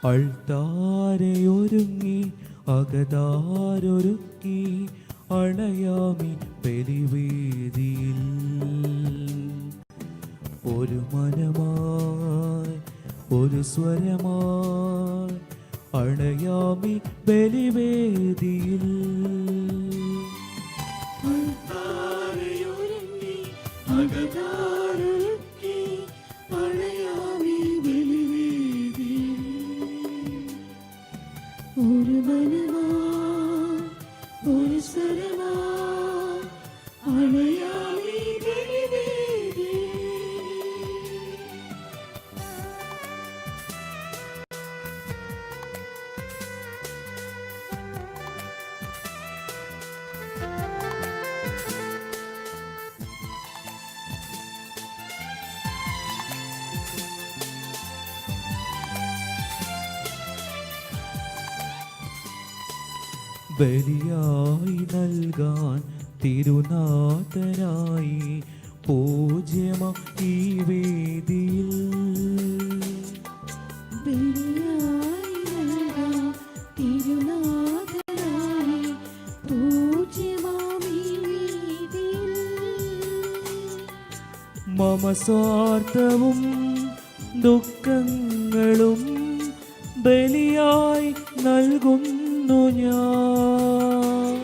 അൾത്താരയൊരുങ്ങി അകതാരൊരുക്കി അണയാമി ബലിവേദിയിൽ. ഒരു മനമായി ഒരു സ്വരമായി അണയാമി ബലിവേദിയിൽ. ഒരു മനമായി ഒരു സ്വരമായി അണയാമി ബലിവേദിയിൽ. ബലിയായി നൽകാൻ തിരുനാഥനായി പൂജ്യമ ഈ വേദിയിൽ. ബലിയായി നൽകാൻ തിരുനാഥനായി പൂജ്യമാമീ വേദിയിൽ. മമ സ്വാർത്ഥവും ദുഃഖങ്ങളും ബലിയായി നൽകുന്നു ഞാൻ.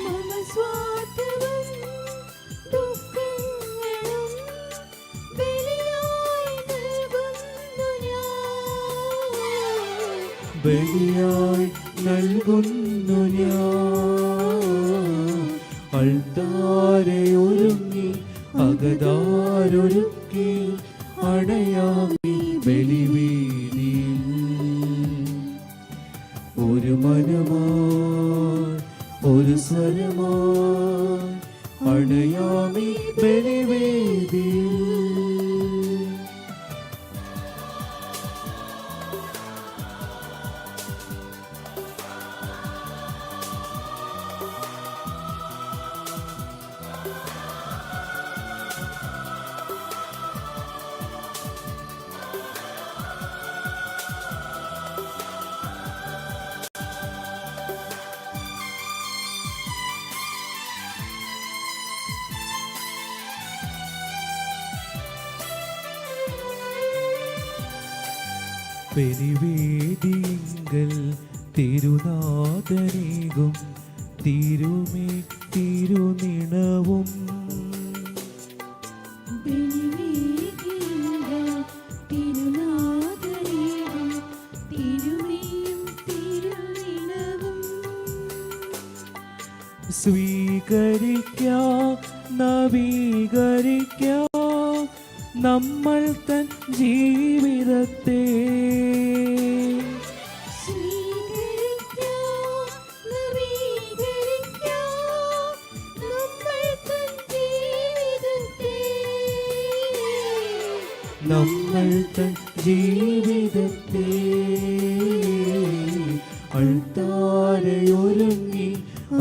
മമ സ്വാർത്ഥവും ദുഃഖങ്ങളും ബലിയായി നൽകുന്നു ഞാൻ. ബലിയായി നൽകുന്നു ഞാൻ. അൾത്താരയൊരുങ്ങി അകതാരൊരുക്കി അണയാമി ബലിവേദിയിൽ. ഒരു മനമായി ഒരു സ്വരമായി അണയാമി ബലിവേദിയിൽ. ബലിവേദിയിങ്കൽ തിരുനാഥനേകും തിരുമേ തിരുനിണവും. ബലിവേദിയിങ്കൽ തിരുനാഥനേകും തിരുമേയും തിരുനിണവും. സ്വീകരിക്കാം നവീകരിക്കാം നമ്മൾ തൻ ജീവിതത്തെ. സ്വീകരിക്കാം നവീകരിക്കാം നമ്മൾ തൻ ജീവിതത്തെ. നമ്മൾ തൻ ജീവിതത്തെ. അൾത്താരയൊരുങ്ങി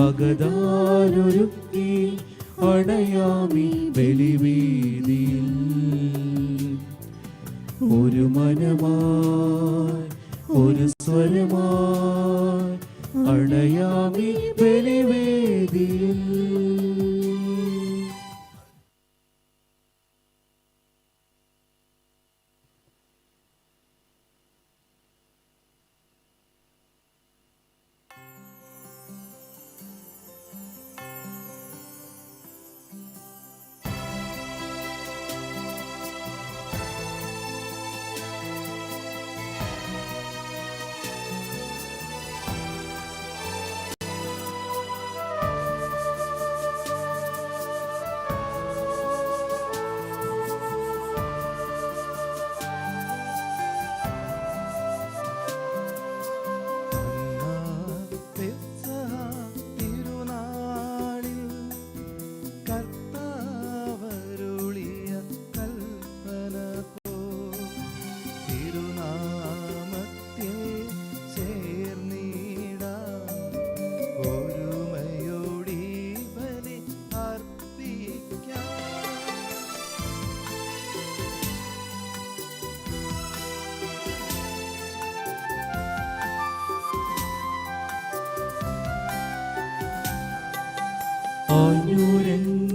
അകതാരൊരുക്കി അണയാമി ബലിവേദിയിൽ. ഒരു മനമായി ഒരു സ്വരമായി അണയാമി ബലിവേദിയിൽ.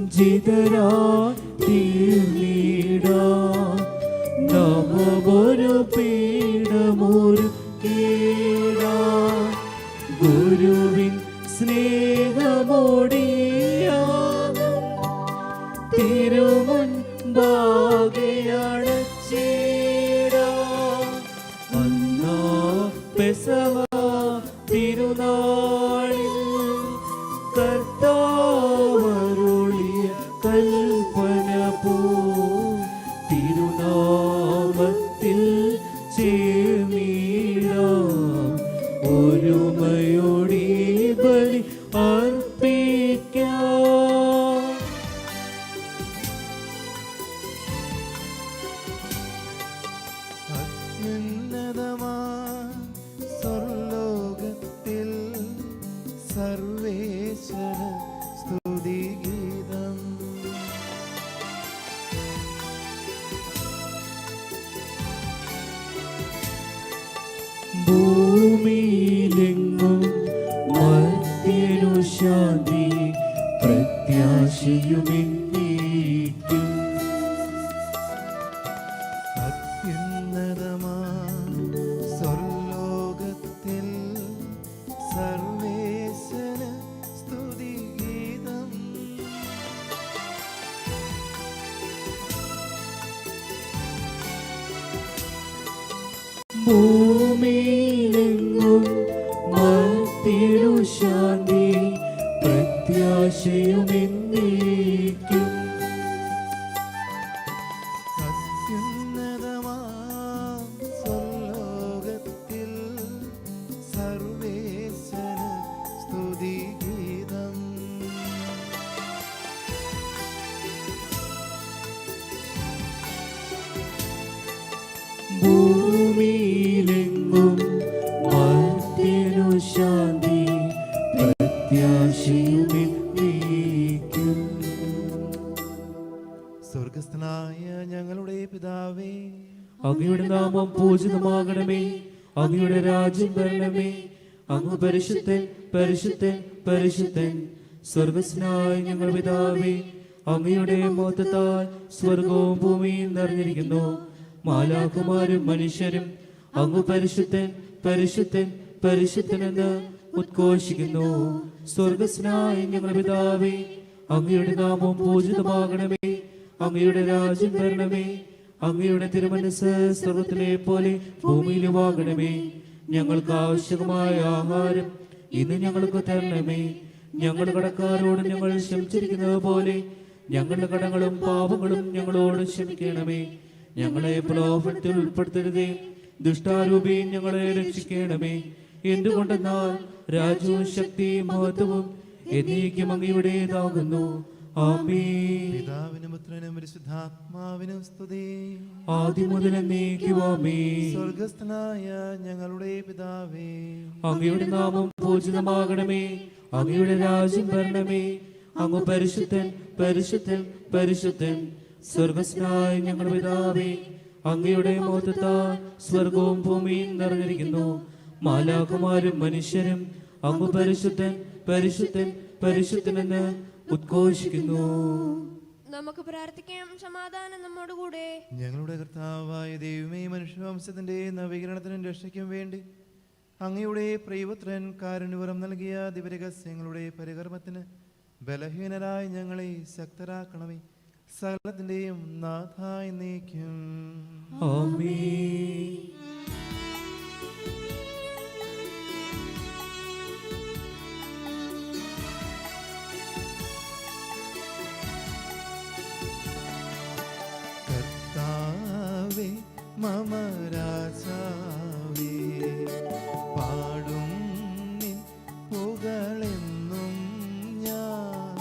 അനുരഞ്ജിതരായി തീർന്നിടാൻ നമമൊരു പീഠമൊരു കീഴാൻ ഗുരുവിൻ സ്നേഹമോടിയാകും തിരുമുൻപാകെ അടച്ചിടാൻ അന്നാ പെസഹ തിരുനാളിൽ കർത്താവരുളിയ കൽപ്പന പോ തിരുനാമത്തിൽ ചേർന്നിടാം ഒരുമയോടി ബലി അർപ്പിക്കാം. അത്യുന്നതമാം സ്വർലോകത്തിൽ സർവേശ്വര സ്തുതിഗീതം. ഭൂമിയിലെങ്ങും മർത്യനു ശാന്തി പ്രത്യാശയുമെന്നേക്കും. അത്യുന്നതമാം സ്വർലോകത്തിൽ സർവേശ്വര സ്തുതിഗീതം. ഭൂമിയിലെങ്ങും മർത്യനു ശാന്തി പ്രത്യാശയുമെന്നേക്കും. അത്യുന്നതമാം സ്വർലോകത്തിൽ സർവേശ്വര സ്തുതിഗീതം. ഭൂമിയിലെങ്ങും മർത്യനു ശാന്തി പ്രത്യാശയുമെന്നേക്കും. സ്വർഗസ്ഥനായ ഞങ്ങളുടെ പിതാവേ, അങ്ങയുടെ നാമം പൂജിതമാകണമേ. അങ്ങയുടെ രാജ്യം വരണമേ. അങ്ങ് പരിശുദ്ധൻ പരിശുദ്ധൻ പരിശുദ്ധൻ. സ്വർഗസ്നായ ഞങ്ങളുടെ പിതാവേ, അങ്ങയുടെ മഹത്വത്താൽ സ്വർഗവും ഭൂമിയും നിറഞ്ഞിരിക്കുന്നു. മാലാഖമാരും മനുഷ്യരും അങ്ങ് പരിശുദ്ധൻ പരിശുദ്ധൻ പരിശുദ്ധൻ എന്ന് ഉദ്ഘോഷിക്കുന്നു. സ്വർഗസ്നായ ഞങ്ങളുടെ പിതാവേ, അങ്ങയുടെ നാമം പൂജിതമാകണമേ. അങ്ങയുടെ രാജ്യം വരണമേ. അങ്ങയുടെ തിരുമനസ്സ് സ്വർഗത്തിലെ പോലെ ഭൂമിയിലുമാകണമേ. ഞങ്ങൾക്ക് ആവശ്യമായ ആഹാരം ഇന്ന് ഞങ്ങൾക്ക് തരണമേ. ഞങ്ങളുടെ കടക്കാരോട് ഞങ്ങൾ ക്ഷമിച്ചിരിക്കുന്നത് പോലെ ഞങ്ങളുടെ കടങ്ങളും പാപങ്ങളും ഞങ്ങളോട് ക്ഷമിക്കണമേ. ഞങ്ങളെ പ്രലോഭനത്തിൽ ഉൾപ്പെടുത്തരുതേ, ദുഷ്ടാരൂപിയും ഞങ്ങളെ രക്ഷിക്കണമേ. എന്തുകൊണ്ടെന്നാൽ രാജ്യവും ശക്തിയും മഹത്വവും എന്നേക്കും അങ്ങയുടേതാകുന്നു. ആമേൻ. പിതാവിനും പുത്രനും പരിശുദ്ധാത്മാവിനും സ്തുതി. ആദ്യം മുതൽ എന്നേക്കും ആമേൻ. സ്വർഗസ്ഥനായ ഞങ്ങളുടെ പിതാവേ, അങ്ങയുടെ നാമം പൂജിതമാകണമേ. അങ്ങയുടെ രാജ്യം വരണമേ. അങ്ങ് പരിശുദ്ധൻ പരിശുദ്ധൻ പരിശുദ്ധൻ. സ്വർഗസ്നായ ഞങ്ങളുടെ പിതാവേ, അങ്ങയുടെ മഹത്വത്താൽ സ്വർഗവും ഭൂമിയും നിറഞ്ഞിരിക്കുന്നു. മാലാഖമാരും മനുഷ്യരും അങ്ങ് പരിശുദ്ധൻ പരിശുദ്ധൻ പരിശുദ്ധൻ എന്ന് ഉദ്ഘോഷിക്കുന്നു. നമുക്ക് പ്രാർത്ഥിക്കാം. സമാധാനം നമ്മോടുകൂടെ. ഞങ്ങളുടെ കർത്താവായ ദൈവമേ, മനുഷ്യവംശത്തിന്റെ നവീകരണത്തിനും രക്ഷയ്ക്കും വേണ്ടി അങ്ങയുടെ പ്രിയപുത്രൻ കാരുണ്യവരം നൽകിയ ദിവരഹസ്യങ്ങളുടെ പരികർമ്മത്തിന് ബലഹീനരായ ഞങ്ങളെ ശക്തരാക്കണമേ. സകലത്തിന്റെയും നാഥായി നീക്കും. ആമേൻ. കർത്താവേ മമ രാജാവേ, പാടും നിൻ പുകളെന്നും ഞാൻ.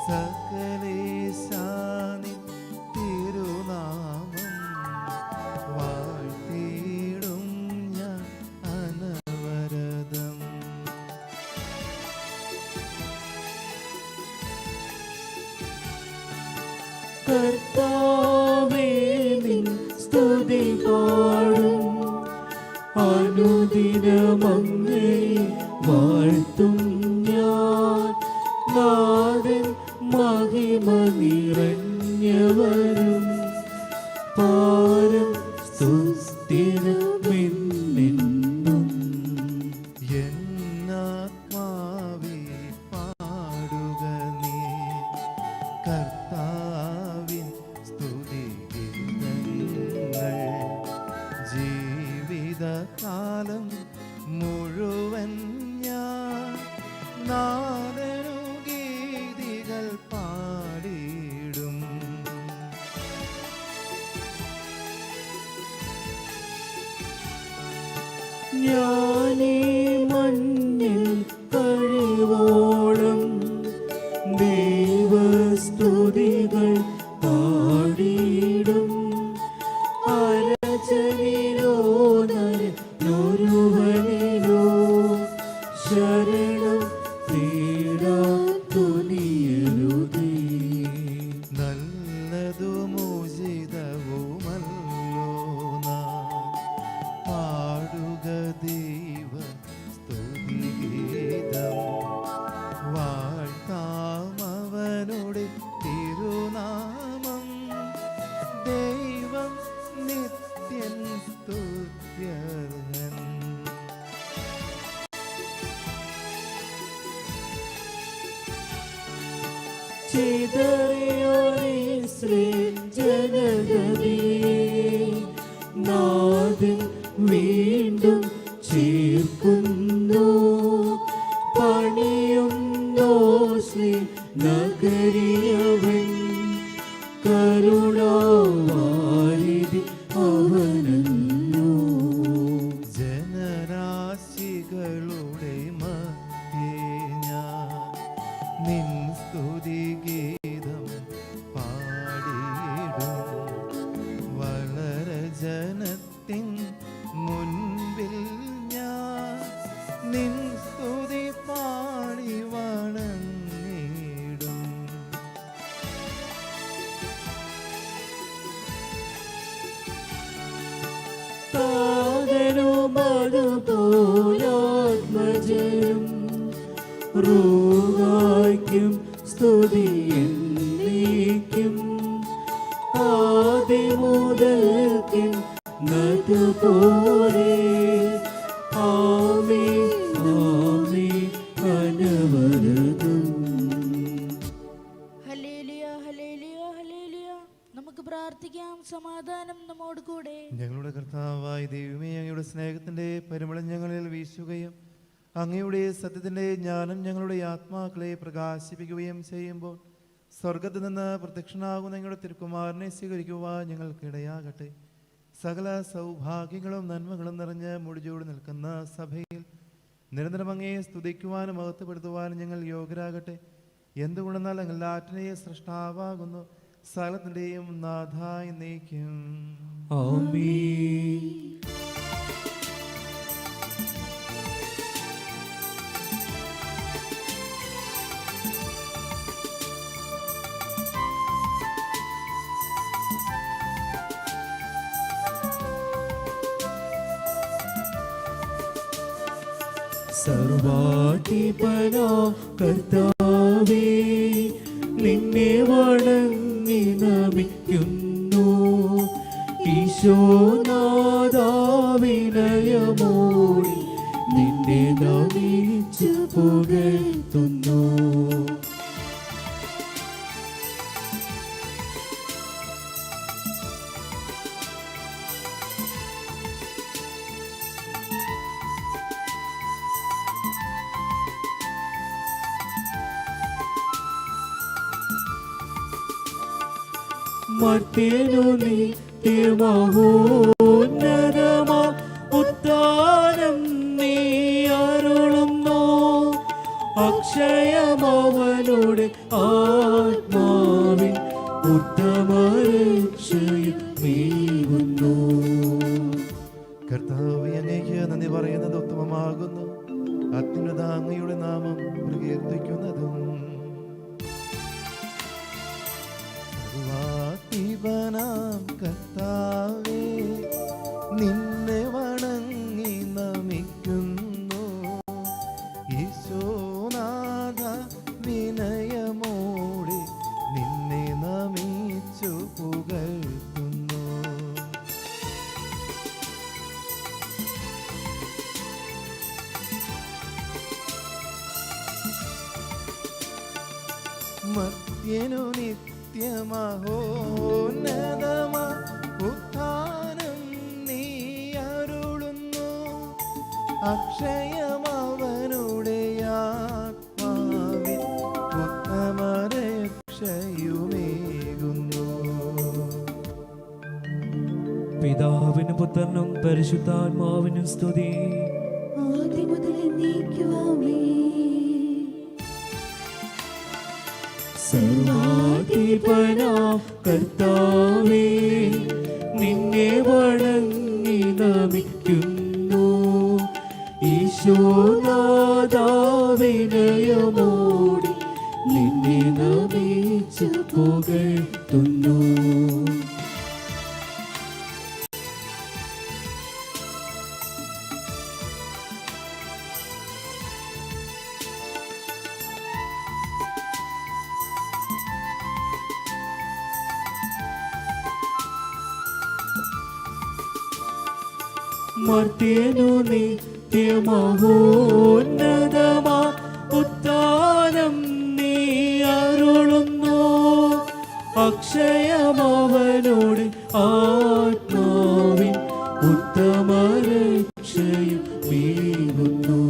സകലേശാനിൻ തിരുനാമം വാഴ്ത്തിയിടും ഞാൻ അനവരതം. കർത്താവേ, നിൻ സ്തുതി പാടും. അനുദിനം അങ്ങയെ വാഴ്ത്തും ഞാൻ. നാഥൻ ശരണം തേടാൻ തുനിയരുതേ. നല്ലതും ഉചിതവുമല്ലോ നാം പാടുക ദൈവ സ്തുതിഗീതം. വാഴ്ത്താം അവനുടെ തിരുനാമം. ദൈവം നിത്യൻ സ്തുത്യർഹൻ. ചിതറിയോരേ സൃജനഗതിയെ നാഥൻ വീണ്ടും ചേർക്കുന്നു. പണിയുന്നോ ശ്രീ നഗരിയവൻ കരുണാവാരിധി അവനല്ലോ. ജനരാശികളുടെ മധ്യേ ഞാൻ നിൻ സ്തുതിഗീതം പാടിയിടും. വളരെ ജനത്തിൻ മുൻപിൽ ഞാൻ നിൻ സ്തുതി പാടി വണങ്ങിടും. താതനും അതുപോലാത്മജനും റൂഹായ്ക്കും സ്തുതി എന്നേക്കും. ആദിമുതൽക്കും നതുപോലെ ആമേൻ ആമേൻ അനവരതം. ഹല്ലേലൂയ, ഹല്ലേലൂയ, ഹല്ലേലൂയ. നമുക്ക് പ്രാർത്ഥിക്കാം. സമാധാനം നമ്മോട് കൂടെ. ഞങ്ങളുടെ കർത്താവായ ദൈവമേ, അങ്ങയുടെ സ്നേഹത്തിന്റെ പരിമളം ഞങ്ങളിൽ വീശുകയും അങ്ങയുടെ സത്യത്തിന്റെ ജ്ഞാനം ഞങ്ങളുടെ ആത്മാക്കളെ പ്രകാശിപ്പിക്കുകയും ചെയ്യുമ്പോൾ സ്വർഗത്തിൽ നിന്ന് പ്രത്യക്ഷനാകുന്ന ഞങ്ങളുടെ തിരുക്കുമാരനെ സ്വീകരിക്കുവാൻ ഞങ്ങൾക്കിടയാകട്ടെ. സകല സൗഭാഗ്യങ്ങളും നന്മകളും നിറഞ്ഞ് മുടിചൂടി നിൽക്കുന്ന സഭയിൽ നിരന്തരം അങ്ങയെ സ്തുതിക്കുവാനും മഹത്വപ്പെടുത്തുവാനും ഞങ്ങൾ യോഗ്യരാകട്ടെ. എന്തുകൊണ്ടെന്നാൽ അങ്ങ് എല്ലാറ്റിനെയും സൃഷ്ടാവാകുന്നു, സകലത്തിൻ്റെയും നാഥായി നീക്കും. ആമേൻ. സർവാധിപനാം കർത്താവേ, നിന്നെ വണങ്ങി നമിക്കുന്നു. ഈശോനാഥാ വിനയമോടെ നിന്നെ നമിച്ചു പുകഴ്ത്തുന്നു. മർത്യനു നിത്യമഹോന്നതമാ ഉദ്ധാനം നീ അരുളുന്നു. അക്ഷയമവനുടെ ആത്മാവിൻ ഉത്തമരക്ഷയുമേകുന്നു. കർത്താവേ, അങ്ങേക്ക് നന്ദി പറയുന്നത് ഉത്തമമാകുന്നു. അത്യുന്നത അങ്ങയുടെ നാമം പ്രകീർത്തിക്കുന്നതും. സർവാധിപനാം കർത്താവേ, നിന്നെ വണങ്ങി നമിക്കുന്നു. ഈശോനാഥ വിനയമോടെ നിന്നെ നമിച്ചു പുകഴ്ത്തുന്നു. മർത്യനു നിത്യമഹോന്നതമാ ഉത്ഥാനം നീ അരുളുന്നു. അക്ഷയമവനുടെ ആത്മാവിൻ ഉത്തമരക്ഷയുമേകുന്നു. പിതാവിനും പുത്രനും പരിശുദ്ധാത്മാവിനും സ്തുതി. ആദിമുതൽ എന്നേക്കും ആമേൻ. സർവാധിപനാം കർത്താവേ, നിന്നെ വണങ്ങി നമിക്കുന്നു. ഈശോനാഥാ വിനയമോടി നിന്നെ നമിച്ചു പുകഴ്ത്തുന്നു. മർത്യനു നിത്യമഹോന്നതമാ ഉത്താനം നീ അരുളുന്നു. അക്ഷയമവനോട് ആത്മാവിൻ ഉത്തമ രക്ഷയും നീങ്ങുന്നു.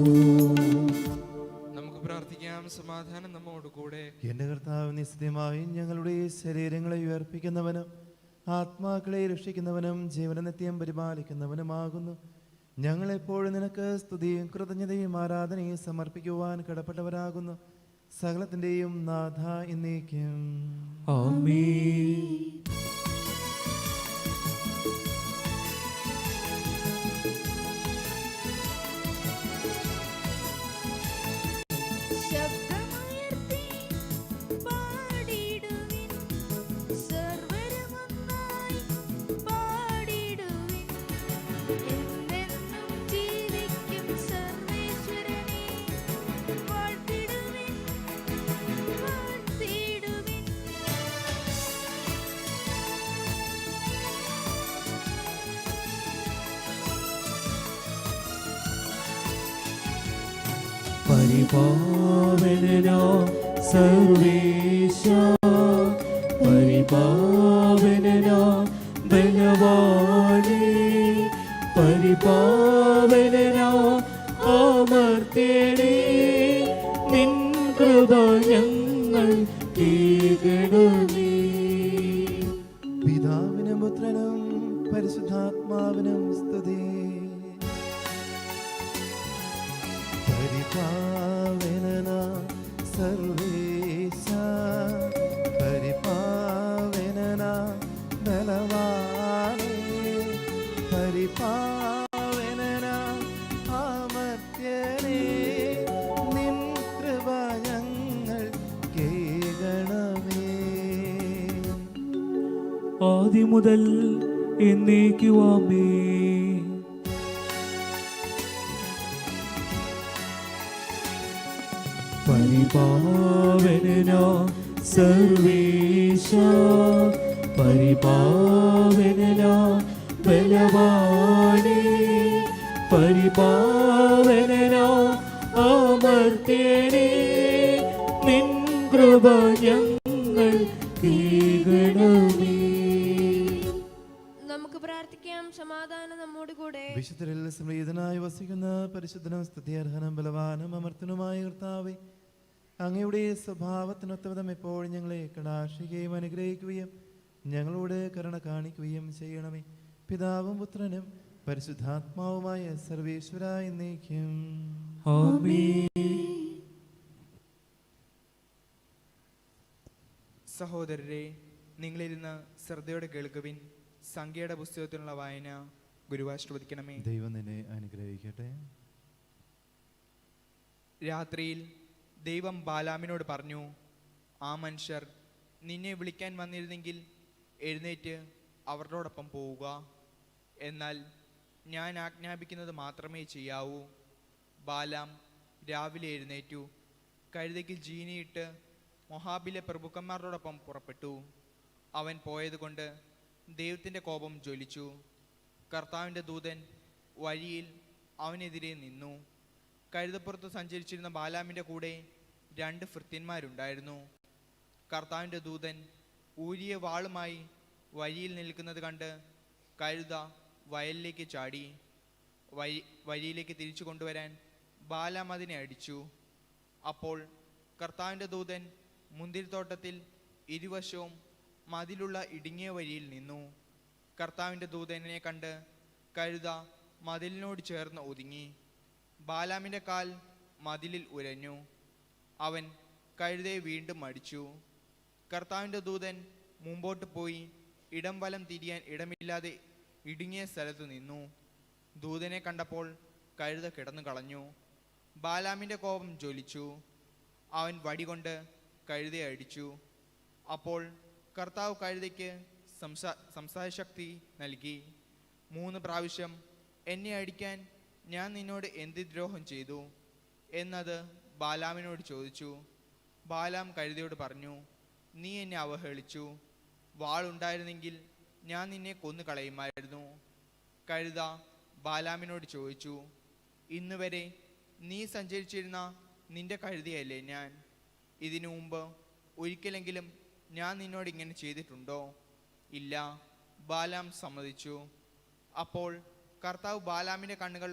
നമുക്ക് പ്രാർത്ഥിക്കാം. സമാധാനം നമ്മോട് കൂടെ. എന്റെ കർത്താവ്, നിശ്ചയമായി ഞങ്ങളുടെ ശരീരങ്ങളെ ഉയർപ്പിക്കുന്നവനും ആത്മാക്കളെ രക്ഷിക്കുന്നവനും ജീവന നിത്യം പരിപാലിക്കുന്നവനുമാകുന്നു. ഞങ്ങളെപ്പോഴും നിനക്ക് സ്തുതിയും കൃതജ്ഞതയും ആരാധനയും സമർപ്പിക്കുവാൻ കടപ്പെട്ടവരാകുന്നു. സകലത്തിന്റെയും നാഥ എന്നേക്കും ആമേൻ. ശബ്ദമുയർത്തി പാടിടുവിൻ, സർവ്വരുമൊന്നായി പാടിടുവിൻ. എന്നെന്നും ജീവിക്കും സർവേശ്വരനെ വാഴ്ത്തിടുവിൻ, വാഴ്ത്തിടുവിൻ. പരിപാവനനാ സർവേശ, പരിപാവനനാ ബലവാനേ, പരിപാവനനാ അമർത്യനേ, നിൻ കൃപ ഞങ്ങൾ കേൾക്കണമേ. പിതാവിനും പുത്രനും പരിശുദ്ധാത്മാവിനും സ്തുതി. പരിപാവനനാ സർവേശ, പരിപാവനനാ ബലവാനേ, പരിപാവനനാ അമർത്യനേ, നിൻ കൃപ ഞങ്ങൾ കേൾക്കണമേ. ആദ്യം മുതൽ എന്നേക്കുവാമേ. പരിപാവനനാ സർവേശ, പരിപാവനനാ ബലവാനേ, പരിപാവനനാ അമർത്യനേ, നിൻ കൃപ ഞങ്ങൾ കേൾക്കണമേ. നമുക്ക് പ്രാർത്ഥിക്കാം. സമാധാനം നമ്മോട് കൂടെ. വിശുദ്ധരിൽ സംപ്രീതനായി വസിക്കുന്ന പരിശുദ്ധനും സ്തുതിയർഹനും ബലവാനും അമർത്തനുമായ കർത്താവേ, അങ്ങയുടെ സ്വഭാവത്തിനൊത്തവിധം എപ്പോഴും ഞങ്ങളെ കടാക്ഷിക്കുകയും അനുഗ്രഹിക്കുകയും ഞങ്ങളോട് കരുണ കാണിക്കുകയും ചെയ്യണമേ. പിതാവും പുത്രനും പരിശുദ്ധാത്മാവുമായ സർവേശ്വര എന്നേക്കും ആമേൻ. സഹോദരരെ, നിങ്ങളിരുന്ന് ശ്രദ്ധയോടെ കേൾക്കുവിൻ. സംഖ്യയുടെ പുസ്തകത്തിനുള്ള വായന ഗുരുവാശ്രവദിക്കണമേ. ദൈവം നിന്നെ അനുഗ്രഹിക്കട്ടെ. രാത്രിയിൽ ദൈവം ബാലാമിനോട് പറഞ്ഞു, ആ മനുഷ്യർ നിന്നെ വിളിക്കാൻ വന്നിരുന്നെങ്കിൽ എഴുന്നേറ്റ് അവരോടൊപ്പം പോവുക. എന്നാൽ ഞാൻ ആജ്ഞാപിക്കുന്നത് മാത്രമേ ചെയ്യാവൂ. ബാലാം രാവിലെ എഴുന്നേറ്റു, കഴുതയ്ക്ക് ജീനിയിട്ട് മൊഹാബിലെ പ്രഭുക്കന്മാരോടൊപ്പം പുറപ്പെട്ടു. അവൻ പോയതുകൊണ്ട് ദൈവത്തിൻ്റെ കോപം ജ്വലിച്ചു. കർത്താവിൻ്റെ ദൂതൻ വഴിയിൽ അവനെതിരെ നിന്നു. കഴുതപ്പുറത്ത് സഞ്ചരിച്ചിരുന്ന ബാലാമിൻ്റെ കൂടെ 2 ഭൃത്യന്മാരുണ്ടായിരുന്നു. കർത്താവിൻ്റെ ദൂതൻ ഊരിയ വാളുമായി വഴിയിൽ നിൽക്കുന്നത് കണ്ട് കഴുത വയലിലേക്ക് ചാടി. വഴിയിലേക്ക് തിരിച്ചു കൊണ്ടുവരാൻ ബാലാം അതിനെ അടിച്ചു. അപ്പോൾ കർത്താവിൻ്റെ ദൂതൻ മുന്തിരിത്തോട്ടത്തിൽ ഇരുവശവും മതിലുള്ള ഇടുങ്ങിയ വഴിയിൽ നിന്നു. കർത്താവിൻ്റെ ദൂതനെ കണ്ട് കഴുത മതിലിനോട് ചേർന്ന് ഒതുങ്ങി. ബാലാമിൻ്റെ കാൽ മതിലിൽ ഉരഞ്ഞു. അവൻ കഴുതയെ വീണ്ടും അടിച്ചു. കർത്താവിൻ്റെ ദൂതൻ മുമ്പോട്ട് പോയി ഇടം വലം തിരിയാൻ ഇടമില്ലാതെ ഇടുങ്ങിയ സ്ഥലത്ത് നിന്നു. ദൂതനെ കണ്ടപ്പോൾ കഴുത കിടന്നു കളഞ്ഞു. ബാലാമിൻ്റെ കോപം ജ്വലിച്ചു. അവൻ വടികൊണ്ട് കഴുതയെ അടിച്ചു. അപ്പോൾ കർത്താവ് കഴുതയ്ക്ക് സംസാരശക്തി നൽകി. 3 പ്രാവശ്യം എന്നെ അടിക്കാൻ ഞാൻ നിന്നോട് എന്ത് ദ്രോഹം ചെയ്തു എന്നത് ബാലാമിനോട് ചോദിച്ചു. ബാലാം കഴുതയോട് പറഞ്ഞു, നീ എന്നെ അവഹേളിച്ചു. വാളുണ്ടായിരുന്നെങ്കിൽ ഞാൻ നിന്നെ കൊന്നുകളയുമായിരുന്നു. കഴുത ബാലാമിനോട് ചോദിച്ചു, ഇന്നുവരെ നീ സഞ്ചരിച്ചിരുന്ന നിന്റെ കഴുതയല്ലേ ഞാൻ? ഇതിനു മുമ്പ് ഒരിക്കലെങ്കിലും ഞാൻ നിന്നോട് ഇങ്ങനെ ചെയ്തിട്ടുണ്ടോ? ഇല്ല, ബാലാം സമ്മതിച്ചു. അപ്പോൾ കർത്താവ് ബാലാമിൻ്റെ കണ്ണുകൾ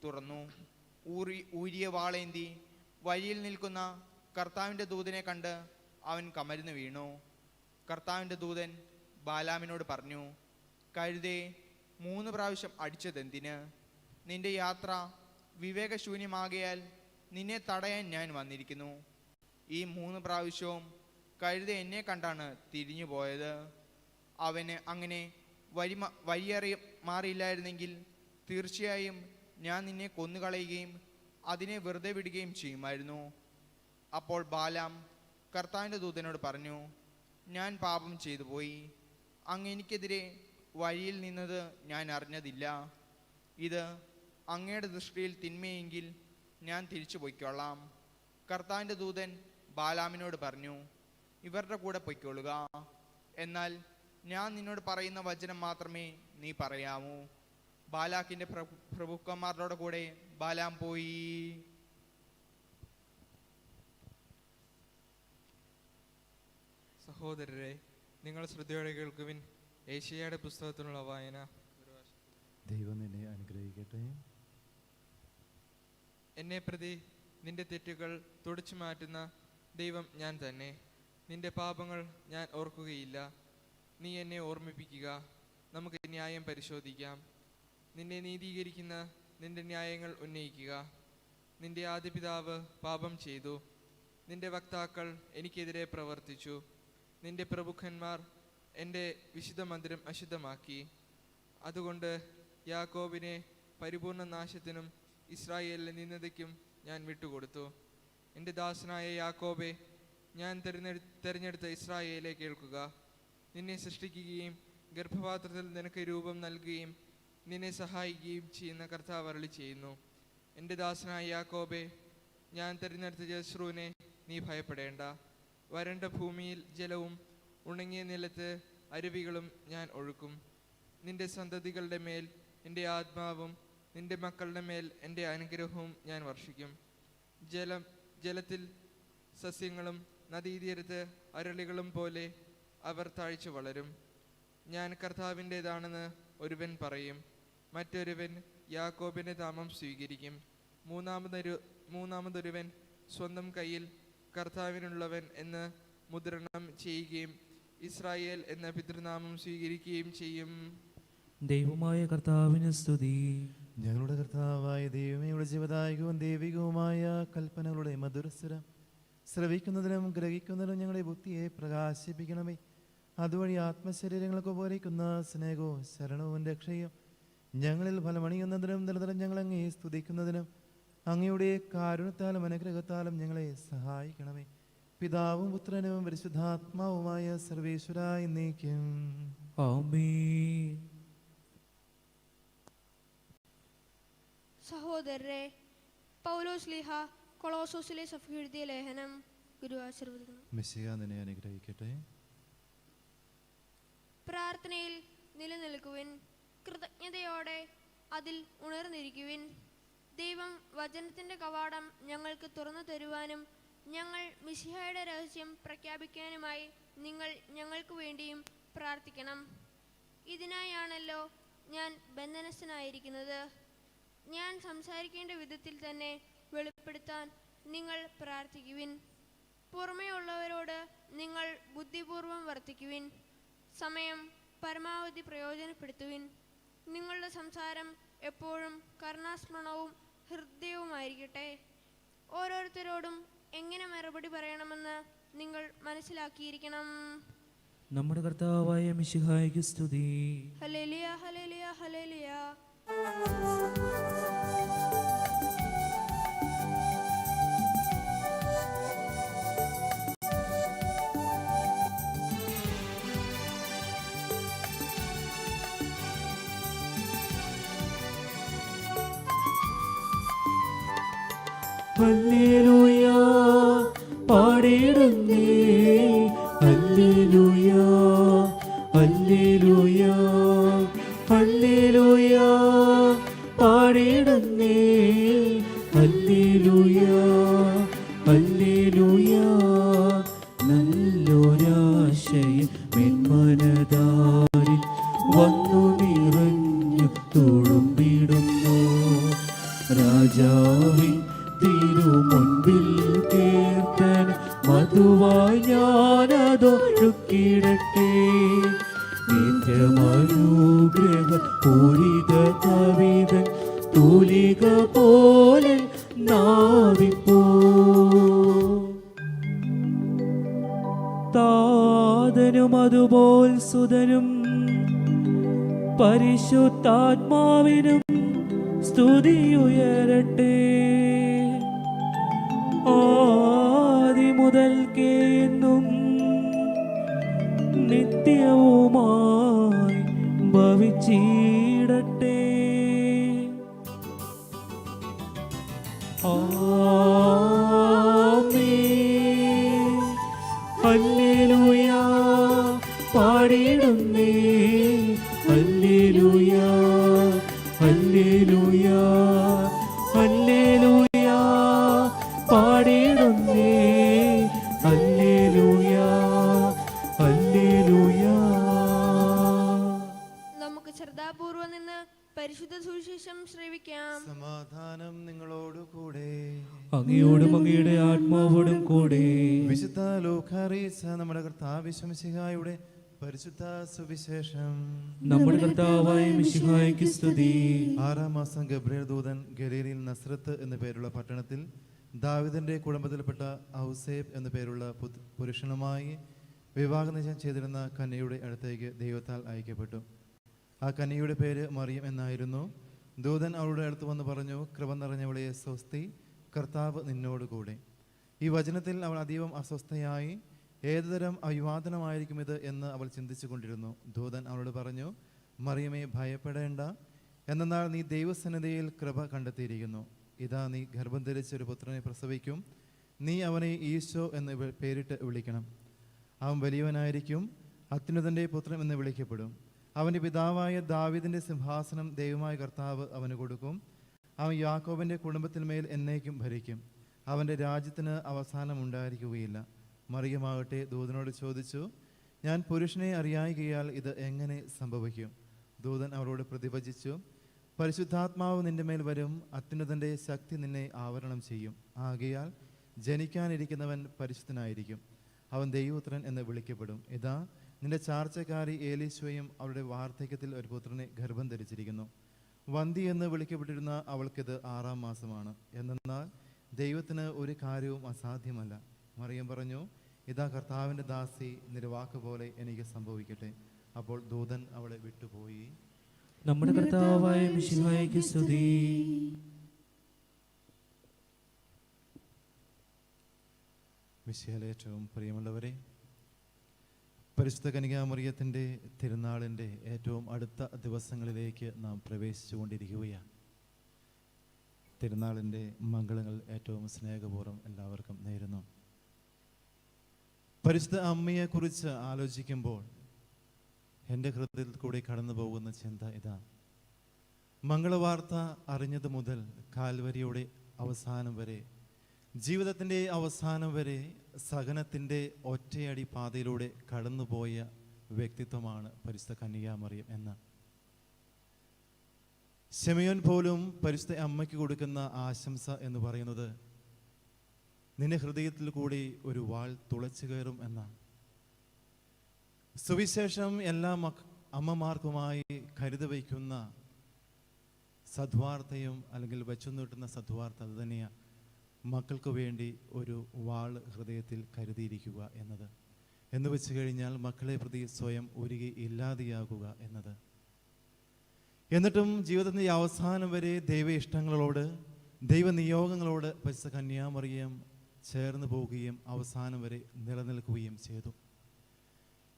തുറന്നു. ഊരിയ വാളേന്തി വഴിയിൽ നിൽക്കുന്ന കർത്താവിൻ്റെ ദൂതനെ കണ്ട് അവൻ കമഴ്ന്നു വീണു. കർത്താവിൻ്റെ ദൂതൻ ബാലാമിനോട് പറഞ്ഞു, കഴുതയെ 3 പ്രാവശ്യം അടിച്ചതെന്തിന്? നിന്റെ യാത്ര വിവേകശൂന്യമാകയാൽ നിന്നെ തടയാൻ ഞാൻ വന്നിരിക്കുന്നു. ഈ 3 പ്രാവശ്യവും കഴുത എന്നെ കണ്ടാണ് തിരിഞ്ഞു പോയത്. അവന് അങ്ങനെ വഴിയറി മാറിയില്ലായിരുന്നെങ്കിൽ തീർച്ചയായും ഞാൻ നിന്നെ കൊന്നുകളയുകയും അതിനെ വെറുതെ വിടുകയും ചെയ്യുമായിരുന്നു. അപ്പോൾ ബാലാം കർത്താവിൻ്റെ ദൂതനോട് പറഞ്ഞു, ഞാൻ പാപം ചെയ്തു പോയി. അങ്ങ് എനിക്കെതിരെ വഴിയിൽ നിന്നത് ഞാൻ അറിഞ്ഞതില്ല. ഇത് അങ്ങയുടെ ദൃഷ്ടിയിൽ തിന്മയെങ്കിൽ ഞാൻ തിരിച്ചു പൊയ്ക്കൊള്ളാം. കർത്താവിൻ്റെ ദൂതൻ ബാലാമിനോട് പറഞ്ഞു, ഇവരുടെ കൂടെ പൊയ്ക്കൊള്ളുക. എന്നാൽ ഞാൻ നിന്നോട് പറയുന്ന വചനം മാത്രമേ നീ പറയാമൂ. ബാലാക്കിൻ്റെ പ്രഭുക്കന്മാരുടെ കൂടെ ബാലാം പോയി. സഹോദരരെ, നിങ്ങൾ ശ്രദ്ധയോടെ കേൾക്കുവിൻ. ഏശയ്യായുടെ പുസ്തകത്തിനുള്ള വായന. ദൈവം നിന്നെ അനുഗ്രഹിക്കട്ടെ. എന്നെ പ്രതി നിന്റെ തെറ്റുകൾ തുടച്ചു മാറ്റുന്ന ദൈവം ഞാൻ തന്നെ. നിന്റെ പാപങ്ങൾ ഞാൻ ഓർക്കുകയില്ല. നീ എന്നെ ഓർമ്മിപ്പിക്കുക, നമുക്ക് ന്യായം പരിശോധിക്കാം. നിന്നെ നീതീകരിക്കുന്ന നിന്റെ ന്യായങ്ങൾ ഉന്നയിക്കുക. നിന്റെ ആദ്യപിതാവ് പാപം ചെയ്തു, നിന്റെ വക്താക്കൾ എനിക്കെതിരെ പ്രവർത്തിച്ചു. നിന്റെ പ്രഭുക്കന്മാർ എൻ്റെ വിശുദ്ധ മന്ദിരം അശുദ്ധമാക്കി. അതുകൊണ്ട് യാക്കോബിനെ പരിപൂർണ നാശത്തിനും ഇസ്രായേലിലെ നിന്ദതയ്ക്കും ഞാൻ വിട്ടുകൊടുത്തു. എൻ്റെ ദാസനായ യാക്കോബെ, ഞാൻ തിരഞ്ഞെടുത്ത ഇസ്രായേലെ കേൾക്കുക. നിന്നെ സൃഷ്ടിക്കുകയും ഗർഭപാത്രത്തിൽ നിനക്ക് രൂപം നൽകുകയും നിന്നെ സഹായിക്കുകയും ചെയ്യുന്ന കർത്താവ് അരുളി ചെയ്യുന്നു. എൻ്റെ ദാസനായ യാക്കോബെ, ഞാൻ തിരഞ്ഞെടുത്ത ജസ്രൂനെ നീ ഭയപ്പെടേണ്ട. വരണ്ട ഭൂമിയിൽ ജലവും ഉണങ്ങിയ നിലത്ത് അരുവികളും ഞാൻ ഒഴുക്കും. നിന്റെ സന്തതികളുടെ മേൽ എൻ്റെ ആത്മാവും നിന്റെ മക്കളുടെ മേൽ എൻ്റെ അനുഗ്രഹവും ഞാൻ വർഷിക്കും. ജലത്തിൽ സസ്യങ്ങളും നദീതീരത്ത് അരളികളും പോലെ അവർ താഴ്ച വളരും. ഞാൻ കർത്താവിൻ്റെതാണെന്ന് ഒരുവൻ പറയും, മറ്റൊരുവൻ യാക്കോബിൻ്റെ നാമം സ്വീകരിക്കും. മൂന്നാമതൊരുവൻ സ്വന്തം കയ്യിൽ കർത്താവിനുള്ളവൻ എന്ന് മുദ്രണം ചെയ്യുകയും ഇസ്രായേൽ എന്ന പിതൃനാമം സ്വീകരിക്കുകയും ചെയ്യും. ദൈവമായ കർത്താവിന് സ്തുതി. ഞങ്ങളുടെ കർത്താവായ ദൈവമേ, ഇവിടെ ജീവദായകവും ദൈവികവുമായ കൽപ്പനകളുടെ മധുരസ്വരം ശ്രവിക്കുന്നതിനും ഗ്രഹിക്കുന്നതിനും ഞങ്ങളുടെ ബുദ്ധിയെ പ്രകാശിപ്പിക്കണമേ. അതുവഴി ആത്മശരീരങ്ങൾക്ക് ഉപകരിക്കുന്ന സ്നേഹവും ശരണവും രക്ഷയും ഞങ്ങളിൽ ഫലമണിയുന്നതിനും നിരന്തരം ഞങ്ങളങ്ങേ സ്തുതിക്കുന്നതിനും അങ്ങയുടെ കാരുണ്യത്താലും അനുഗ്രഹത്താലും ഞങ്ങളെ സഹായിക്കണമേ. പിതാവും പുത്രനും പരിശുദ്ധാത്മാവുമായ സർവേശ്വരാ എന്നേക്കും ആമേൻ. സഹോദരരെ, പൗലോസ്ലീഹ കൊളോസോസിലെ സഭയ്ക്ക് എഴുതിയ ലേഖനം. ഗുരു ആശീർവദിക്കുന്നു. മെസ്സിയ നിന്നെ അനുഗ്രഹിക്കട്ടെ. പ്രാർത്ഥനയിൽ നിലനിൽക്കുവിൻ, കൃതജ്ഞതയോടെ അതിൽ ഉണർന്നിരിക്കുവിൻ. ദൈവം വചനത്തിൻ്റെ കവാടം ഞങ്ങൾക്ക് തുറന്നു തരുവാനും ഞങ്ങൾ മിശിഹായുടെ രഹസ്യം പ്രഖ്യാപിക്കാനുമായി നിങ്ങൾ ഞങ്ങൾക്ക് വേണ്ടിയും പ്രാർത്ഥിക്കണം. ഇതിനായാണല്ലോ ഞാൻ ബന്ധനസ്ഥനായിരിക്കുന്നത്. ഞാൻ സംസാരിക്കേണ്ട വിധത്തിൽ തന്നെ വെളിപ്പെടുത്താൻ നിങ്ങൾ പ്രാർത്ഥിക്കുവിൻ. പുറമേയുള്ളവരോട് നിങ്ങൾ ബുദ്ധിപൂർവം വർത്തിക്കുവിൻ. സമയം പരമാവധി പ്രയോജനപ്പെടുത്തുവിൻ. നിങ്ങളുടെ സംസാരം എപ്പോഴും കരുണാസ്മരണവും ഹൃദയവുമായിരിക്കട്ടെ. ഓരോരുത്തരോടും എങ്ങനെ മറുപടി പറയണമെന്ന് നിങ്ങൾ മനസ്സിലാക്കിയിരിക്കണം. നമ്മുടെ കർത്താവായ മിശിഹായ്ക്ക് സ്തുതി. ഹല്ലേലൂയ, ഹല്ലേലൂയ, ഹല്ലേലൂയ. ഹല്ലേലൂയ പാടിയിടുന്നേ, ഹല്ലേലൂയ ഹല്ലേലൂയ ഹല്ലേലൂയ പാടിയിടുന്നേ, ഹല്ലേലൂയ ഹല്ലേലൂയ. നല്ലൊരാശയം മെന്മനതാരിൽ വന്നു നിറഞ്ഞു തുളുമ്പിടുന്നു. രാജാവിൻ തിരുമുൻപിൽ കീർത്തന മധുവായി ഞാനതൊഴുക്കിടട്ടെ. നിത്യമനുഗ്രഹ പൂരിത കവിതൻ തൂലിക പോലെ നാവിപ്പോ. താതനും അതുപോൽ സുതനും പരിശുദ്ധാത്മാവിനും സ്തുതിയുയരട്ടെ. ആദി മുതൽക്കേ എന്നും നിത്യവുമായി ഭവിച്ചിടട്ടെ. ആമേൻ. ഹല്ലേലൂയ പാടിയിടുന്നേ, ഹല്ലേലൂയ ഹല്ലേലൂയ ഹല്ലേലൂയ പാടിയിടുന്നേ, ഹല്ലേലൂയ ഹല്ലേലൂയ. നമുക്ക് ശ്രദ്ധാപൂർവം നിന്ന് പരിശുദ്ധ സുവിശേഷം ശ്രവിക്കാം. സമാധാനം നിങ്ങളോടു കൂടെ. അങ്ങയോടും അങ്ങയുടെ ആത്മാവോടും കൂടെ. വിശുദ്ധ ലൂക്കാറിയിച്ച നമ്മുടെ കർത്താവ് മിശിഹായുടെ പരിശുദ്ധ സുവിശേഷം. നമ്മുടെ കർത്താവായ മിശിഹായ്ക്ക് സ്തുതി. 6-ാം മാസം ഗബ്രിയേൽ ദൂതൻ ഗലീലയിൽ നസ്രത്ത് എന്നു പേരുള്ള പട്ടണത്തിൽ ദാവീദിന്റെ കുടുംബത്തിൽപ്പെട്ട ഔസേബ് എന്നു പേരുള്ള പുരുഷനുമായി വിവാഹനിശ്ചയം ചെയ്തിരുന്ന കന്യയുടെ അടുത്തേക്ക് ദൈവത്താൽ അയക്കപ്പെട്ടു. ആ കന്യയുടെ പേര് മറിയം എന്നായിരുന്നു. ദൂതൻ അവളുടെ അടുത്ത് വന്ന് പറഞ്ഞു, കൃപ നിറഞ്ഞവളെ സ്വസ്തി, കർത്താവ് നിന്നോട് കൂടെ. ഈ വചനത്തിൽ അവൾ അതീവം അസ്വസ്ഥയായി. ഏതുതരം അഭിവാദനമായിരിക്കും ഇത് എന്ന് അവൾ ചിന്തിച്ചു കൊണ്ടിരുന്നു. ദൂതൻ അവളോട് പറഞ്ഞു, മറിയമേ, ഭയപ്പെടേണ്ട, എന്നാൽ നീ ദൈവസന്നിധിയിൽ കൃപ കണ്ടെത്തിയിരിക്കുന്നു. ഇതാ, നീ ഗർഭം ധരിച്ചൊരു പുത്രനെ പ്രസവിക്കും. നീ അവനെ ഈശോ എന്ന് പേരിട്ട് വിളിക്കണം. അവൻ വലിയവനായിരിക്കും, അത്യുന്നതൻ്റെ പുത്രൻ എന്ന് വിളിക്കപ്പെടും. അവൻ്റെ പിതാവായ ദാവീദിൻ്റെ സിംഹാസനം ദൈവമായ കർത്താവ് അവന് കൊടുക്കും. അവൻ യാക്കോബിൻ്റെ കുടുംബത്തിന്മേൽ എന്നേക്കും ഭരിക്കും. അവൻ്റെ രാജ്യത്തിന് അവസാനം ഉണ്ടായിരിക്കുകയില്ല. മറിയമാകട്ടെ ദൂതനോട് ചോദിച്ചു, ഞാൻ പുരുഷനെ അറിയായികയാൽ ഇത് എങ്ങനെ സംഭവിക്കും? ദൂതൻ അവരോട് പ്രതിവചിച്ചു, പരിശുദ്ധാത്മാവ് നിന്റെ മേൽ വരും, അത്യുന്നതൻ്റെ ശക്തി നിന്നെ ആവരണം ചെയ്യും. ആകയാൽ ജനിക്കാനിരിക്കുന്നവൻ പരിശുദ്ധനായിരിക്കും. അവൻ ദൈവപുത്രൻ എന്ന് വിളിക്കപ്പെടും. ഇതാ, നിന്റെ ചാർച്ചക്കാരി ഏലീശോയും അവളുടെ വാർദ്ധക്യത്തിൽ ഒരു പുത്രനെ ഗർഭം ധരിച്ചിരിക്കുന്നു. വന്തി എന്ന് വിളിക്കപ്പെട്ടിരുന്ന അവൾക്കിത് 6-ാം മാസമാണ്. എന്നാൽ ദൈവത്തിന് ഒരു കാര്യവും അസാധ്യമല്ല. മറിയം പറഞ്ഞു, ഇതാ കർത്താവിൻ്റെ ദാസി, നിന്റെ വാക്കുപോലെ എനിക്ക് സംഭവിക്കട്ടെ. അപ്പോൾ ദൂതൻ അവളെ വിട്ടുപോയി. നമ്മുടെ കർത്താവായ മിശിഹായ്ക്ക് സ്തുതി. മിശിഹായിലെ ഏറ്റവും പ്രിയമുള്ളവരെ, പരിശുദ്ധ കന്യകാമറിയത്തിൻ്റെ തിരുനാളിൻ്റെ ഏറ്റവും അടുത്ത ദിവസങ്ങളിലേക്ക് നാം പ്രവേശിച്ചു കൊണ്ടിരിക്കുകയാണ്. തിരുനാളിൻ്റെ മംഗളങ്ങൾ ഏറ്റവും സ്നേഹപൂർവ്വം എല്ലാവർക്കും നേരുന്നു. പരിശുദ്ധ അമ്മയെക്കുറിച്ച് ആലോചിക്കുമ്പോൾ എൻ്റെ ഹൃദയത്തിൽ കൂടി കടന്നു പോകുന്ന ചിന്ത ഇതാ. മംഗളവാർത്ത അറിഞ്ഞത് മുതൽ കാൽവരിയുടെ അവസാനം വരെ, ജീവിതത്തിൻ്റെ അവസാനം വരെ സഹനത്തിൻ്റെ ഒറ്റയടി പാതയിലൂടെ കടന്നുപോയ വ്യക്തിത്വമാണ് പരിശുദ്ധ കന്യകാമറിയം എന്ന്. ശിമയോൻ പോലും പരിശുദ്ധ അമ്മയ്ക്ക് കൊടുക്കുന്ന ആശംസ എന്ന് പറയുന്നത്, നിന്റെ ഹൃദയത്തിൽ കൂടി ഒരു വാൾ തുളച്ചു കയറും എന്നാണ്. സുവിശേഷം എല്ലാ അമ്മമാർക്കുമായി കരുതി വയ്ക്കുന്ന സദ്വാർത്തയും അല്ലെങ്കിൽ വെച്ചു നീട്ടുന്ന സദ്വാർത്ത അത് തന്നെയാണ്. മക്കൾക്ക് വേണ്ടി ഒരു വാൾ ഹൃദയത്തിൽ കരുതിയിരിക്കുക എന്നത്. എന്ന് വെച്ച് കഴിഞ്ഞാൽ മക്കളെ പ്രതി സ്വയം ഒരുകി ഇല്ലാതെയാകുക എന്നത്. എന്നിട്ടും ജീവിതത്തിൻ്റെ അവസാനം വരെ ദൈവ ഇഷ്ടങ്ങളോട്, ദൈവനിയോഗങ്ങളോട് പരിശുദ്ധ കന്യാമറിയം ചേർന്ന് പോവുകയും അവസാനം വരെ നിലനിൽക്കുകയും ചെയ്തു.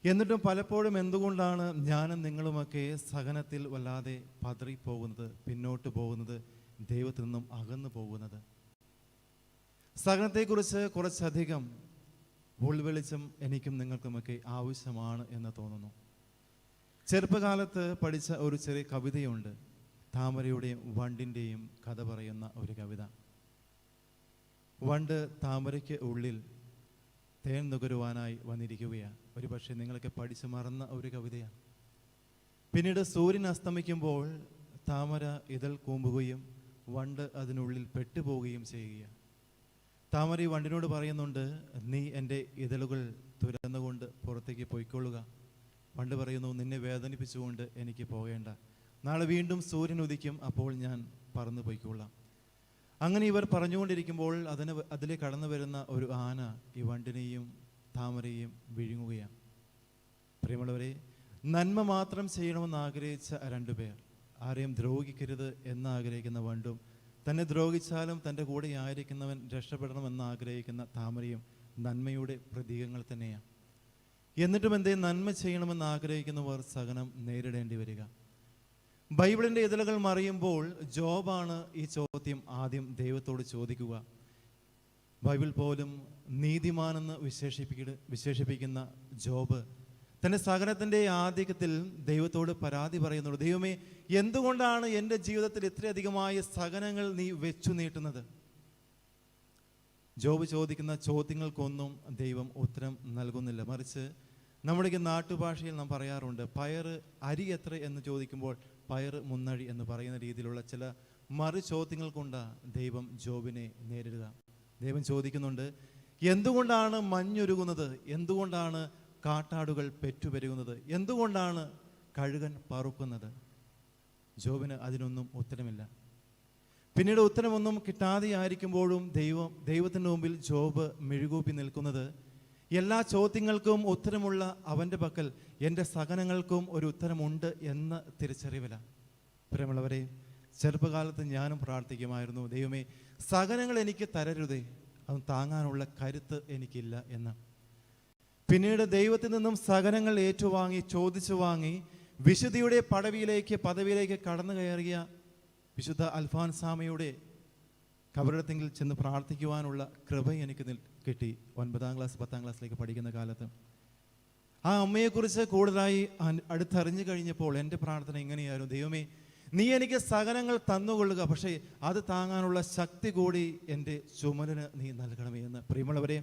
എന്നിട്ടും പലപ്പോഴും എന്തുകൊണ്ടാണ് ഞാനും നിങ്ങളുമൊക്കെ സഹനത്തിൽ വല്ലാതെ പതറിപ്പോകുന്നത്, പിന്നോട്ട് പോകുന്നത്, ദൈവത്തിൽ നിന്നും അകന്നു പോകുന്നത്? സഹനത്തെക്കുറിച്ച് കുറച്ചധികം ഉൾവെളിച്ചം എനിക്കും നിങ്ങൾക്കുമൊക്കെ ആവശ്യമാണ് എന്ന് തോന്നുന്നു. ചെറുപ്പകാലത്ത് പഠിച്ച ഒരു ചെറിയ കവിതയുണ്ട്. താമരയുടെയും വണ്ടിൻ്റെയും കഥ പറയുന്ന ഒരു കവിത. വണ്ട് താമരയ്ക്ക് ഉള്ളിൽ തേൻ നുകരുവാനായി വന്നിരിക്കുകയാണ്. ഒരു പക്ഷേ നിങ്ങളൊക്കെ പഠിച്ചു മറന്ന ഒരു കവിതയാണ്. പിന്നീട് സൂര്യൻ അസ്തമിക്കുമ്പോൾ താമര ഇതൾ കൂമ്പുകയും വണ്ട് അതിനുള്ളിൽ പെട്ടുപോവുകയും ചെയ്യുക. താമര ഈ വണ്ടിനോട് പറയുന്നുണ്ട്, നീ എൻ്റെ ഇതളുകൾ തുരന്നുകൊണ്ട് പുറത്തേക്ക് പോയിക്കൊള്ളുക. വണ്ട് പറയുന്നു, നിന്നെ വേദനിപ്പിച്ചുകൊണ്ട് എനിക്ക് പോകേണ്ട. നാളെ വീണ്ടും സൂര്യൻ ഉദിക്കും, അപ്പോൾ ഞാൻ പറന്നു പോയിക്കൊള്ളാം. അങ്ങനെ ഇവർ പറഞ്ഞുകൊണ്ടിരിക്കുമ്പോൾ അതിലെ കടന്നു വരുന്ന ഒരു ആന ഈ വണ്ടിനെയും താമരയെയും വിഴുങ്ങുകയാണ്. പ്രിയമുള്ളവരെ, നന്മ മാത്രം ചെയ്യണമെന്ന് ആഗ്രഹിച്ച രണ്ടുപേർ, ആരെയും ദ്രോഹിക്കരുത് എന്ന് ആഗ്രഹിക്കുന്ന വണ്ടും തന്നെ ദ്രോഹിച്ചാലും തൻ്റെ കൂടെ ആയിരിക്കുന്നവൻ രക്ഷപ്പെടണമെന്ന് ആഗ്രഹിക്കുന്ന താമരയും നന്മയുടെ പ്രതീകങ്ങൾ തന്നെയാണ്. എന്നിട്ടും എന്തേ നന്മ ചെയ്യണമെന്ന് ആഗ്രഹിക്കുന്നവർ സഹനം നേരിടേണ്ടി വരിക. ബൈബിളിൻ്റെ ഇതളുകൾ മറിയുമ്പോൾ ജോബാണ് ഈ ചോദ്യം ആദ്യം ദൈവത്തോട് ചോദിക്കുക. ബൈബിൾ പോലും നീതിമാനെന്ന് വിശേഷിപ്പിക്കുന്ന ജോബ് തൻ്റെ സഹനത്തിൻ്റെ ആധിക്യത്തിൽ ദൈവത്തോട് പരാതി പറയുന്നുള്ളൂ. ദൈവമേ, എന്തുകൊണ്ടാണ് എൻ്റെ ജീവിതത്തിൽ ഇത്രയധികമായ സഹനങ്ങൾ നീ വെച്ചു നീട്ടുന്നത്? ജോബ് ചോദിക്കുന്ന ചോദ്യങ്ങൾക്കൊന്നും ദൈവം ഉത്തരം നൽകുന്നില്ല. മറിച്ച് നമ്മുടെ നാട്ടുഭാഷയിൽ നാം പറയാറുണ്ട്, അരി എത്ര എന്ന് ചോദിക്കുമ്പോൾ പയറ് മുന്നഴി എന്ന് പറയുന്ന രീതിയിലുള്ള ചില മറു ചോദ്യങ്ങൾ കൊണ്ടാണ് ദൈവം ജോബിനെ നേരിടുക. ദൈവം ചോദിക്കുന്നുണ്ട്, എന്തുകൊണ്ടാണ് മഞ്ഞുരുകുന്നത്? എന്തുകൊണ്ടാണ് കാട്ടാടുകൾ പെറ്റുപെരുകുന്നത്? എന്തുകൊണ്ടാണ് കഴുകൻ പറക്കുന്നത്? ജോബിന് അതിനൊന്നും ഉത്തരമില്ല. പിന്നീട് ഉത്തരമൊന്നും കിട്ടാതെയായിരിക്കുമ്പോഴും ദൈവത്തിൻ്റെ മുമ്പിൽ ജോബ് മെഴുകൂപ്പി നിൽക്കുന്നത്, എല്ലാ ചോദ്യങ്ങൾക്കും ഉത്തരമുള്ള അവൻ്റെ പക്കൽ എൻ്റെ സഹനങ്ങൾക്കും ഒരു ഉത്തരമുണ്ട് എന്ന തിരിച്ചറിവില്ല. പ്രിയമുള്ളവരെ, ചെറുപ്പകാലത്ത് ഞാനും പ്രാർത്ഥിക്കുമായിരുന്നു, ദൈവമേ, സഹനങ്ങൾ എനിക്ക് തരരുതേ, അത് താങ്ങാനുള്ള കരുത്ത് എനിക്കില്ല എന്ന്. പിന്നീട് ദൈവത്തിൽ നിന്നും സഹനങ്ങൾ ഏറ്റുവാങ്ങി ചോദിച്ചു വാങ്ങി വിശുദ്ധിയുടെ പദവിയിലേക്ക് കടന്നു കയറിയ വിശുദ്ധ അൽഫോൻസാമയുടെ കബറിടത്തെങ്കിൽ ചെന്ന് പ്രാർത്ഥിക്കുവാനുള്ള കൃപ എനിക്ക് കിട്ടി. 9ാം ക്ലാസ് 10ാം ക്ലാസ്സിലേക്ക് പഠിക്കുന്ന കാലത്ത് ആ അമ്മയെക്കുറിച്ച് കൂടുതലായി അടുത്തറിഞ്ഞു കഴിഞ്ഞപ്പോൾ എൻ്റെ പ്രാർത്ഥന ഇങ്ങനെയായിരുന്നു, ദൈവമേ, നീ എനിക്ക് സഹനങ്ങൾ തന്നുകൊള്ളുക, പക്ഷേ അത് താങ്ങാനുള്ള ശക്തി കൂടി എൻ്റെ ചുമലിന് നീ നൽകണമേ എന്ന്. പ്രിയമുള്ളവരെ,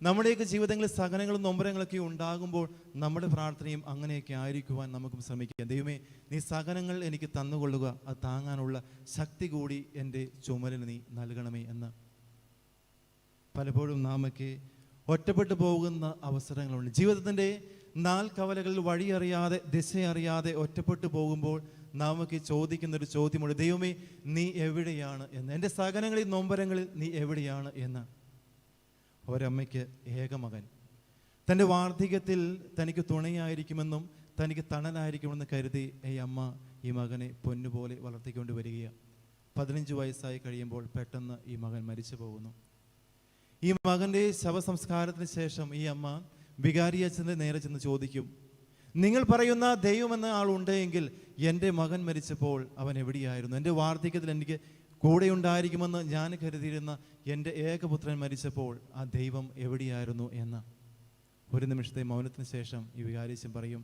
നമ്മുടെയൊക്കെ ജീവിതങ്ങളിൽ സഹനങ്ങളും നൊമ്പരങ്ങളൊക്കെ ഉണ്ടാകുമ്പോൾ നമ്മുടെ പ്രാർത്ഥനയും അങ്ങനെയൊക്കെ ആയിരിക്കുവാൻ നമുക്കും ശ്രമിക്കാം. ദൈവമേ, നീ സഹനങ്ങൾ എനിക്ക് തന്നുകൊള്ളുക, അത് താങ്ങാനുള്ള ശക്തി കൂടി എൻ്റെ ചുമലിന് നീ നൽകണമേ എന്ന്. പലപ്പോഴും നാമൊക്കെ ഒറ്റപ്പെട്ടു പോകുന്ന അവസരങ്ങളുണ്ട്. ജീവിതത്തിൻ്റെ നാൽക്കവലകളിൽ വഴിയറിയാതെ ദിശയറിയാതെ ഒറ്റപ്പെട്ടു പോകുമ്പോൾ നാമൊക്കെ ചോദിക്കുന്നൊരു ചോദ്യമുണ്ട്, ദൈവമേ, നീ എവിടെയാണ് എന്ന്. എൻ്റെ സഹനങ്ങളിൽ നൊമ്പരങ്ങളിൽ നീ എവിടെയാണ് എന്ന്. ഒരമ്മയ്ക്ക് ഏകമകൻ തൻ്റെ വാർദ്ധക്യത്തിൽ തനിക്ക് തുണയായിരിക്കുമെന്നും തനിക്ക് തണലായിരിക്കുമെന്ന് കരുതി ഈ അമ്മ ഈ മകനെ പൊന്നുപോലെ വളർത്തിക്കൊണ്ട് വരികയാണ്. 15 വയസ്സായി കഴിയുമ്പോൾ പെട്ടെന്ന് ഈ മകൻ മരിച്ചു പോകുന്നു. ഈ മകൻ്റെ ശവസംസ്കാരത്തിന് ശേഷം ഈ അമ്മ വികാരിയച്ഛൻ്റെ നേരെ ചെന്ന് ചോദിക്കും, നിങ്ങൾ പറയുന്ന ദൈവമെന്ന ആളുണ്ടെങ്കിൽ എൻ്റെ മകൻ മരിച്ചപ്പോൾ അവൻ എവിടെയായിരുന്നു? എൻ്റെ വാർദ്ധക്യത്തിൽ എനിക്ക് കൂടെ ഉണ്ടായിരിക്കുമെന്ന് ഞാൻ കരുതിയിരുന്ന എൻ്റെ ഏകപുത്രൻ മരിച്ചപ്പോൾ ആ ദൈവം എവിടെയായിരുന്നു എന്ന്. ഒരു നിമിഷത്തെ മൗനത്തിന് ശേഷം ഈ വികാരിയച്ഛൻ പറയും,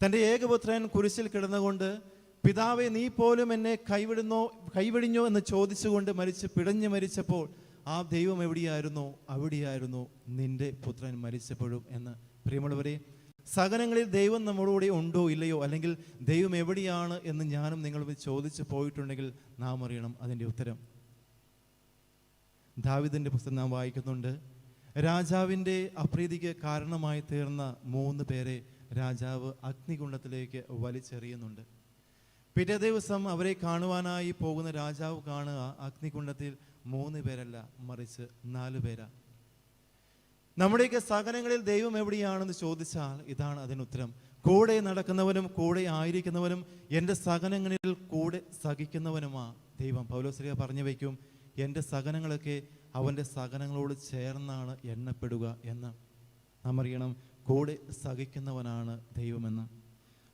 തൻ്റെ ഏകപുത്രൻ കുരിശിൽ കിടന്നുകൊണ്ട്, പിതാവേ, നീ പോലും എന്നെ കൈവിടിഞ്ഞോ എന്ന് ചോദിച്ചുകൊണ്ട് പിടഞ്ഞു മരിച്ചപ്പോൾ ആ ദൈവം എവിടെയായിരുന്നു? അവിടെയായിരുന്നു നിന്റെ പുത്രൻ മരിച്ചപ്പോഴും എന്ന്. പ്രിയമുള്ളവരെ, സഹനങ്ങളിൽ ദൈവം നമ്മളോടെ ഉണ്ടോ ഇല്ലയോ, അല്ലെങ്കിൽ ദൈവം എവിടെയാണ് എന്ന് ഞാനും നിങ്ങളും ചോദിച്ചു പോയിട്ടുണ്ടെങ്കിൽ നാം അറിയണം അതിൻ്റെ ഉത്തരം. ദാവീദിന്റെ പുസ്തകം നാം വായിക്കുന്നുണ്ട്, രാജാവിൻ്റെ അപ്രീതിക്ക് കാരണമായി തീർന്ന 3 പേരെ രാജാവ് അഗ്നികുണ്ഡത്തിലേക്ക് വലിച്ചെറിയുന്നുണ്ട്. പിറ്റേ ദിവസം അവരെ കാണുവാനായി പോകുന്ന രാജാവ് കാണുക, അഗ്നികുണ്ഡത്തിൽ 3 പേരല്ല, മറിച്ച് 4 പേരാ. നമ്മുടെയൊക്കെ സഹനങ്ങളിൽ ദൈവം എവിടെയാണെന്ന് ചോദിച്ചാൽ ഇതാണ് അതിനുത്തരം. കൂടെ നടക്കുന്നവനും കൂടെ ആയിരിക്കുന്നവനും എൻ്റെ സഹനങ്ങളിൽ കൂടെ സഹിക്കുന്നവനുമാ ദൈവം. പൗലോസ്ലീഹ പറഞ്ഞു വയ്ക്കും, എൻ്റെ സഹനങ്ങളൊക്കെ അവൻ്റെ സഹനങ്ങളോട് ചേർന്നാണ് എണ്ണപ്പെടുക എന്ന്. നാം അറിയണം, കൂടെ സഹിക്കുന്നവനാണ് ദൈവമെന്ന്.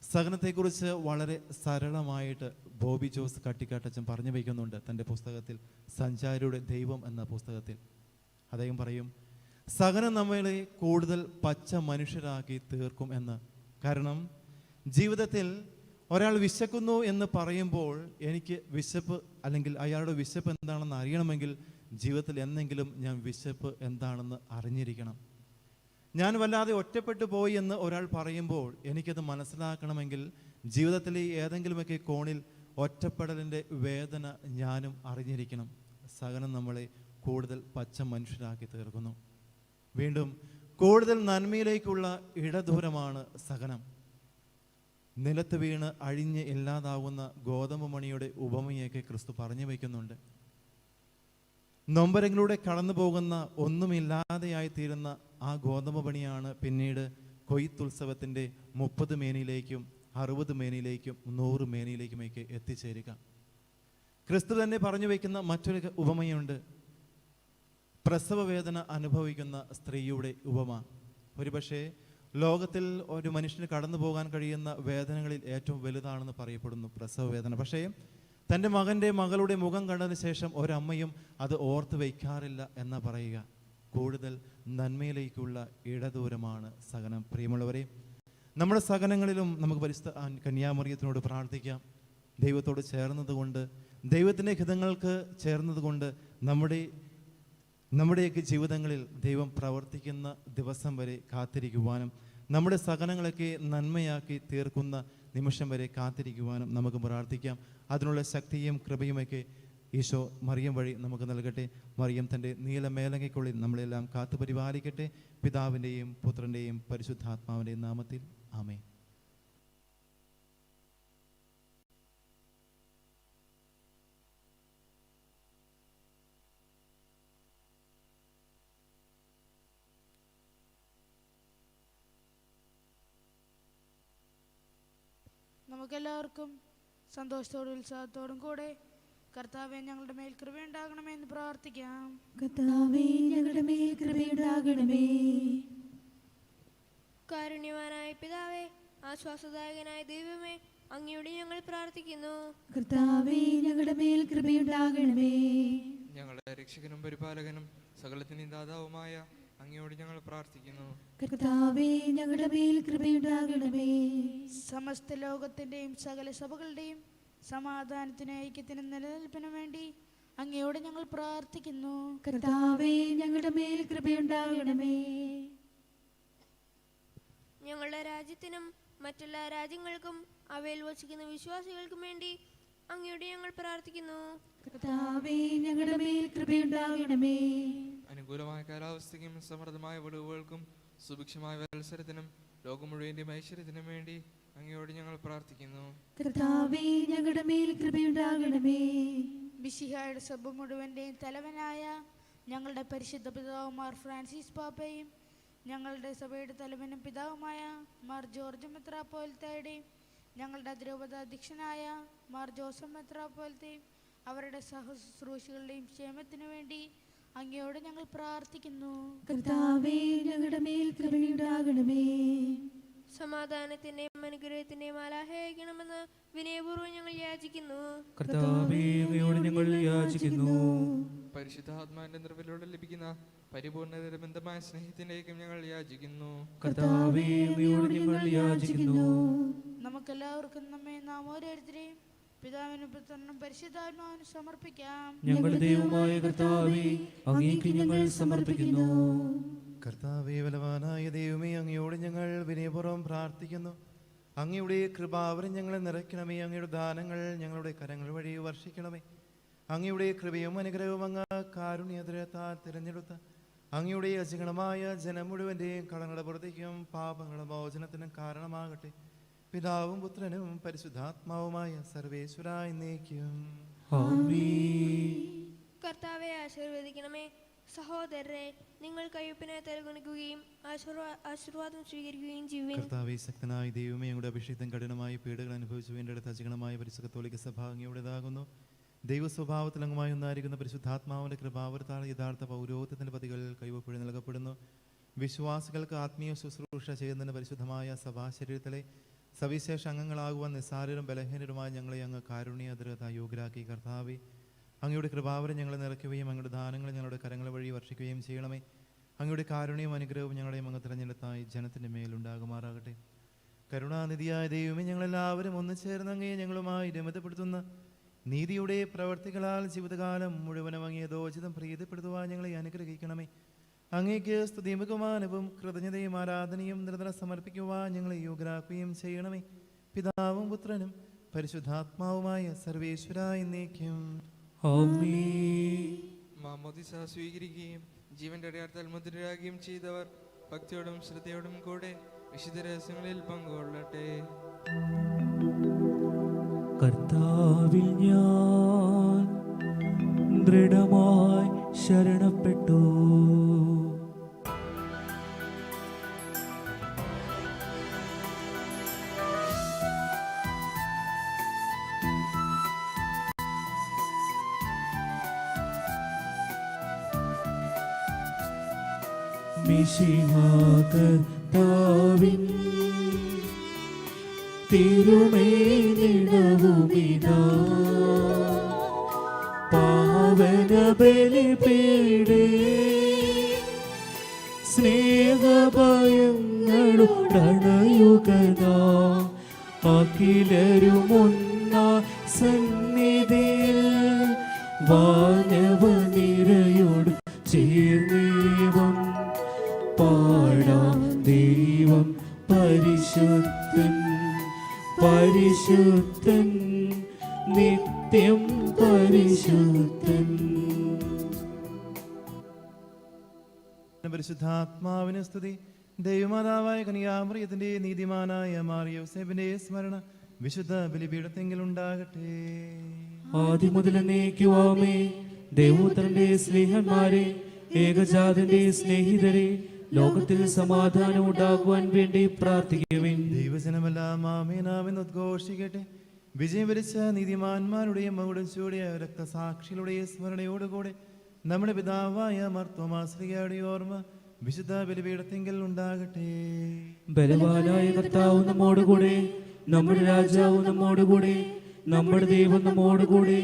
സഹനത്തെക്കുറിച്ച് വളരെ സരളമായിട്ട് ബോബി ജോസ് കട്ടിക്കാട്ടച്ചൻ പറഞ്ഞു വയ്ക്കുന്നുണ്ട് തൻ്റെ പുസ്തകത്തിൽ, സഞ്ചാരിയുടെ ദൈവം എന്ന പുസ്തകത്തിൽ. അദ്ദേഹം പറയും, സഹനം നമ്മളെ കൂടുതൽ പച്ച മനുഷ്യരാക്കി തീർക്കും എന്ന്. കാരണം ജീവിതത്തിൽ ഒരാൾ വിശക്കുന്നു എന്ന് പറയുമ്പോൾ എനിക്ക് വിശപ്പ് അല്ലെങ്കിൽ അയാളുടെ വിശപ്പ് എന്താണെന്ന് അറിയണമെങ്കിൽ ജീവിതത്തിൽ എന്നെങ്കിലും ഞാൻ വിശപ്പ് എന്താണെന്ന് അറിഞ്ഞിരിക്കണം. ഞാൻ വല്ലാതെ ഒറ്റപ്പെട്ടു പോയി എന്ന് ഒരാൾ പറയുമ്പോൾ എനിക്കത് മനസ്സിലാക്കണമെങ്കിൽ ജീവിതത്തിലെ ഏതെങ്കിലുമൊക്കെ കോണിൽ ഒറ്റപ്പെടലിൻ്റെ വേദന ഞാനും അറിഞ്ഞിരിക്കണം. സഹനം നമ്മളെ കൂടുതൽ പച്ച മനുഷ്യരാക്കി തീർക്കുന്നു. വീണ്ടും കൂടുതൽ നന്മയിലേക്കുള്ള ഇടദൂരമാണ് സഹനം. നിലത്ത് വീണ് അഴിഞ്ഞ് ഇല്ലാതാവുന്ന ഗോതമ്പ് മണിയുടെ ഉപമയൊക്കെ ക്രിസ്തു പറഞ്ഞു വയ്ക്കുന്നുണ്ട്. നൊമ്പരങ്ങളിലൂടെ കടന്നു പോകുന്ന ഒന്നുമില്ലാതെയായി തീരുന്ന ആ ഗോതമ്പ് മണിയാണ് പിന്നീട് കൊയ്ത്തുത്സവത്തിൻ്റെ 30 മേനിയിലേക്കും 60 മേനിയിലേക്കും 100 മേനിയിലേക്കുമൊക്കെ എത്തിച്ചേരുക. ക്രിസ്തു തന്നെ പറഞ്ഞു വയ്ക്കുന്ന മറ്റൊരു ഉപമയുണ്ട്, പ്രസവ വേദന അനുഭവിക്കുന്ന സ്ത്രീയുടെ ഉപമ. ഒരുപക്ഷെ ലോകത്തിൽ ഒരു മനുഷ്യന് കടന്നു പോകാൻ കഴിയുന്ന വേദനകളിൽ ഏറ്റവും വലുതാണെന്ന് പറയപ്പെടുന്നു പ്രസവ വേദന. പക്ഷേ തൻ്റെ മകളുടെ മുഖം കണ്ടതിന് ശേഷം ഒരമ്മയും അത് ഓർത്ത് വയ്ക്കാറില്ല എന്ന് പറയുക. കൂടുതൽ നന്മയിലേക്കുള്ള ഇടദൂരമാണ് സഹനം. പ്രിയമുള്ളവരെ, നമ്മുടെ സഹനങ്ങളിലും നമുക്ക് പരിശുദ്ധ കന്യാമറിയത്തിനോട് പ്രാർത്ഥിക്കാം. ദൈവത്തോട് ചേർന്നതുകൊണ്ട്, ദൈവത്തിൻ്റെ ഹിതങ്ങൾക്ക് ചേർന്നതുകൊണ്ട് നമ്മുടെയൊക്കെ ജീവിതങ്ങളിൽ ദൈവം പ്രവർത്തിക്കുന്ന ദിവസം വരെ കാത്തിരിക്കുവാനും നമ്മുടെ സഹനങ്ങളൊക്കെ നന്മയാക്കി തീർക്കുന്ന നിമിഷം വരെ കാത്തിരിക്കുവാനും നമുക്ക് പ്രാർത്ഥിക്കാം. അതിനുള്ള ശക്തിയും കൃപയുമൊക്കെ ഈശോ മറിയം വഴി നമുക്ക് നൽകട്ടെ. മറിയം തൻ്റെ നീലമേലങ്കയ്ക്കുള്ളിൽ നമ്മളെല്ലാം കാത്തുപരിപാലിക്കട്ടെ. പിതാവിൻ്റെയും പുത്രൻ്റെയും പരിശുദ്ധാത്മാവിൻ്റെയും നാമത്തിൽ ആമേൻ. നമുക്കെല്ലാവർക്കും സന്തോഷത്തോടും ഉത്സാഹത്തോടും കൂടെ കർത്താവേ ഞങ്ങളുടെ മേൽ കൃപയുണ്ടാകണമേ എന്ന് പ്രാർത്ഥിക്കാം. കർത്താവേ ഞങ്ങളുടെ മേൽ കൃപയുണ്ടാകണമേ. കാരുണ്യവാനായ പിതാവേ, ആശ്വാസദായകനായ ദൈവമേ, അങ്ങയോട് ഞങ്ങൾ പ്രാർത്ഥിക്കുന്നു. കർത്താവേ ഞങ്ങളുടെ മേൽ കൃപയുണ്ടാകണമേ. ഞങ്ങളുടെ രക്ഷകനും പരിപാലകനും സകലത്തിനും ദാതാവുമായ അങ്ങയോട് ഞങ്ങൾ പ്രാർത്ഥിക്കുന്നു. കർത്താവേ ഞങ്ങളുടെ മേൽ കൃപയുണ്ടാകണമേ. സമസ്ത ലോകത്തിൻ്റെയും സകല സഭകളുടെയും സമാധാനത്തിനും ഐക്യത്തിനും നിലനിൽപ്പിനും വേണ്ടി അങ്ങയോട് ഞങ്ങൾ പ്രാർത്ഥിക്കുന്നു. കർത്താവേ ഞങ്ങളുടെ മേൽ കൃപയുണ്ടാകണമേ. ഞങ്ങളുടെ രാജ്യത്തിനും മറ്റെല്ലാ രാജ്യങ്ങൾക്കും അവയിൽ വസിക്കുന്ന വിശ്വാസികൾക്കും വേണ്ടി അങ്ങയോട് ഞങ്ങൾ പ്രാർത്ഥിക്കുന്നു. കർത്താവേ ഞങ്ങളുടെ മേൽ കൃപയുണ്ടാകണമേ. അനുകൂലമായ കാലാവസ്ഥയ്ക്കും സമൃദ്ധമായ വിളവുകൾക്കും സുഭിക്ഷമായ മത്സരത്തിനും ലോകം മുഴുവൻ്റെയും ഐശ്വര്യത്തിനും വേണ്ടി അങ്ങയോട് ഞങ്ങൾ പ്രാർത്ഥിക്കുന്നു. കർത്താവേ ഞങ്ങളുടെ മേൽ കൃപയുണ്ടാകണമേ. മിശിഹായുടെ സഭ മുഴുവൻ്റെയും തലവനായ ഞങ്ങളുടെ പരിശുദ്ധ പിതാവ് മാർ ഫ്രാൻസിസ് പാപ്പയും ഞങ്ങളുടെ സഭയുടെ തലവനും പിതാവുമായ മാർ ജോർജ് മെത്രാപ്പോലത്തയുടെയും ഞങ്ങളുടെ അതിരൂപതാധ്യക്ഷനായ മാർ ജോസഫ് മെത്രാപ്പോലത്തെയും അവരുടെ സഹശുശ്രൂഷികളുടെയും ക്ഷേമത്തിനു വേണ്ടി അങ്ങയോട് ഞങ്ങൾ പ്രാർത്ഥിക്കുന്നു. കർത്താവേ ഞങ്ങളുടെ മേൽ കൃപയുണ്ടാകണമേ. സമാധാനത്തിന്റെയും അനുഗ്രഹത്തിന്റെയും ആലാഹ അയക്കണമെന്ന് വിനയപൂർവ്വം ഞങ്ങൾ യാചിക്കുന്നു. കർത്താവേ അങ്ങയോട് ഞങ്ങൾ യാചിക്കുന്നു. പരിശുദ്ധാത്മാവിന്റെ നിറവിലൂടെ ലഭിക്കുന്ന പരിപൂർണബന്ധമായ സ്നേഹത്തിലേക്കും ഞങ്ങൾ യാചിക്കുന്നു. കർത്താവേ അങ്ങയോട് ഞങ്ങൾ യാചിക്കുന്നു. നമുക്കെല്ലാവർക്കും നമ്മെ നാം ഓരോരുത്തരെയും പിതാവിനും പുത്രനും പരിശുദ്ധാത്മാവിനും സമർപ്പിക്കാം. ഞങ്ങളുടെ ദൈവമായ കർത്താവേ അങ്ങേക്ക് ഞങ്ങൾ സമർപ്പിക്കുന്നു. കർത്താവേ ബലവാനായ ദൈവമേ, അങ്ങയോട് ഞങ്ങൾ വിനയപൂർവ്വം പ്രാർത്ഥിക്കുന്നു. അങ്ങയുടെ കൃപാവരം ഞങ്ങളെ നിറയ്ക്കണമേ. അങ്ങയുടെ ദാനങ്ങൾ ഞങ്ങളുടെ കരങ്ങൾ വഴി വർഷിക്കണമേ. അങ്ങയുടെ കൃപയും അനുഗ്രഹവും അങ്ങ് കാരുണ്യതരത്താൽ തിരഞ്ഞെടുത്ത അങ്ങയുടെ അജഗണമായ ജനം മുഴുവൻ്റെയും കടങ്ങളുടെ പുറത്തേക്കും പാപങ്ങളുടെ മോചനത്തിനും കാരണമാകട്ടെ. പിതാവും പുത്രനും പരിശുദ്ധാത്മാവുമായ സർവേശ്വരായി എന്നേക്കും ആമേൻ. കർത്താവെ ആശീർവദിക്കണമേ. സഹോദരരെ, നിങ്ങൾ കയ്യൊപ്പിനെ തലകുണിക്കുകയും ആശീർവാദം സ്വീകരിക്കുകയും ചെയ്യുവിൻ. കർത്താവേ ശക്തനായ ദൈവമേ, ഞങ്ങളുടെ അഭിഷേകം കഠിനമായ പീഡകൾ അനുഭവിച്ചു വീണ്ടെടുത്ത അജഗണമായ പരിശുദ്ധ കത്തോലിക്ക സഭ അങ്ങയുടേതാകുന്നു. ദൈവ സ്വഭാവത്തിൽ അംഗമായി ഒന്നായിരിക്കുന്ന പരിശുദ്ധാത്മാവിന്റെ കൃപാവരത്താൽ യഥാർത്ഥ പൗരോഹിത്യത്തിന്റെ പതികളിൽ കൈവപ്പുഴ നൽകപ്പെടുന്നു. വിശ്വാസികൾക്ക് ആത്മീയ ശുശ്രൂഷ ചെയ്യുന്നതിന് പരിശുദ്ധമായ സഭാശരീരത്തിലെ സവിശേഷ അംഗങ്ങളാകുവാൻ നിസ്സാരരും ബലഹീനരുമായ ഞങ്ങളെ അങ്ങ് കാരുണ്യാതിരത യോഗ്യരാക്കി. കർത്താവേ, അങ്ങയുടെ കൃപാവരം ഞങ്ങളെ നിറയ്ക്കുകയും അങ്ങയുടെ ദാനങ്ങൾ ഞങ്ങളുടെ കരങ്ങൾ വഴി വർഷിക്കുകയും ചെയ്യണമേ. അങ്ങയുടെ കാരുണ്യവും അനുഗ്രഹവും ഞങ്ങളെയും അങ്ങ് തിരഞ്ഞെടുത്തായി ജനത്തിൻ്റെ മേലുണ്ടാകുമാറാകട്ടെ. കരുണാനിധിയായ ദൈവമേ, ഞങ്ങളെല്ലാവരും ഒന്നു ചേർന്ന് അങ്ങയെ ഞങ്ങളുമായി രമിതപ്പെടുത്തുന്ന നീതിയുടെ പ്രവർത്തികളാൽ ജീവിതകാലം മുഴുവനും അങ്ങയെ ദോചിതം പ്രീതിപ്പെടുത്തുവാൻ ഞങ്ങളെ അനുഗ്രഹിക്കണമേ. അങ്ങേക്ക് സ്തുതിയും ബഹുമാനവും കൃതജ്ഞതയും ആരാധനയും നിരന്തരം സമർപ്പിക്കുവാൻ ഞങ്ങളെ യോഗ്യരാക്കുകയും ചെയ്യണമേ. പിതാവും പുത്രനും പരിശുദ്ധാത്മാവുമായ സർവേശ്വര എന്നേക്കും ആമേൻ. മാമോദിസ സ്വീകരിക്കുകയും ജീവന്റെ അടയാളത്താൽ മുദ്രരാകുകയും ചെയ്തവർ ഭക്തിയോടും ശ്രദ്ധയോടും കൂടെ വിശുദ്ധ രഹസ്യങ്ങളിൽ പങ്കുകൊള്ളട്ടെ. കർത്താവിൽ ഞാൻ ദൃഢമായി ശരണപ്പെട്ടു. മിശിഹാകർത്താവിൻ തിരുമേനിടവുമിതാ പാവന ബലിപീഠേ സ്നേഹഭയങ്ങളുടണയുകനാ അഖിലരുമൊന്നാ സന്നിധിയിൽ വാനവനിരയോട് ചേർന്നേവം പാടാം ദൈവം പരിശുദ്ധൻ പരിശുദ്ധൻ നിത്യം പരിശുദ്ധൻ. പരിശുദ്ധാത്മാവിന് സ്തുതി. ദൈവമാതാവായ കന്യാമറിയത്തിന്റെ നീതിമാനായ മാറിയോസേപ്പിന്റെ സ്മരണ വിശുദ്ധ ബലിപീഠത്തെങ്കിൽ ഉണ്ടാകട്ടെ. ആദ്യം മുതൽ എന്നേക്കുവാമേ. ദൈവപുത്രന്റെ സ്നേഹന്മാരെ, ഏകജാതന്റെ സ്നേഹിതരെ, ലോകത്തിൽ സമാധാനം ഉണ്ടാകുവാൻ വേണ്ടി പ്രാർത്ഥിക്കുവിൻ. ദൈവജനമെല്ലാം ആമേനാമെന്ന് ഉദ്ഘോഷിക്കട്ടെ. വിജയം വരിച്ച നീതിമാന്മാരുടെയും മകുടം ചൂടിയ രക്തസാക്ഷികളുടെയും സ്മരണയോടുകൂടെ നമ്മുടെ പിതാവായ മർത്തോമാശ്രീയുടെ ഓർമ്മ വിശുദ്ധ ബലിപീഠത്തെങ്കിൽ ഉണ്ടാകട്ടെ. ബലവാനായ കർത്താവ് നമ്മോടുകൂടെ, നമ്മുടെ രാജാവ് നമ്മോടുകൂടെ, നമ്മുടെ ദൈവം നമ്മോടുകൂടെ,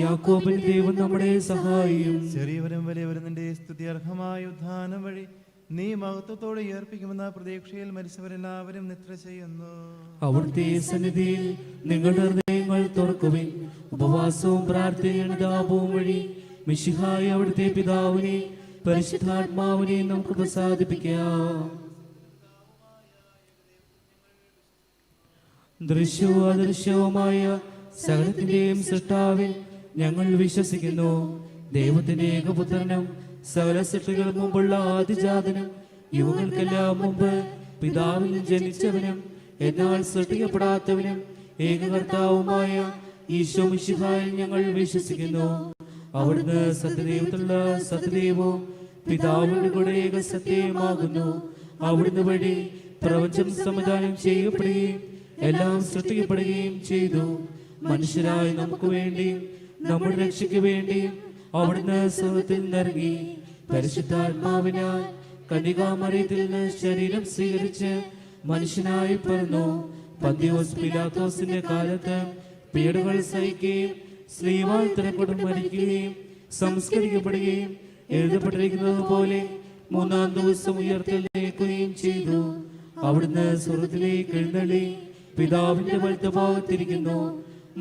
യാക്കോബിന്റെ ദൈവം നമ്മുടെ സഹായിയും. ചെറിയവരും വലിയവരും നിന്റെ സ്തുതി അർഹമായ ഉദ്ധാനം വഴി നീ മഹത്വത്തോടെ ഏർപ്പിക്കുമെന്ന പ്രതീക്ഷയിൽ മരിച്ചവരെല്ലാവരും നിദ്ര ചെയ്യുന്നു. അവിടുത്തെ സന്നിധിയിൽ നിങ്ങളുടെ ഹൃദയങ്ങൾ തുറക്കുവിൻ. ഉപവാസവും പ്രാർത്ഥനയും താപവും വഴി മിശിഹായ അവിടുത്തെ പിതാവിനെ പരിശുദ്ധാത്മാവിനെ നമുക്ക് പ്രസാദിപ്പിക്കാം. ദൃശ്യവും അദൃശ്യവുമായ സകലത്തിന്റെയും സൃഷ്ടാവിൽ ഞങ്ങൾ വിശ്വസിക്കുന്നു. ദൈവത്തിന്റെ ഏകപുത്രനും സകല സൃഷ്ടികൾ മുമ്പുള്ള ആദിജാതനും യുവങ്ങൾക്കെല്ലാം മുമ്പ് പിതാവിൽ ജനിച്ചവനും എന്നാൽ സൃഷ്ടിക്കപ്പെടാത്തവനും ഏകകർത്താവുമായ ഈശോ മിശിഹായിൽ ഞങ്ങൾ വിശ്വസിക്കുന്നു. അവിടുന്ന് സത്യദൈവത്തിലുള്ള സത്യദൈവവും പിതാവിന്റെ കൂടെ ഏക സത്യമാകുന്നു. അവിടുന്ന് വഴി പ്രപഞ്ചം സംവിധാനം ചെയ്യപ്പെടുകയും എല്ലാം സൃഷ്ടിക്കപ്പെടുകയും ചെയ്തു. മനുഷ്യരായി നമുക്ക് വേണ്ടിയും നമ്മുടെ രക്ഷയ്ക്ക് വേണ്ടിയും അവിടുന്ന് സ്വർഗ്ഗത്തിൽ നിന്നിറങ്ങി പരിശുദ്ധാത്മാവിനാൽ കന്യകാമറിയത്തിൽ നിന്ന് ശരീരം സ്വീകരിച്ച് മനുഷ്യനായി പിറന്നു. പന്തിയോസ് പിലാത്തോസിന്റെ കാലത്ത് പീഡകൾ സഹിക്കുകയും സ്ലീവാൽ തിരക്കൊടും മരിക്കുകയും സംസ്കരിക്കപ്പെടുകയും എഴുതപ്പെട്ടിരിക്കുന്നത് പോലെ മൂന്നാം ദിവസം ഉയർത്തെഴുന്നേൽക്കുകയും ചെയ്തു. അവിടുന്ന് സ്വർഗ്ഗത്തിലേക്ക് എഴുന്നള്ളി പിതാവിന്റെ വലത്തുഭാഗത്തിരിക്കുന്നു.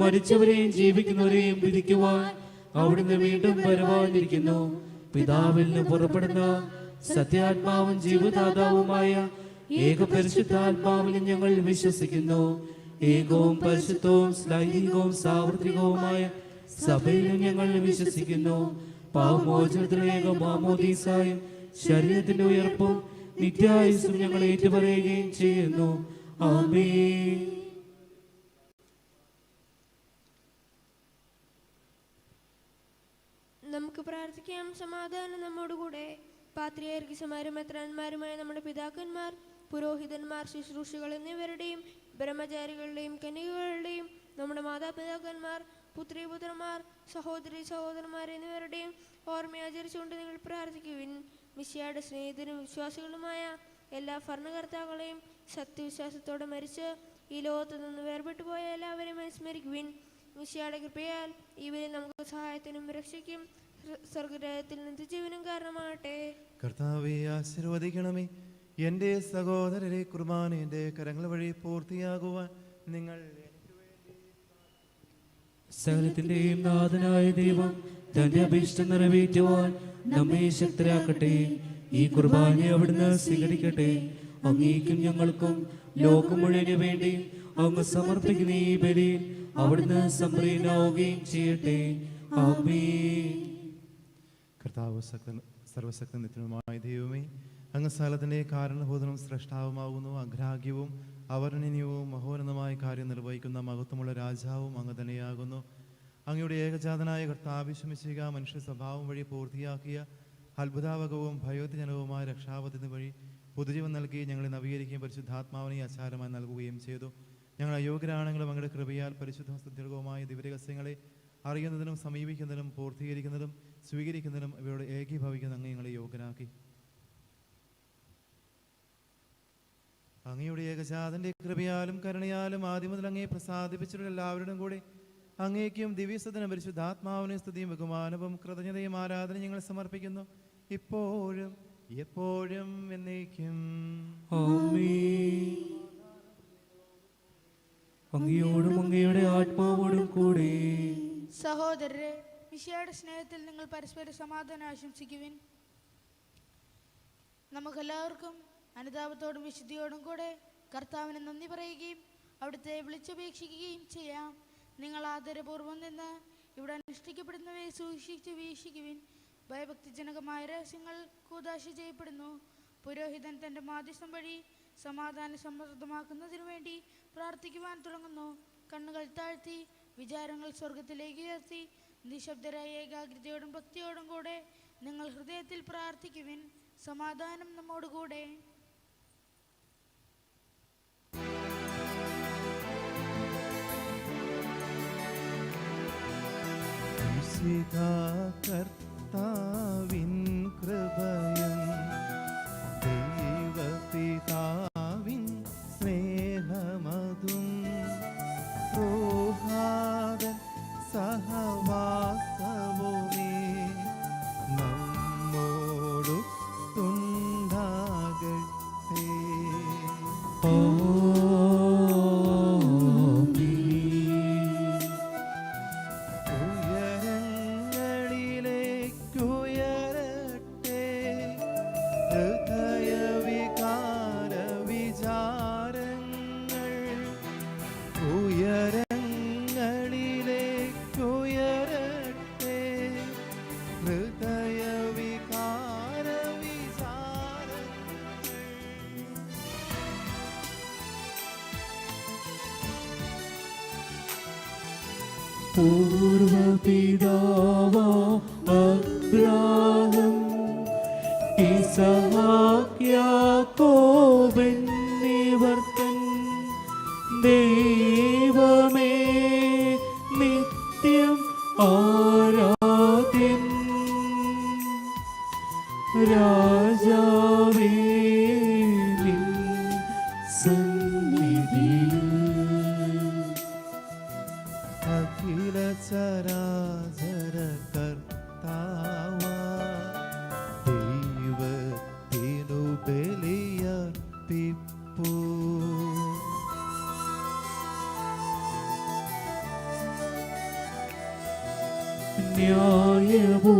മരിച്ചവരെയും ജീവിക്കുന്നവരെയും വിധിക്കുവാൻ അവിടുന്ന് വീണ്ടും വരുവാനിരിക്കുന്നു. പിതാവിൽ നിന്ന് പുറപ്പെടുന്ന സത്യാത്മാവും ജീവദാതാവുമായ ഏക പരിശുദ്ധാത്മാവിൽ ഞങ്ങൾ വിശ്വസിക്കുന്നു. ഏകവും പരിശുദ്ധവും ലൈംഗികവും സാർവത്രികവുമായ സഭയിലും ഞങ്ങൾ വിശ്വസിക്കുന്നു. പാപമോചനത്തിലെ ഏക മാമോദീസായും ശരീരത്തിന്റെ ഉയർപ്പും നിത്യായുസ്സും ഞങ്ങൾ ഏറ്റുപറയുകയും ചെയ്യുന്നു. ആമേൻ. നമുക്ക് പ്രാർത്ഥിക്കാം. സമാധാനം നമ്മോടുകൂടെ. പാത്രിയാർക്കിസമാരും മെത്രാന്മാരുമായ നമ്മുടെ പിതാക്കന്മാർ, പുരോഹിതന്മാർ, ശുശ്രൂഷികൾ എന്നിവരുടെയും ബ്രഹ്മചാരികളുടെയും കന്യകകളുടെയും നമ്മുടെ മാതാപിതാക്കന്മാർ, പുത്രിപുത്രന്മാർ, സഹോദരി സഹോദരന്മാർ എന്നിവരുടെയും ഓർമ്മ ആചരിച്ചുകൊണ്ട് നിങ്ങൾ പ്രാർത്ഥിക്കുവിൻ. മിശിഹായുടെ സ്നേഹിതരും വിശ്വാസികളുമായ എല്ലാ ഭരണകർത്താക്കളെയും സത്യവിശ്വാസത്തോടെ മരിച്ച് ഈ ലോകത്ത് നിന്ന് വേർപെട്ടു പോയ എല്ലാവരെയും അനുസ്മരിക്കുവിൻ. മിശിഹായുടെ കൃപയാൽ ഇവരെ നമുക്ക് സഹായത്തിനും രക്ഷയ്ക്കും സ്വർഗരാജ്യത്തിൽ നിത്യജീവനും കാരണമാകട്ടെ. കർത്താവെ ആശീർവദിക്കണമേ. എൻ്റെ സഹോദരരെ കുർബാന എൻ്റെ കരങ്ങൾ വഴി പൂർത്തിയാകുവാൻ നിങ്ങൾ സകലത്തിന്റെയും നാഥനായ ദൈവം തന്റെ അഭീഷ്ടം നിറവേറ്റുവാൻ നമ്മെ ശക്തരാക്കട്ടെ. ഈ കുർബാന അവിടുന്ന് സ്വീകരിക്കട്ടെ. അങ്ങേക്കും ഞങ്ങൾക്കും ലോകം മുഴുവന് വേണ്ടി അങ്ങ് സമർപ്പിക്കുന്ന ഈ ബലിയിൽ അവിടുന്ന് സംപ്രീതനാവുകയും ചെയ്യട്ടെ. ആമേൻ. കർത്താവ് സർവശക്ത നിത്യനുമായ ദൈവമേ, അങ്ങ് സ്ഥലത്തിൻ്റെ കാരണഭൂതനും സ്രഷ്ടാവുമാകുന്നു. അഗ്രാഹ്യവും അവർണ്ണനീയവും മഹോന്നതമായ കാര്യം നിർവഹിക്കുന്ന മഹത്വമുള്ള രാജാവും അങ്ങ് തന്നെയാകുന്നു. അങ്ങയുടെ ഏകജാതനായ കർത്താവിശ്വമിശിക മനുഷ്യ സ്വഭാവം വഴി പൂർത്തിയാക്കിയ അത്ഭുതാവകവും ഭയോജനകവുമായ രക്ഷാപദ്ധതി വഴി പുതുജീവൻ നൽകി ഞങ്ങളെ നവീകരിക്കുകയും പരിശുദ്ധാത്മാവിനെ ആചാരമായി നൽകുകയും ചെയ്തു. ഞങ്ങൾ അയോഗ്യരാണെങ്കിലും അങ്ങയുടെ കൃപയാൽ പരിശുദ്ധ സ്തുത്യർഹവുമായ ദിവ്യരഹസ്യങ്ങളെ അറിയുന്നതിനും സമീപിക്കുന്നതിനും പൂർത്തീകരിക്കുന്നതിനും സ്വീകരിക്കുന്നതിനും ഇവരോട് ഏകീഭവിക്കുന്ന അങ്ങ് ഞങ്ങളെ യോഗ്യനാക്കി. അങ്ങയുടെ ഏകജാതന്റെ കൃപയാലും കരുണയാലും ആദ്യം മുതൽ അങ്ങയെ പ്രസാദിപ്പിച്ചിട്ടുള്ള എല്ലാവരുടെയും കൂടെ അങ്ങേക്കും ദിവ്യസദനം പരിശുദ്ധാത്മാവിനെ സ്തുതിയും ബഹുമാനവും കൃതജ്ഞതയും ആരാധന ഞങ്ങൾ സമർപ്പിക്കുന്നു, ഇപ്പോഴും എപ്പോഴും എന്നേക്കും. ആമേൻ. അങ്ങയോടും അങ്ങയുടെ ആത്മാവോടും കൂടെ. സഹോദരരെ, മിശിഹായുടെ സ്നേഹത്തിൽ നിങ്ങൾ പരസ്പരം സമാധാനം ആശംസിക്കുവിൻ. നമുക്കെല്ലാവർക്കും അനുതാപത്തോടും വിശുദ്ധിയോടും കൂടെ കർത്താവിന് നന്ദി പറയുകയും അവിടുത്തെ വിളിച്ചപേക്ഷിക്കുകയും ചെയ്യാം. നിങ്ങൾ ആദരപൂർവ്വം നിന്ന് ഇവിടെ അനുഷ്ഠിക്കപ്പെടുന്നവയെ സൂക്ഷിച്ച് വീക്ഷിക്കുവിൻ. ഭയഭക്തിജനകമായ രഹസ്യങ്ങൾ കൂദാശ ചെയ്യപ്പെടുന്നു. പുരോഹിതൻ തൻ്റെ മാധ്യസ്ഥം വഴി സമാധാനം സമൃദ്ധമാക്കുന്നതിനു വേണ്ടി പ്രാർത്ഥിക്കുവാൻ തുടങ്ങുന്നു. കണ്ണുകൾ താഴ്ത്തി വിചാരങ്ങൾ സ്വർഗത്തിലേക്ക് ഉയർത്തി നിശബ്ദരായ ഏകാഗ്രതയോടും ഭക്തിയോടും കൂടെ നിങ്ങൾ ഹൃദയത്തിൽ പ്രാർത്ഥിക്കുവിൻ. സമാധാനം നമ്മോടുകൂടെ. കർത്താവിൻ കൃപയും ദൈവപിതാവിൻ സ്നേഹമതും പ്രഭാതൻ സഹവാസവുമേ നമ്മോടുണ്ടാകട്ടെ. പൂർവപിതാവാ അബ്രാഹം ഇസഹാക്ക് യാക്കോബ് എന്നിവർ തൻ ദൈവമേ നിത്യം ആരാധ്യൻ. രാജാവേ നിൻ സന്നിധിയിൽ അഖില ചരാചര കർത്താവാ ദൈവത്തിനു ബലിയർപ്പിപ്പൂ.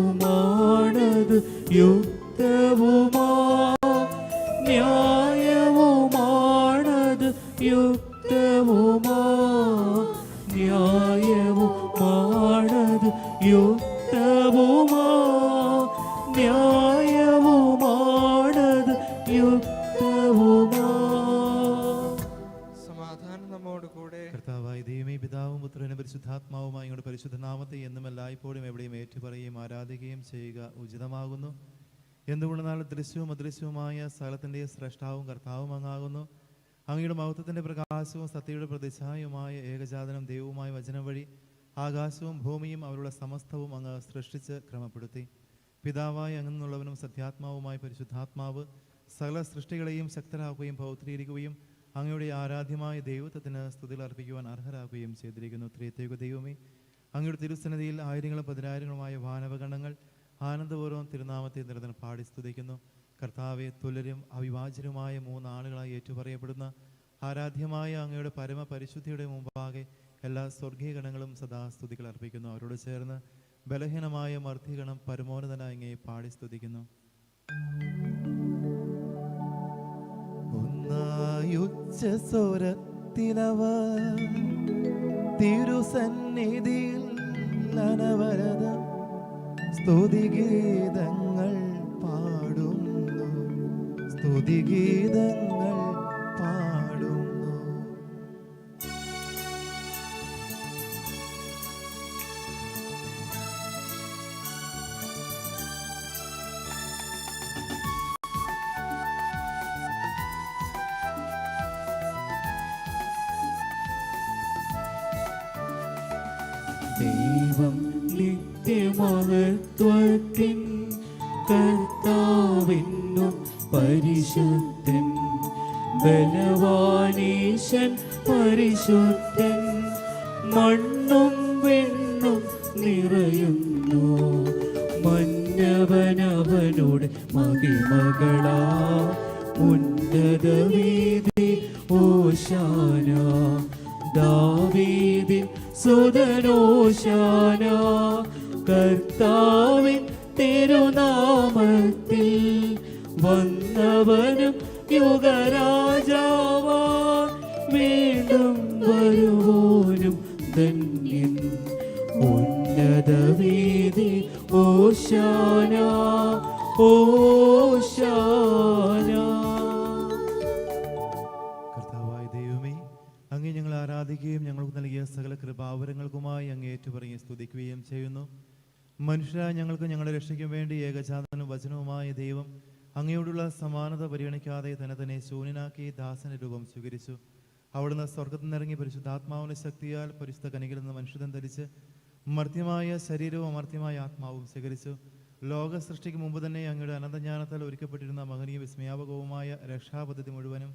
ന്യായവുമാണത് യുക്തവുമാ, ന്യായവുമാണത് യുക്തവുമാ, ന്യായവുമാണത് യുക്തവുമാ, ന്യായവുമാണത് യുക്തവുമാ. സമാധാനം നമ്മോട് കൂടെ. കർത്താവായ ദൈവമേ, പിതാവും പുത്രനും പരിശുദ്ധാത്മാവുമായി ഞങ്ങളുടെ പരിശുദ്ധ നാമത്തെ എന്നും എല്ലായ്പ്പോഴും എവിടെയും ഏറ്റുപറയുകയും ആരാധിക്കുകയും ചെയ്യുക ഉചിതമാകുന്നു. എന്തുകൊണ്ടെന്നാൽ ദൃശ്യവും അദൃശ്യവുമായ സകലത്തിൻ്റെ സ്രഷ്ടാവും കർത്താവും അങ്ങാകുന്നു. അങ്ങയുടെ മഹത്വത്തിൻ്റെ പ്രകാശവും സത്യയുടെ പ്രതിച്ഛായയുമായ ഏകജാതനം ദൈവവുമായ വചനം വഴി ആകാശവും ഭൂമിയും അവരുടെ സമസ്തവും അങ്ങ് സൃഷ്ടിച്ച് ക്രമപ്പെടുത്തി. പിതാവായ അങ്ങെന്നുള്ളവനും സത്യാത്മാവുമായ പരിശുദ്ധാത്മാവ് സകല സൃഷ്ടികളെയും ശക്തരാക്കുകയും പൗത്രീകരിക്കുകയും അങ്ങയുടെ ആരാധ്യമായ ദൈവത്വത്തിന് സ്തുതികൾ അർപ്പിക്കുവാൻ അർഹരാക്കുകയും ചെയ്തിരിക്കുന്നു. ത്രിയേക ദൈവമേ, അങ്ങയുടെ തിരുസന്നിധിയിൽ ആയിരങ്ങളും പതിനായിരങ്ങളുമായ വാനവഗണങ്ങൾ ആനന്ദപൂർവ്വം തിരുനാമത്തെ നിരന്തരം പാടി സ്തുതിക്കുന്നു. കർത്താവെ, തുല്യരും അവിഭാജ്യരുമായ മൂന്നാളുകളായി ഏറ്റുപറയപ്പെടുന്ന ആരാധ്യമായ അങ്ങയുടെ പരമപരിശുദ്ധിയുടെ മുമ്പാകെ എല്ലാ സ്വർഗീയ ഗണങ്ങളും സദാ സ്തുതികൾ അർപ്പിക്കുന്നു. അവരോട് ചേർന്ന് ബലഹീനമായ മർദ്ദിഗണം പരമോന്നതനായ അങ്ങയെ പാടി സ്തുതിക്കുന്നു. ഒന്നായുച്ചസ്വരത്തിലവർ തിരുസന്നിധിയിൽ അനവരതം സ്തുതിഗീതങ്ങൾ പാടുന്നു, സ്തുതിഗീതങ്ങൾ പാടുന്നു. ദൈവം നിത്യമഹത്വത്തിൻ കർത്താവെന്നും പരിശുദ്ധൻ, ബലവാനീശൻ പരിശുദ്ധൻ, മണ്ണും വെണ്ണും നിറയുന്നു. മന്നവനവനോട് മഹിമകളാ ഉന്നത വീതി ഓശാന, ദാവീദിൻ സുതനോശാന. കർത്താവിൻ തിരുനാമത്തിൽ വന്നവനും യുഗരാജാവാൻ വീണ്ടും വരുവോനും ധന്യൻ. ഉന്നത വീതി ഓശാന, ഓശാന. കർത്താവായ ദൈവമേ, അങ്ങേ ഞങ്ങൾ ആരാധിക്കുകയും ഞങ്ങൾക്ക് നൽകിയ സകല കൃപാവരങ്ങൾക്കുമായി അങ്ങേ ഏറ്റുപറഞ്ഞ് സ്തുതിക്കുകയും ചെയ്യുന്നു. മനുഷ്യരായ ഞങ്ങൾക്ക് ഞങ്ങളുടെ രക്ഷയ്ക്കും വേണ്ടി ഏകജാതനും വചനവുമായ ദൈവം അങ്ങയോടുള്ള സമാനത പരിഗണിക്കാതെ തന്നെ ശൂന്യനാക്കി ദാസന്റെ രൂപം സ്വീകരിച്ചു. അവിടുന്ന് സ്വർഗത്തിൽ നിന്നിറങ്ങി പരിശുദ്ധാത്മാവിന്റെ ശക്തിയാൽ പരിശുദ്ധ കനികയിൽ നിന്ന് മനുഷ്യൻ ധരിച്ച് മർത്യമായ ശരീരവും അമർത്യമായ ആത്മാവും സ്വീകരിച്ചു. ലോക സൃഷ്ടിക്ക് മുമ്പ് തന്നെ അങ്ങയുടെ അനന്തജ്ഞാനത്താൽ ഒരുക്കപ്പെട്ടിരുന്ന മഹനീയ വിസ്മയാപകവുമായ രക്ഷാപദ്ധതി മുഴുവനും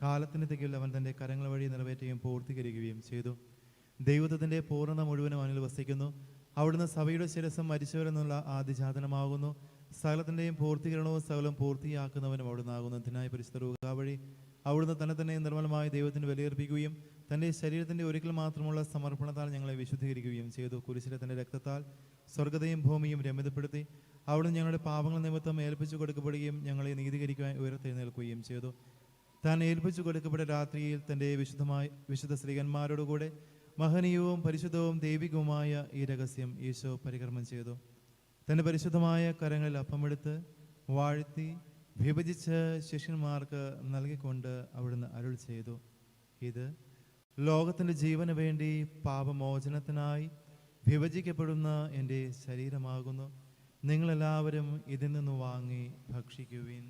കാലത്തിന് തികയിൽ അവൻ തൻ്റെ കരങ്ങൾ വഴി നിറവേറ്റുകയും പൂർത്തീകരിക്കുകയും ചെയ്തു. ദൈവത്വത്തിൻ്റെ പൂർണ്ണത മുഴുവനും അവനിൽ വസിക്കുന്നു. അവിടുന്ന് സഭയുടെ ശിരസം മരിച്ചവരെന്നുള്ള ആദിജാതനമാകുന്നു. സകലത്തിൻ്റെയും പൂർത്തീകരണവും സകലം പൂർത്തിയാക്കുന്നവനും അവിടുന്ന് ആകുന്നു. ഇതിനായി പരിശുദ്ധ റൂഹാ വഴി അവിടുന്ന് തന്നെ നിർമ്മലമായ ദൈവത്തിന് വിലയർപ്പിക്കുകയും തൻ്റെ ശരീരത്തിൻ്റെ ഒരിക്കൽ മാത്രമുള്ള സമർപ്പണത്താൽ ഞങ്ങളെ വിശുദ്ധീകരിക്കുകയും ചെയ്തു. കുരിശിലെ തൻ്റെ രക്തത്താൽ സ്വർഗതയും ഭൂമിയും രമ്യതപ്പെടുത്തി അവിടുന്ന് ഞങ്ങളുടെ പാപങ്ങൾ നിമിത്തം ഏൽപ്പിച്ചു കൊടുക്കപ്പെടുകയും ഞങ്ങളെ നീതീകരിക്കുവാൻ ഉയർത്തെഴുന്നേൽക്കുകയും ചെയ്തു. താൻ ഏൽപ്പിച്ചു കൊടുക്കപ്പെട്ട രാത്രിയിൽ തൻ്റെ വിശുദ്ധ ശ്രീകന്മാരോടുകൂടെ മഹനീയവും പരിശുദ്ധവും ദൈവികവുമായ ഈ രഹസ്യം ഈശോ പരികർമ്മം ചെയ്തു. തൻ്റെ പരിശുദ്ധമായ കരങ്ങളിൽ അപ്പമെടുത്ത് വാഴ്ത്തി വിഭജിച്ച് ശിഷ്യന്മാർക്ക് നൽകിക്കൊണ്ട് അവിടുന്ന് അരുൾ ചെയ്തു, ഇത് ലോകത്തിൻ്റെ ജീവന് വേണ്ടി പാപമോചനത്തിനായി വിഭജിക്കപ്പെടുന്ന എൻ്റെ ശരീരമാകുന്നു. നിങ്ങളെല്ലാവരും ഇതിൽ നിന്ന് വാങ്ങി ഭക്ഷിക്കുവിൻ.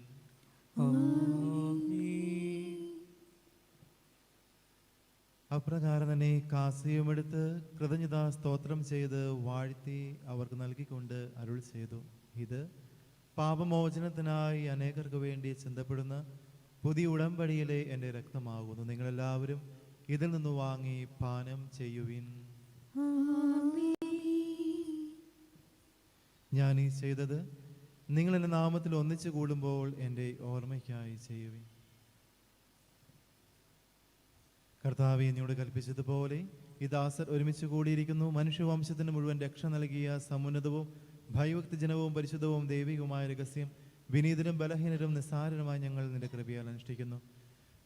അപ്രകാരം തന്നെ കാസിയുമെടുത്ത് കൃതജ്ഞതാ സ്തോത്രം ചെയ്ത് വാഴ്ത്തി അവർക്ക് നൽകിക്കൊണ്ട് അരുൾ ചെയ്തു, ഇത് പാപമോചനത്തിനായി അനേകർക്ക് വേണ്ടി ചിന്തപ്പെടുന്ന പുതിയ ഉടമ്പടിയിലെ എൻ്റെ രക്തമാകുന്നു. നിങ്ങളെല്ലാവരും ഇതിൽ നിന്ന് വാങ്ങി പാനം ചെയ്യുവിൻ. ഞാൻ ഈ ചെയ്തത് നിങ്ങൾ എൻ്റെ നാമത്തിൽ ഒന്നിച്ചു കൂടുമ്പോൾ എൻ്റെ ഓർമ്മയ്ക്കായി ചെയ്യുവിൻ. കർത്താവെ, എന്നോട് കൽപ്പിച്ചതുപോലെ ഈ ദാസർ ഒരുമിച്ച് കൂടിയിരിക്കുന്നു. മനുഷ്യവംശത്തിന് മുഴുവൻ രക്ഷ നൽകിയ സമുന്നതവും ഭയഭക്തിജനവും പരിശുദ്ധവും ദൈവികവുമായ രഹസ്യം വിനീതരും ബലഹീനരും നിസ്സാരനുമായി ഞങ്ങൾ നിന്റെ കൃപയാൽ അനുഷ്ഠിക്കുന്നു.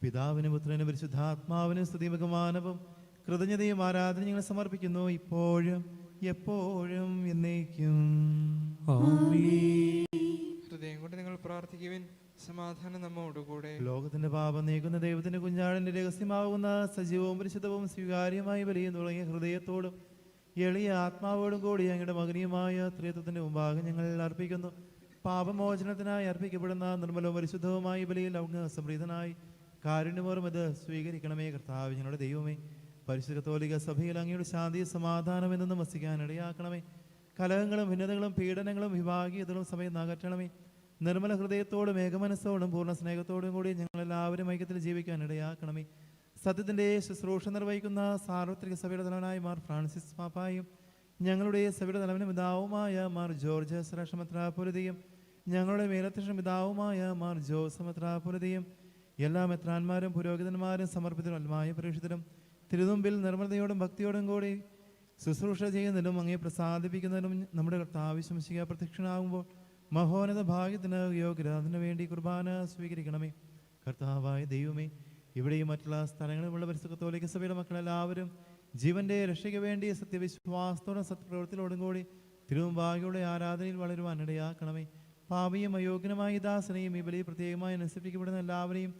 പിതാവിനും പുത്രനും പരിശുദ്ധാത്മാവിനും സ്തുതിയും ബഹുമാനവും കൃതജ്ഞതയും ആരാധന ഞങ്ങൾ സമർപ്പിക്കുന്നു, ഇപ്പോഴും എപ്പോഴും എന്നേക്കും. ഹൃദയം കൊണ്ട് നിങ്ങൾ പ്രാർത്ഥിക്കുവിൻ. സമാധാനം നമ്മോടുകൂടെ. ലോകത്തിന്റെ പാപം നീക്കുന്ന ദൈവത്തിന്റെ കുഞ്ഞാടിന്റെ രഹസ്യമാകുന്ന സജീവവും പരിശുദ്ധവും സ്വീകാര്യമായി ബലിയും തുടങ്ങിയ ഹൃദയത്തോടും എളിയ ആത്മാവോടും കൂടി ഞങ്ങളുടെ മകനീയമായ ത്രിത്വത്തിന്റെ മുമ്പാകെ ഞങ്ങൾ അർപ്പിക്കുന്നു. പാപമോചനത്തിനായി അർപ്പിക്കപ്പെടുന്ന നിർമ്മലവും പരിശുദ്ധവുമായ ബലിയിൽ അങ്ങ് സംപ്രീതനായി കാരുണ്യമോറും ഇത് സ്വീകരിക്കണമേ. കർത്താവ്, ഞങ്ങളുടെ ദൈവമേ, പരിശുദ്ധ കത്തോലിക്ക സഭയിൽ അങ്ങയുടെ ശാന്തി സമാധാനം എന്നും വസിക്കാൻ ഇടയാക്കണമേ. കലഹങ്ങളും ഭിന്നതകളും പീഡനങ്ങളും വിഭാഗീയതകളും സമയം അകറ്റണമേ. നിർമ്മല ഹൃദയത്തോടും ഏകമനസ്സോടും പൂർണ്ണ സ്നേഹത്തോടും കൂടി ഞങ്ങളെല്ലാവരും ഐക്യത്തിൽ ജീവിക്കാൻ ഇടയാക്കണമേ. സത്യത്തിൻ്റെ ശുശ്രൂഷ നിർവഹിക്കുന്ന സാർവത്രിക സഭയുടെ തലവനായ മാർ ഫ്രാൻസിസ് പാപ്പായും ഞങ്ങളുടെ സഭയുടെ തലവനും പിതാവുമായ മാർ ജോർജ് ശ്രേഷ്ഠമെത്രാപ്പൊലീത്തയും ഞങ്ങളുടെ മേലധ്യക്ഷൻ പിതാവുമായ മാർ ജോസഫ് മെത്രാപ്പൊലീത്തയും എല്ലാ മെത്രാന്മാരും പുരോഹിതന്മാരും സമർപ്പിതരുമായ പ്രേക്ഷിതരും തിരുമുമ്പിൽ നിർമ്മലതയോടും ഭക്തിയോടും കൂടി ശുശ്രൂഷ ചെയ്യുന്നതിനും അങ്ങേ പ്രസാദിപ്പിക്കുന്നതിനും നമ്മുടെ കർത്താവ് ശംസിക പ്രത്യക്ഷനാകുമ്പോൾ മഹോന്നത ഭാഗ്യത്തിന് യോഗ്യരാതിനു വേണ്ടി കുർബാന സ്വീകരിക്കണമേ. കർത്താവായ ദൈവമേ, ഇവിടെയും മറ്റുള്ള സ്ഥലങ്ങളിലുമുള്ള പരിശുദ്ധ കത്തോലിക്ക സഭയുടെ മക്കളെല്ലാവരും ജീവന്റെ രക്ഷയ്ക്ക് വേണ്ടി സത്യവിശ്വാസത്തോടും സത്പ്രവൃത്തിയോടും കൂടി തിരുമുമ്പാകെയുള്ള ആരാധനയിൽ വളരുവാൻ ഇടയാക്കണമേ. പാപിയും അയോഗ്യനുമായ ദാസനെയും ഈ ബലി പ്രത്യേകമായി അനുസരിപ്പിക്കപ്പെടുന്ന എല്ലാവരെയും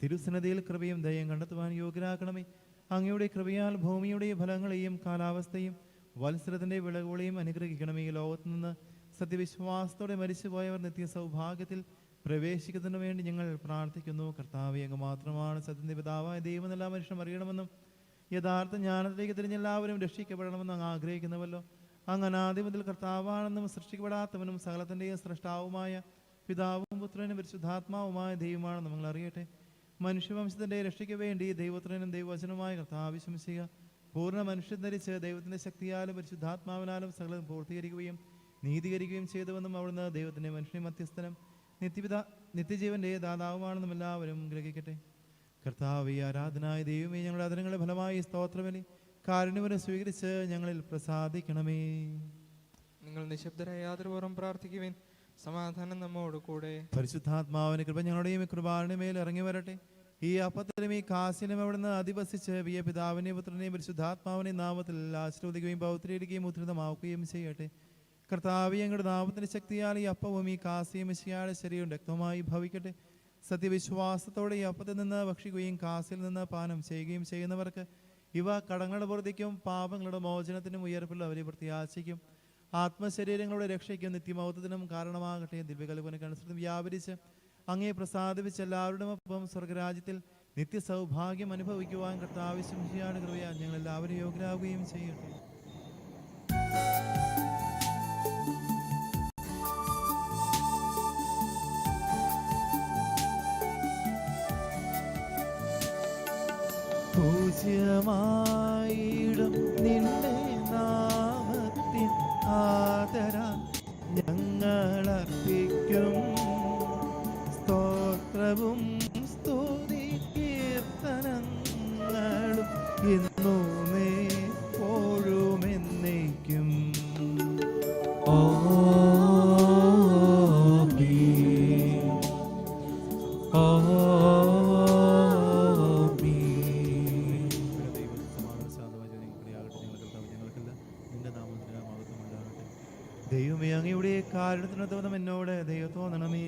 തിരുസന്നിധിയിൽ കൃപയും ദയം കണ്ടെത്തുവാൻ യോഗ്യരാക്കണമേ. അങ്ങയുടെ കൃപയാൽ ഭൂമിയുടെ ഫലങ്ങളെയും കാലാവസ്ഥയും വത്സരത്തിന്റെ വിളവുകളെയും അനുഗ്രഹിക്കണമേ. ഈ ലോകത്തു നിന്ന് സത്യവിശ്വാസത്തോടെ മരിച്ചുപോയവർ നിത്യ സൗഭാഗ്യത്തിൽ പ്രവേശിക്കുന്നതിനു വേണ്ടി ഞങ്ങൾ പ്രാർത്ഥിക്കുന്നു. കർത്താവേ, അങ്ങ് മാത്രമാണ് സത്യത്തിന്റെ പിതാവായ ദൈവം എല്ലാ മനുഷ്യനും അറിയണമെന്നും യഥാർത്ഥ ജ്ഞാനത്തിലേക്ക് തിരിഞ്ഞെല്ലാവരും രക്ഷിക്കപ്പെടണമെന്നും അങ്ങ് ആഗ്രഹിക്കുന്നുവല്ലോ. അങ്ങ് അനാദി മുതൽ കർത്താവാണെന്നും സൃഷ്ടിക്കപ്പെടാത്തവനും സകലത്തിൻ്റെയും സ്രഷ്ടാവുമായ പിതാവും പുത്രനും പരിശുദ്ധാത്മാവുമായ ദൈവമാണെന്ന് നമ്മൾ അറിയട്ടെ. മനുഷ്യവംശത്തിൻ്റെ രക്ഷയ്ക്ക് വേണ്ടി ദൈവപുത്രനും ദൈവവചനവുമായ കർത്താവ് ശംസിക പൂർണ്ണ മനുഷ്യൻ ധരിച്ച് ദൈവത്തിൻ്റെ ശക്തിയാലും പരിശുദ്ധാത്മാവിനാലും സകലം പൂർത്തീകരിക്കുകയും നീതീകരിക്കുകയും ചെയ്തുവെന്നും അവിടുന്ന് ദൈവത്തിൻ്റെ മനുഷ്യനെ മധ്യസ്ഥനും നിത്യജീവന്റെ ദാതാവുമാണെന്നും എല്ലാവരും ഗ്രഹിക്കട്ടെ. കർത്താവേ, ആരാധനായ ദൈവമേ, ഞങ്ങളുടെ അതിരങ്ങളുടെ ഫലമായി സ്തോത്രബലി കാരുണ്യവരെ സ്വീകരിച്ച് ഞങ്ങളിൽ പ്രസാദിക്കണമേ. നിങ്ങൾ നിശബ്ദരായ ആദരപൂർവ്വം പ്രാർത്ഥിക്കുവിൻ. സമാധാനം നമ്മോട് കൂടെ. പരിശുദ്ധാത്മാവിന് കൃപ ഞങ്ങളുടെയും കൃപാളിന്റെ മേൽ ഇറങ്ങി വരട്ടെ. ഈ അപ്പത്തിലും ഈ കാശിലും അവിടുന്ന് അധിവസിച്ച് വിയ പിതാവിനെയും പുത്രനെയും പരിശുദ്ധാത്മാവിനെയും നാമത്തിൽ ആശീർവദിക്കുകയും പൗത്രീകരിക്കുകയും ഉദ്ധൃതമാക്കുകയും ചെയ്യട്ടെ. കർത്താവേ, ഞങ്ങളുടെ നാമത്തിന്റെ ശക്തിയാൽ ഈ അപ്പവും ഈ കാസിയും മിശിഹായുടെ ശരീരവും രക്തമായി ഭവിക്കട്ടെ. സത്യവിശ്വാസത്തോടെ ഈ അപ്പത്തിൽ നിന്ന് ഭക്ഷിക്കുകയും കാസിൽ നിന്ന് പാനം ചെയ്യുകയും ചെയ്യുന്നവർക്ക് ഇവ കടങ്ങളുടെ പൂർത്തിക്കും പാപങ്ങളുടെ മോചനത്തിനും ഉയർപ്പുള്ള അവരെ പ്രത്യാശിക്കും. ആത്മശരീരങ്ങളുടെ രക്ഷയ്ക്കും നിത്യമൗത്വത്തിനും കാരണമാകട്ടെ. ദിവ്യകൽപ്പനക്കനുസൃതം വ്യാപരിച്ച് അങ്ങേ പ്രസാദിപ്പിച്ച എല്ലാവരുടെ ഒപ്പം സ്വർഗരാജ്യത്തിൽ നിത്യസൗഭാഗ്യം അനുഭവിക്കുവാൻ കർത്താവ് ശംസിഹായുടെ കൃപയാൽ ഞങ്ങൾ എല്ലാവരും യോഗ്യരാകുകയും ചെയ്യട്ടെ. പൂജ്യമായിടും നിന്റെ നാമത്തിൻ ആദര ഞങ്ങളർപ്പിക്കും. സ്തോത്രവും സ്തുതി കീർത്തനങ്ങളും എന്നുമേ എപ്പോഴും എന്നേക്കും. ദൈവമേ, അങ്ങയുടെ കാരുണ്യത്തിനൊത്തവണ്ണം എന്നോട് ദയ തോന്നണമേ.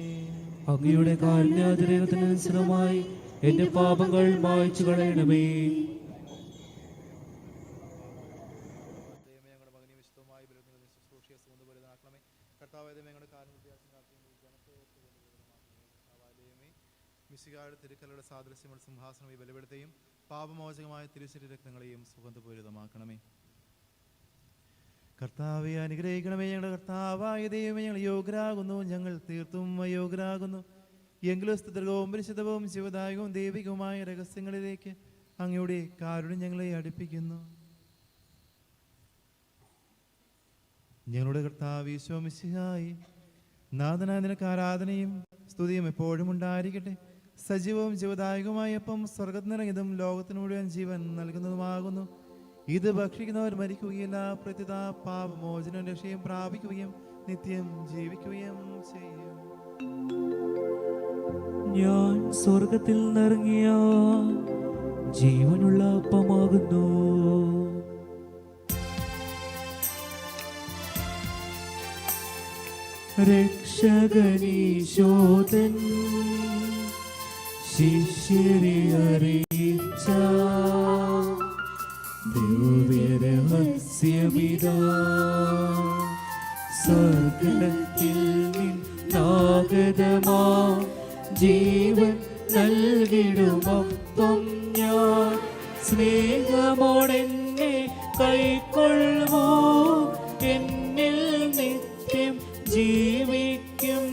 അങ്ങയുടെ കാരുണ്യാതിരേകത്തിനനുസൃതമായി എന്റെ പാപങ്ങൾ മായ്ച്ചു കളയണമേ. മിശിഹായുടെ തിരുക്കല്ലുടെ സാദൃശ്യമുള്ള സിംഹാസനമായി ബലപ്പെടുത്തുകയും പാപമോചകമായ തിരുശരീര രക്തങ്ങളെയും സുഗന്ധപൂരിതമാക്കണമേ. കർത്താവെ അനുഗ്രഹിക്കണമേ. ഞങ്ങളുടെ കർത്താവായ ദൈവമേ, ഞങ്ങൾ യോഗ്യരാകുന്നു, ഞങ്ങൾ തീർത്തും അയോഗ്യരാകുന്നു. എങ്കിലും സ്തുതവും പരിശുദ്ധവും ശിവദായകവും ദൈവികവുമായ രഹസ്യങ്ങളിലേക്ക് അങ്ങയുടെ കാരുണ്യം ഞങ്ങളെ അടുപ്പിക്കുന്നു. ഞങ്ങളുടെ കർത്താവ് ഈശോ മിശിഹായി നാഥനായ നിനക്ക് ആരാധനയും സ്തുതിയും എപ്പോഴും ഉണ്ടായിരിക്കട്ടെ. സജീവവും ജീവദായകവുമായ അപ്പം സ്വർഗത്തിനിറങ്ങിയതും ലോകത്തിന് മുഴുവൻ ജീവൻ നൽകുന്നതുമാകുന്നു. ഇത് ഭക്ഷിക്കുന്നവർ മരിക്കുകയില്ല, പ്രത്യുത പാപമോചനം രക്ഷയും പ്രാപിക്കുകയും നിത്യം ജീവിക്കുകയും ചെയ്യും. ഞാൻ സ്വർഗത്തിൽ നിറങ്ങിയ ജീവനുള്ള അപ്പമാകുന്നു. രക്ഷകനീശോദൻ ശിഷ്യരെ അറിയിച്ച ദിവ്യരഹസ്യമിതാ, സ്വർഗത്തിൽ നിന്നാഗതമാ ജീവൻ നൽകിടുമപ്പം ഞാൻ സ്നേഹമോടെന്നെ കൈക്കൊള്ളുമോ, എന്നിൽ നിത്യം ജീവിക്കും.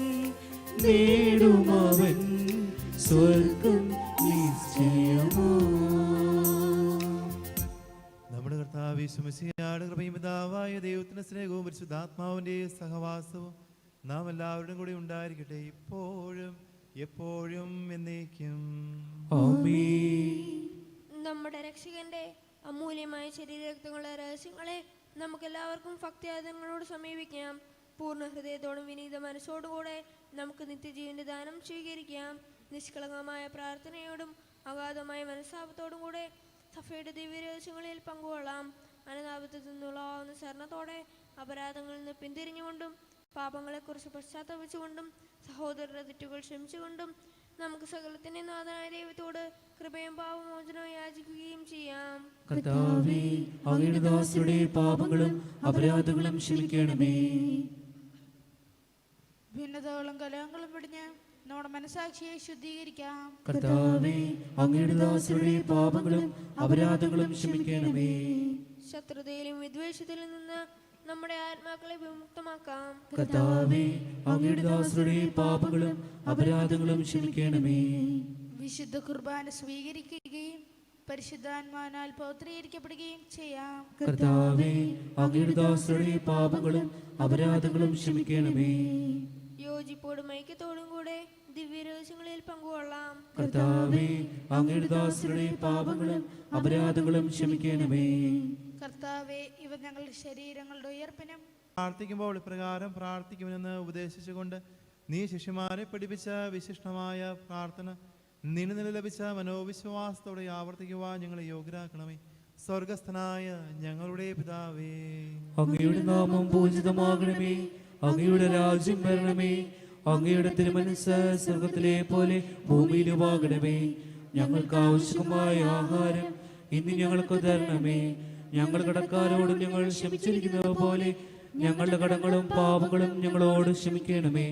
സ്വർഗം നിശ്ചയമോ. നമ്മുടെ കർത്താവ് യേശുമിശിഹായുടെ കൃപയും പിതാവായ ദൈവത്തിന്റെ സ്നേഹവും പരിശുദ്ധാത്മാവിന്റെ സഹവാസവും നാം എല്ലാവരുടെയും കൂടി ഉണ്ടായിരിക്കട്ടെ, ഇപ്പോഴും എപ്പോഴും എന്നേക്കും. ആമേൻ. നമ്മുടെ രക്ഷകന്റെ അമൂല്യമായ ശരീരരക്തങ്ങളുടെ രഹസ്യങ്ങളെ നമുക്കെല്ലാവർക്കും ഭക്തിയാദങ്ങളോട് സമീപിക്കാം. പൂർണ്ണ ഹൃദയത്തോടും വിനീത മനസ്സോടുകൂടെ നമുക്ക് നിത്യജീവന്റെ ദാനം സ്വീകരിക്കാം. നിഷ്കളങ്കമായ പ്രാർത്ഥനയോടും അഗാധമായ മനസ്താപത്തോടും കൂടെ സഭയുടെ ദിവ്യരഹസ്യങ്ങളിൽ പങ്കുകൊള്ളാം. അനുതാപത്തിൽ നിന്നുള്ള അനുസരണത്തോടെ അപരാധങ്ങളിൽ നിന്ന് പിന്തിരിഞ്ഞുകൊണ്ടും പാപങ്ങളെക്കുറിച്ച് പശ്ചാത്തപിച്ചുകൊണ്ടും സഹോദരരുടെ തെറ്റുകൾ ക്ഷമിച്ചുകൊണ്ടും നമുക്ക് സകലത്തിന്റെ നാഥനായ ദൈവത്തോട് കൃപയും പാപമോചനവും യാചിക്കുകയും ചെയ്യാം. കർത്താവേ, അങ്ങയുടെ ദാസരുടെ പാപങ്ങളും അപരാധങ്ങളും ക്ഷമിക്കണമേ. ഭിന്നതകളും കലഹങ്ങളും പിടിഞ്ഞ് നമ്മുടെ മനസാക്ഷിയെ ശുദ്ധീകരിക്കാം. കർത്താവേ, അങ്ങയുടെ ദാസരുടെ പാപങ്ങളും അപരാധങ്ങളും ക്ഷമിക്കണമേ. ശത്രുതയിലും വിദ്വേഷത്തിലും നിന്ന് നമ്മുടെ ആത്മാക്കളെ വിമുക്തമാക്കാം. കർത്താവേ, അങ്ങയുടെ ദാസരുടെ പാപങ്ങളും അപരാധങ്ങളും ക്ഷമിക്കണമേ. വിശുദ്ധ കുർബാന സ്വീകരിക്കുകയും പരിശുദ്ധാത്മാവിനാൽ പൗത്രീകരിക്കപ്പെടുകയും ചെയ്യാം. കർത്താവേ, അങ്ങയുടെ ദാസരുടെ പാപങ്ങളും അപരാധങ്ങളും ക്ഷമിക്കണമേ. യോജിപ്പോടും ഐക്യത്തോടും കൂടെ ദിവ്യരഹസ്യങ്ങളിൽ പങ്കുകൊള്ളാം. കർത്താവേ, അങ്ങയുടെ ദാസരുടെ പാപങ്ങളും അപരാധങ്ങളും ക്ഷമിക്കണമേ. കർത്താവെ, ഇവ ഞങ്ങളുടെ ശരീരങ്ങളുടെ ഉയർപ്പിനും പ്രാർത്ഥിക്കുമ്പോൾ ഇപ്രകാരം പ്രാർത്ഥിക്കുമെന്ന് ഉപദേശിച്ചുകൊണ്ട് നീ ശിഷ്യന്മാരെ പഠിപ്പിച്ച വിശിഷ്ടമായ പ്രാർത്ഥന നിന്നിൽ ലഭിച്ച മനോവിശ്വാസത്തോടെ ആവർത്തിക്കുവാൻ ഞങ്ങളെ യോഗ്യരാക്കണമേ. സ്വർഗസ്ഥനായ ഞങ്ങളുടെ പിതാവേ, അങ്ങയുടെ നാമം പൂജിതമാകണമേ. അങ്ങയുടെ രാജ്യം വരണമേ. അങ്ങയുടെ തിരുമനസ്സ് സ്വർഗത്തിലെ പോലെ ഭൂമിയിലുമാകണമേ. ഞങ്ങൾക്ക് ആവശ്യമായ ആഹാരം ഇന്ന് ഞങ്ങൾക്ക് തരണമേ. ഞങ്ങൾ കടക്കാരോട് ഞങ്ങൾ ക്ഷമിച്ചിരിക്കുന്നത് പോലെ ഞങ്ങളുടെ കടങ്ങളും പാപങ്ങളും ഞങ്ങളോട് ക്ഷമിക്കണമേ.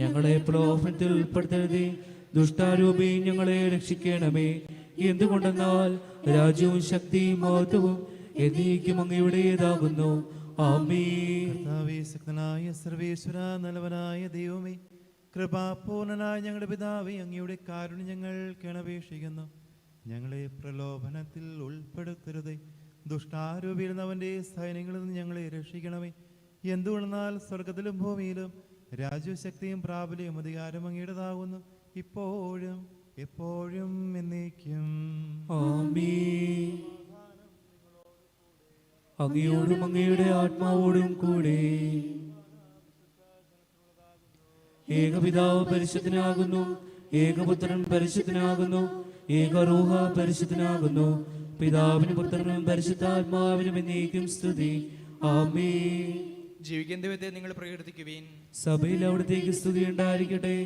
ഞങ്ങളെ പ്രലോഭനത്തിൽ ഉൾപ്പെടുത്തരുതേ, ദുഷ്ടാരൂപി ഞങ്ങളെ രക്ഷിക്കണമേ. എന്തുകൊണ്ടെന്നാൽ രാജ്യവും ശക്തിയും മഹത്വവും എന്നേക്കും അങ്ങയുടേതാകുന്നു. ആമേൻ. കർത്താവേ, ശക്തനായ സർവേശ്വര, നല്ലവനായ ദൈവമേ, കൃപാപൂർണനായ ഞങ്ങളുടെ പിതാവേ, അങ്ങയുടെ കാരുണ്യം ഞങ്ങൾ കേണപേക്ഷിക്കുന്നു. ഞങ്ങളെ പ്രലോഭനത്തിൽ ഉൾപ്പെടുത്തരുതേ, ദുഷ്ടാരൂപിയിരുന്നവന്റെ സൈന്യങ്ങളിൽ നിന്ന് ഞങ്ങളെ രക്ഷിക്കണമേ. എന്തുകൊണ്ടെന്നാൽ സ്വർഗത്തിലും ഭൂമിയിലും രാജ്യശക്തിയും പ്രാബല്യവും അധികാരം അങ്ങയുടേതാകുന്നു, ഇപ്പോഴും എപ്പോഴും എന്നേക്കും. ആമേൻ. അങ്ങയോടും അങ്ങയുടെ ആത്മാവോടും കൂടെ ഏകപിതാവ് പരിശുദ്ധനാകുന്നു, ഏകപുത്രൻ പരിശുദ്ധനാകുന്നു, ഏകരൂഹ പരിശുദ്ധനാകുന്നു. പിതാവിനും പുത്രനും പരിശുദ്ധാത്മാവിനും എന്നേക്കും സ്തുതി. ആമേൻ. ജീവിക്കുന്ന ദൈവത്തെ നിങ്ങൾ പ്രകീർത്തിക്കുവീൻ. സഭയിൽ അവിടത്തേക്ക് സ്തുതി ഉണ്ടായിരിക്കട്ടെ.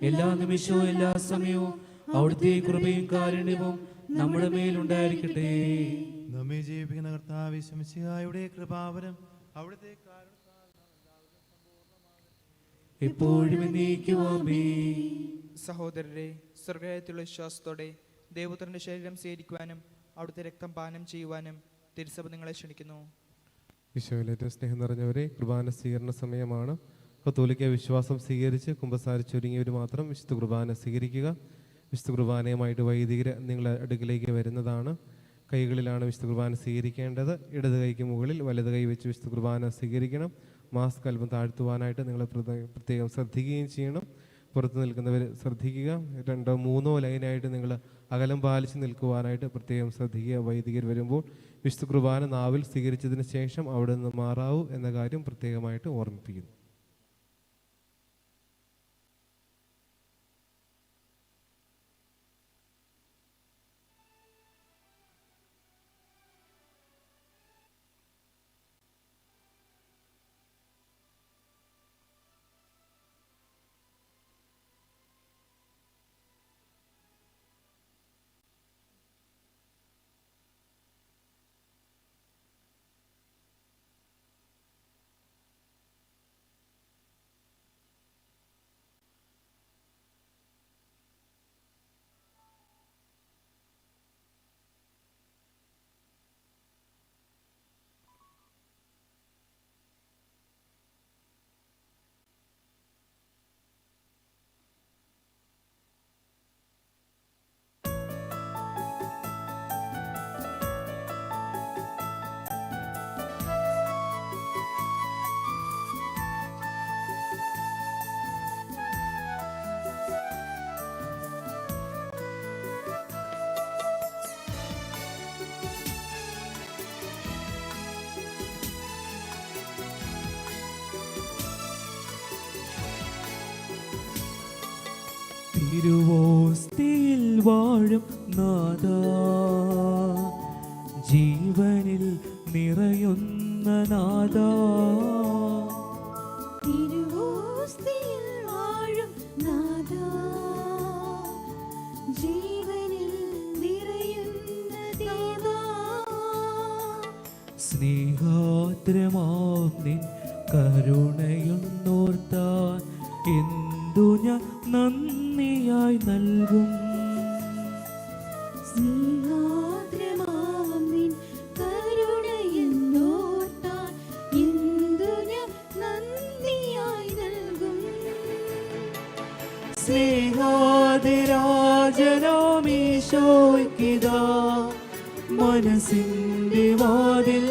എല്ലാ നിമിഷവും എല്ലാ സമയവും അവിടുത്തെ കൃപയും കാരുണ്യവും നമ്മുടെ മേലുണ്ടായിരിക്കട്ടെ. നമ്മെ ജീവിപ്പിക്കുന്ന കർത്താവേ, ശംസിഹായുടെ കൃപാവരം അവിടുത്തെ എപ്പോഴും എന്നേക്കും ആമേൻ. സഹോദരരെ, സ്വർഗത്തിലുള്ള വിശ്വാസത്തോടെ ദൈവപുത്രന്റെ ശരീരം സ്വീകരിക്കുവാനും അവിടുത്തെ രക്തം പാനം ചെയ്യുവാനും തിരുസഭ നിങ്ങളെ ക്ഷണിക്കുന്നു. ഈശോയിലേറ്റവും സ്നേഹം നിറഞ്ഞവരെ, കുർബാന സ്വീകരണ സമയമാണ്. കത്തോലിക്ക വിശ്വാസം സ്വീകരിച്ച് കുമ്പസാരിച്ചൊരുങ്ങിയവർ മാത്രം വിശുദ്ധ കുർബാന സ്വീകരിക്കുക. വിശുദ്ധ കുർബാനയുമായിട്ട് വൈദികർ നിങ്ങളുടെ അടുക്കിലേക്ക് വരുന്നതാണ്. കൈകളിലാണ് വിശുദ്ധ കുർബാന സ്വീകരിക്കേണ്ടത്. ഇടത് കൈക്ക് മുകളിൽ വലത് കൈ വെച്ച് വിശുദ്ധ കുർബാന സ്വീകരിക്കണം. മാസ്ക് അല്പം താഴ്ത്തുവാനായിട്ട് നിങ്ങൾ പ്രത്യേകം ശ്രദ്ധിക്കുകയും ചെയ്യണം. പുറത്ത് നിൽക്കുന്നവർ ശ്രദ്ധിക്കുക. 2 or 3 ലൈനായിട്ട് നിങ്ങൾ അകലം പാലിച്ച് നിൽക്കുവാനായിട്ട് പ്രത്യേകം ശ്രദ്ധിക്കുക. വൈദികർ വരുമ്പോൾ വിശുദ്ധ കുർബാന നാവിൽ സ്വീകരിച്ചതിന് ശേഷം അവിടെ നിന്ന് മാറാവൂ എന്ന കാര്യം പ്രത്യേകമായിട്ട് ഓർമ്മിപ്പിക്കുന്നു. തിരുവോസ്തിയിൽ വാഴും നാഥാ, ജീവനിൽ നിറയുന്ന നാഥാ, തിരുവോസ്തിയിൽ വാഴും നാഥാ, ജീവനിൽ നിറയുന്ന നാഥാ, സ്നേഹാദ്രമാം നിൻ കരുണയൊന്നോർത്താൻ എന്തു ഞാൻ നന്ദിയായി നൽകും. സ്നേഹാദ്രമാം നിൻ കരുണയെന്നോർത്താൻ എന്തു ഞാൻ നന്ദിയായി നൽകും. സ്നേഹാതിരാജനാമീശോയ്ക്കിതാ മനസ്സിന്റെ വാതിൽ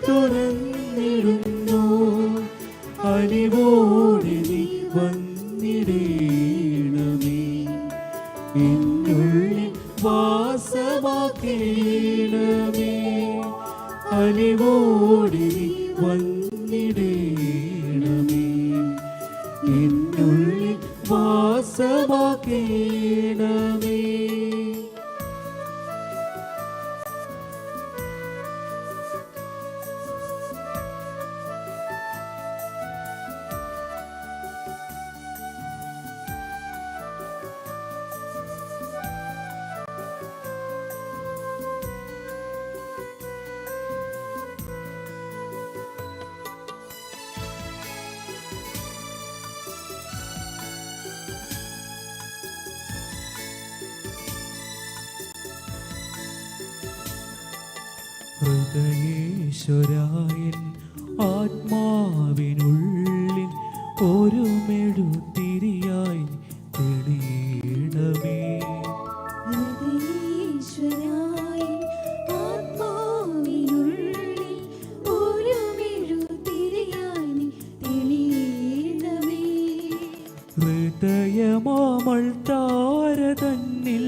തുറന്നിടുന്നു. അലിവോടെ നീ വന്നിടേണമേ, എന്നുള്ളിൽ വാസമാക്കേണമേ. അലിവോടെ നീ വന്നിടേണമേ, എന്നുള്ളിൽ വാസമാക്കേണമേ. ഹൃദയേശ്വരായൻ ആത്മാവിനുള്ളിൽ ഒരു മെഴുതിരിയായി തെളിയണമേ. ഹൃദയേശ്വരായൻ ആത്മാവിനുള്ളിൽ ഒരു മെഴുതിരിയായി നീ തെളിയണമേ. ഹൃദയമാമൾ താര തന്നിൽ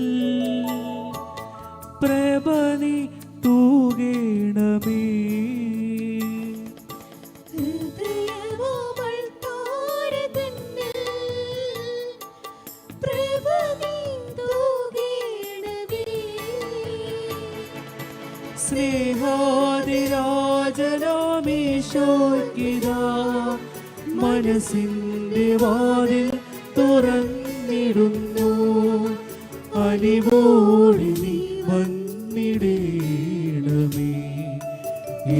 പ്രഭ നീ തൂകേണമേ. ഹൃദയമാമൾ താരതന്നിൽ പ്രഭ നീ തൂകേണമേ. സ്നേഹാതിരാജനാമീശോയ്ക്കിതാ മനസ്സിന്റെ വാതിൽ തുറന്നിടുന്നു. അലിവോടെ നീ വന്നിടേണമേ,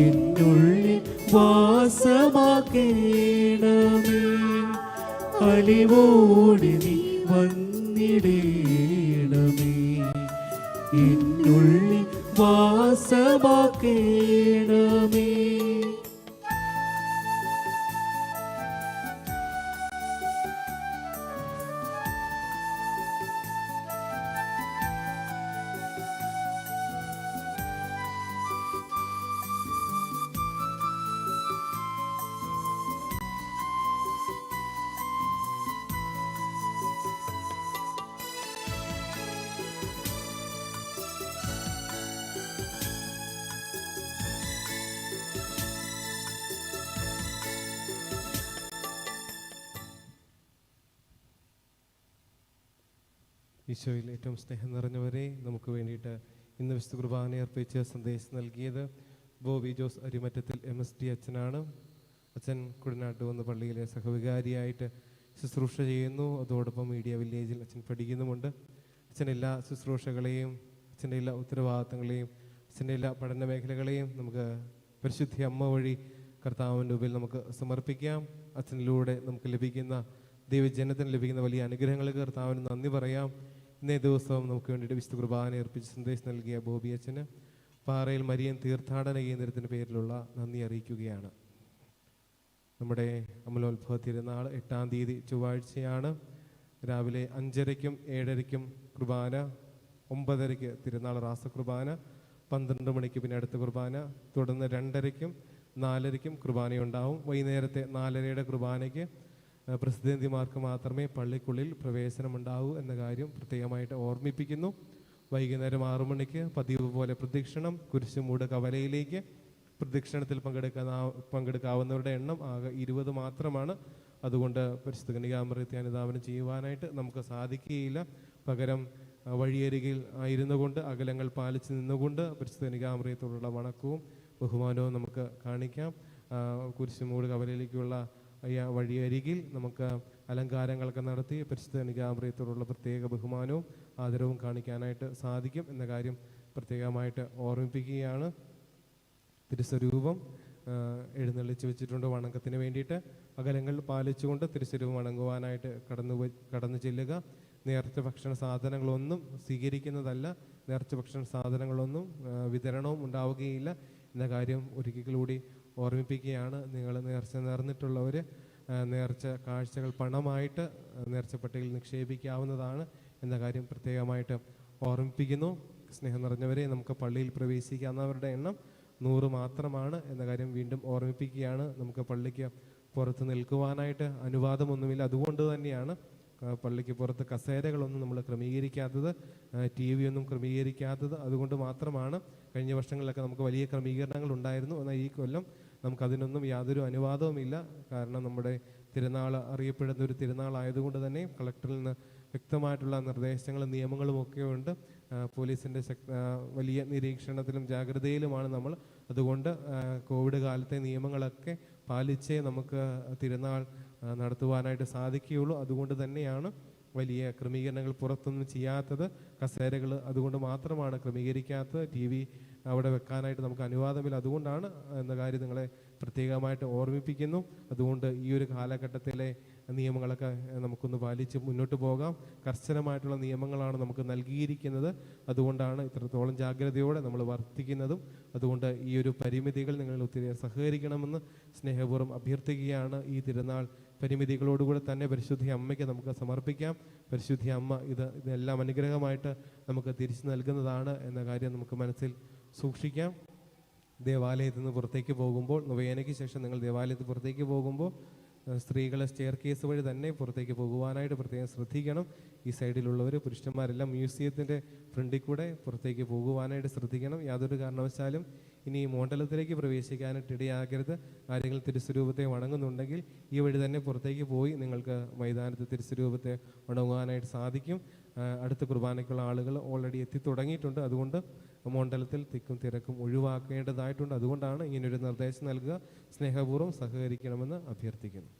എന്നുള്ളിൽ വാസമാക്കേണമേ. അലിവോടെ നീ വന്നിടേണമേ, എന്നുള്ളിൽ വാസമാക്കേണമേ. ഈശോയിൽ ഏറ്റവും സ്നേഹം നിറഞ്ഞവരെ, നമുക്ക് വേണ്ടിയിട്ട് ഇന്ന് വിശുദ്ധ കുർബാന അർപ്പിച്ച് സന്ദേശം നൽകിയത് ബോബി ജോസ് അരിമറ്റത്തിൽ MSD അച്ഛനാണ്. അച്ഛൻ കുടനാട്ട് വന്ന പള്ളിയിലെ സഹവികാരിയായിട്ട് ശുശ്രൂഷ ചെയ്യുന്നു. അതോടൊപ്പം മീഡിയ വില്ലേജിൽ അച്ഛൻ പഠിക്കുന്നുമുണ്ട്. അച്ഛൻ്റെ എല്ലാ ശുശ്രൂഷകളെയും അച്ഛൻ്റെ എല്ലാ ഉത്തരവാദിത്തങ്ങളെയും അച്ഛൻ്റെ എല്ലാ പഠന മേഖലകളെയും നമുക്ക് പരിശുദ്ധ അമ്മ വഴി കർത്താവിൻ്റെ മുമ്പിൽ നമുക്ക് സമർപ്പിക്കാം. അച്ഛനിലൂടെ നമുക്ക് ലഭിക്കുന്ന ദൈവജനത്തിന് ലഭിക്കുന്ന വലിയ അനുഗ്രഹങ്ങൾക്ക് കർത്താവിന് നന്ദി പറയാം. ഇന്നേ ദിവസം നമുക്ക് വേണ്ടിയിട്ട് വിശുദ്ധ കുർബാന അർപ്പിച്ച് സന്ദേശം നൽകിയ ബോബി അച്ഛന് പാറയിൽ മരിയൻ തീർത്ഥാടന കേന്ദ്രത്തിൻ്റെ പേരിലുള്ള നന്ദി അറിയിക്കുകയാണ്. നമ്മുടെ അമലോത്ഭവ തിരുനാൾ 8-ാം തീയതി ചൊവ്വാഴ്ചയാണ്. രാവിലെ 5:30-ക്കും 7:30-ക്കും കുർബാന, 9:30-ക്ക് തിരുനാൾ റാസ കുർബാന, 12 മണിക്ക് പിന്നെ അടുത്ത കുർബാന, തുടർന്ന് 2:30-ക്കും 4:30-ക്കും കുർബാനയുണ്ടാവും. വൈകുന്നേരത്തെ 4:30-യുടെ കുർബാനയ്ക്ക് പ്രസിദ്ധന്തിമാർക്ക് മാത്രമേ പള്ളിക്കുള്ളിൽ പ്രവേശനമുണ്ടാവൂ എന്ന കാര്യം പ്രത്യേകമായിട്ട് ഓർമ്മിപ്പിക്കുന്നു. വൈകുന്നേരം 6 മണിക്ക് പതിവ് പോലെ പ്രദക്ഷിണം, കുരിശുമൂട് കവലയിലേക്ക്. പ്രദക്ഷിണത്തിൽ പങ്കെടുക്കാവുന്നവരുടെ എണ്ണം ആകെ 20 മാത്രമാണ്. അതുകൊണ്ട് പരിശുദ്ധ കന്യകാമറിയത്തെ അനുധാവനം ചെയ്യുവാനായിട്ട് നമുക്ക് സാധിക്കുകയില്ല. പകരം വഴിയരികിൽ ഇരുന്നു കൊണ്ട് അകലങ്ങൾ പാലിച്ച് നിന്നുകൊണ്ട് പരിശുദ്ധ കന്യകാമറിയത്തോടുള്ള വണക്കവും ബഹുമാനവും നമുക്ക് കാണിക്കാം. കുരിശുമൂട് കവലയിലേക്കുള്ള വഴിയരികിൽ നമുക്ക് അലങ്കാരങ്ങളൊക്കെ നടത്തി പരിശുദ്ധ കന്യകാമറിയത്തോടുള്ള പ്രത്യേക ബഹുമാനവും ആദരവും കാണിക്കാനായിട്ട് സാധിക്കും എന്ന കാര്യം പ്രത്യേകമായിട്ട് ഓർമ്മിപ്പിക്കുകയാണ്. തിരുസ്വരൂപം എഴുന്നള്ളിച്ച് വെച്ചിട്ടുണ്ട് വണക്കത്തിന് വേണ്ടിയിട്ട്. അകലങ്ങൾ പാലിച്ചുകൊണ്ട് തിരുസ്വരൂപം വണങ്ങുവാനായിട്ട് കടന്നു ചെല്ലുക. നേർച്ച ഭക്ഷണ സാധനങ്ങളൊന്നും സ്വീകരിക്കുന്നതല്ല, നേർച്ച ഭക്ഷണ സാധനങ്ങളൊന്നും വിതരണവും ഉണ്ടാവുകയില്ല എന്ന കാര്യം ഒരിക്കൽ കൂടി ഓർമ്മിപ്പിക്കുകയാണ്. നിങ്ങൾ നേർച്ച നേർന്നിട്ടുള്ളവർ നേർച്ച കാഴ്ചകൾ പണമായിട്ട് നേർച്ചപ്പെട്ടിയിൽ നിക്ഷേപിക്കാവുന്നതാണ് എന്ന കാര്യം പ്രത്യേകമായിട്ട് ഓർമ്മിപ്പിക്കുന്നു. സ്നേഹം നിറഞ്ഞവരെ, നമുക്ക് പള്ളിയിൽ പ്രവേശിക്കാവുന്നവരുടെ എണ്ണം 100 മാത്രമാണ് എന്ന കാര്യം വീണ്ടും ഓർമ്മിപ്പിക്കുകയാണ്. നമുക്ക് പള്ളിക്ക് പുറത്ത് നിൽക്കുവാനായിട്ട് അനുവാദമൊന്നുമില്ല. അതുകൊണ്ട് തന്നെയാണ് പള്ളിക്ക് പുറത്ത് കസേരകളൊന്നും നമ്മൾ ക്രമീകരിക്കാത്തത്, TV ഒന്നും ക്രമീകരിക്കാത്തത്. അതുകൊണ്ട് മാത്രമാണ്. കഴിഞ്ഞ വർഷങ്ങളിലൊക്കെ നമുക്ക് വലിയ ക്രമീകരണങ്ങൾ ഉണ്ടായിരുന്നു. എന്നാൽ ഈ കൊല്ലം നമുക്കതിനൊന്നും യാതൊരു അനുവാദവുമില്ല. കാരണം നമ്മുടെ തിരുനാൾ അറിയപ്പെടുന്ന ഒരു തിരുനാളായതുകൊണ്ട് തന്നെ കളക്ടറിൽ നിന്ന് വ്യക്തമായിട്ടുള്ള നിർദ്ദേശങ്ങളും നിയമങ്ങളും ഒക്കെ ഉണ്ട്. പോലീസിൻ്റെ വലിയ നിരീക്ഷണത്തിലും ജാഗ്രതയിലുമാണ് നമ്മൾ. അതുകൊണ്ട് കോവിഡ് കാലത്തെ നിയമങ്ങളൊക്കെ പാലിച്ചേ നമുക്ക് തിരുനാൾ നടത്തുവാനായിട്ട് സാധിക്കുകയുള്ളൂ. അതുകൊണ്ട് തന്നെയാണ് വലിയ ക്രമീകരണങ്ങൾ പുറത്തൊന്നും ചെയ്യാത്തത്. കസേരകൾ അതുകൊണ്ട് മാത്രമാണ് ക്രമീകരിക്കാത്തത്. TV അവിടെ വെക്കാനായിട്ട് നമുക്ക് അനുവാദമില്ല. അതുകൊണ്ടാണ് എന്ന കാര്യം നിങ്ങളെ പ്രത്യേകമായിട്ട് ഓർമ്മിപ്പിക്കുന്നു. അതുകൊണ്ട് ഈ ഒരു കാലഘട്ടത്തിലെ നിയമങ്ങളൊക്കെ നമുക്കൊന്ന് പാലിച്ച് മുന്നോട്ട് പോകാം. കർശനമായിട്ടുള്ള നിയമങ്ങളാണ് നമുക്ക് നൽകിയിരിക്കുന്നത്. അതുകൊണ്ടാണ് ഇത്രത്തോളം ജാഗ്രതയോടെ നമ്മൾ വർത്തിക്കുന്നതും. അതുകൊണ്ട് ഈ ഒരു പരിമിതികൾ നിങ്ങൾ ഒത്തിരി സഹകരിക്കണമെന്ന് സ്നേഹപൂർവ്വം അഭ്യർത്ഥിക്കുകയാണ്. ഈ തിരുനാൾ പരിമിതികളോടുകൂടെ തന്നെ പരിശുദ്ധ അമ്മയ്ക്ക് നമുക്ക് സമർപ്പിക്കാം. പരിശുദ്ധ അമ്മ ഇതെല്ലാം അനുഗ്രഹമായിട്ട് നമുക്ക് തിരിച്ചു നൽകുന്നതാണ് എന്ന കാര്യം നമുക്ക് മനസ്സിൽ സൂക്ഷിക്കാം. ദേവാലയത്തിൽ നിന്ന് പുറത്തേക്ക് പോകുമ്പോൾ, നൊവേനയ്ക്ക് ശേഷം നിങ്ങൾ ദേവാലയത്തിൽ പുറത്തേക്ക് പോകുമ്പോൾ സ്ത്രീകളെ സ്റ്റെയർ കേസ് വഴി തന്നെ പുറത്തേക്ക് പോകുവാനായിട്ട് പ്രത്യേകം ശ്രദ്ധിക്കണം. ഈ സൈഡിലുള്ളവർ പുരുഷന്മാരെല്ലാം മ്യൂസിയത്തിൻ്റെ ഫ്രണ്ടിൽ കൂടെ പുറത്തേക്ക് പോകുവാനായിട്ട് ശ്രദ്ധിക്കണം. യാതൊരു കാരണവശാലും ഇനി മണ്ഡലത്തിലേക്ക് പ്രവേശിക്കാനായിട്ട് ഇടയാകരുത്. ആരെങ്കിലും തിരുസ്വരൂപത്തെ വണങ്ങുന്നുണ്ടെങ്കിൽ ഈ വഴി തന്നെ പുറത്തേക്ക് പോയി നിങ്ങൾക്ക് മൈതാനത്ത് തിരുസ്വരൂപത്തെ വണങ്ങുവാനായിട്ട് സാധിക്കും. അടുത്ത കുർബാനയ്ക്കുള്ള ആളുകൾ ഓൾറെഡി എത്തിത്തുടങ്ങിയിട്ടുണ്ട്. അതുകൊണ്ട് മണ്ഡലത്തിൽ തിക്കും തിരക്കും ഒഴിവാക്കേണ്ടതായിട്ടുണ്ട്. അതുകൊണ്ടാണ് ഇങ്ങനൊരു നിർദ്ദേശം നൽകുക. സ്നേഹപൂർവ്വം സഹകരിക്കണമെന്ന് അഭ്യർത്ഥിക്കുന്നു.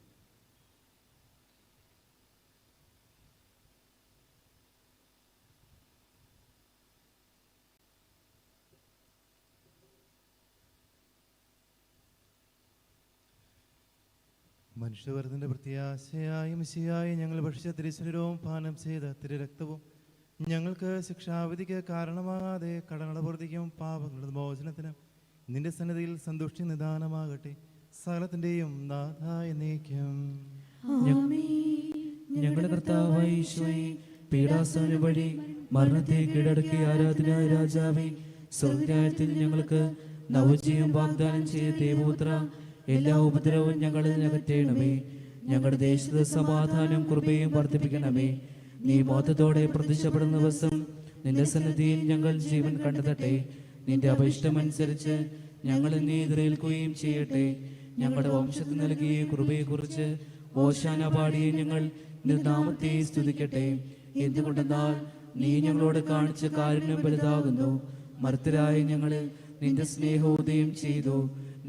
മനുഷ്യവർഗത്തിന്റെ പ്രത്യാശയായി മിശിഹായി ഞങ്ങൾ ഭക്ഷിച്ച തിരുശരീരവും പാനം ചെയ്ത തിരുരക്തവും ഞങ്ങൾക്ക് ശിക്ഷാവിധിക്ക് കാരണമാകാതെ കടങ്ങളുടെ പൂർത്തിക്കും പാപങ്ങളുടെ മോചനത്തിനും നിന്റെ സന്നിധിയിൽ സന്തുഷ്ടി നിദാനമാകട്ടെ. സകലത്തിന്റെയും നാഥായ നീക്കം. ഞങ്ങളുടെ കർത്താവായ ഈശോയെ, പീഡാസന വഴി മരണത്തെ കീഴടക്കിയ ആരാധനായ രാജാവേ, സ്വർഗ്ഗരാജ്യത്തിൽ ഞങ്ങൾക്ക് നവജീവൻ വാഗ്ദാനം ചെയ്ത ദേവപുത്ര, എല്ലാ ഉപദ്രവവും ഞങ്ങളിൽ അകറ്റണമേ. ഞങ്ങളുടെ ദേശത്ത് സമാധാനം കൃപയും വർദ്ധിപ്പിക്കണമേ. നീ മോത്തത്തോടെ പ്രത്യക്ഷപ്പെടുന്ന ദിവസം നിന്റെ സന്നിധിയിൽ ഞങ്ങൾ ജീവൻ കണ്ടെത്തട്ടെ. നിന്റെ അഭിഷ്ടമനുസരിച്ച് ഞങ്ങൾ എന്നെ എതിരേൽക്കുകയും ചെയ്യട്ടെ. ഞങ്ങളുടെ വംശത്തിൽ നൽകിയ കൃപയെക്കുറിച്ച് ഓശാന പാടിയ ഞങ്ങൾ നാമത്തെ സ്തുതിക്കട്ടെ. എന്തുകൊണ്ടെന്നാൽ നീ ഞങ്ങളോട് കാണിച്ച കാരുണ്യം വലുതാകുന്നു. മർത്തരായ ഞങ്ങളിൽ നിന്റെ സ്നേഹോദയം ചെയ്തു.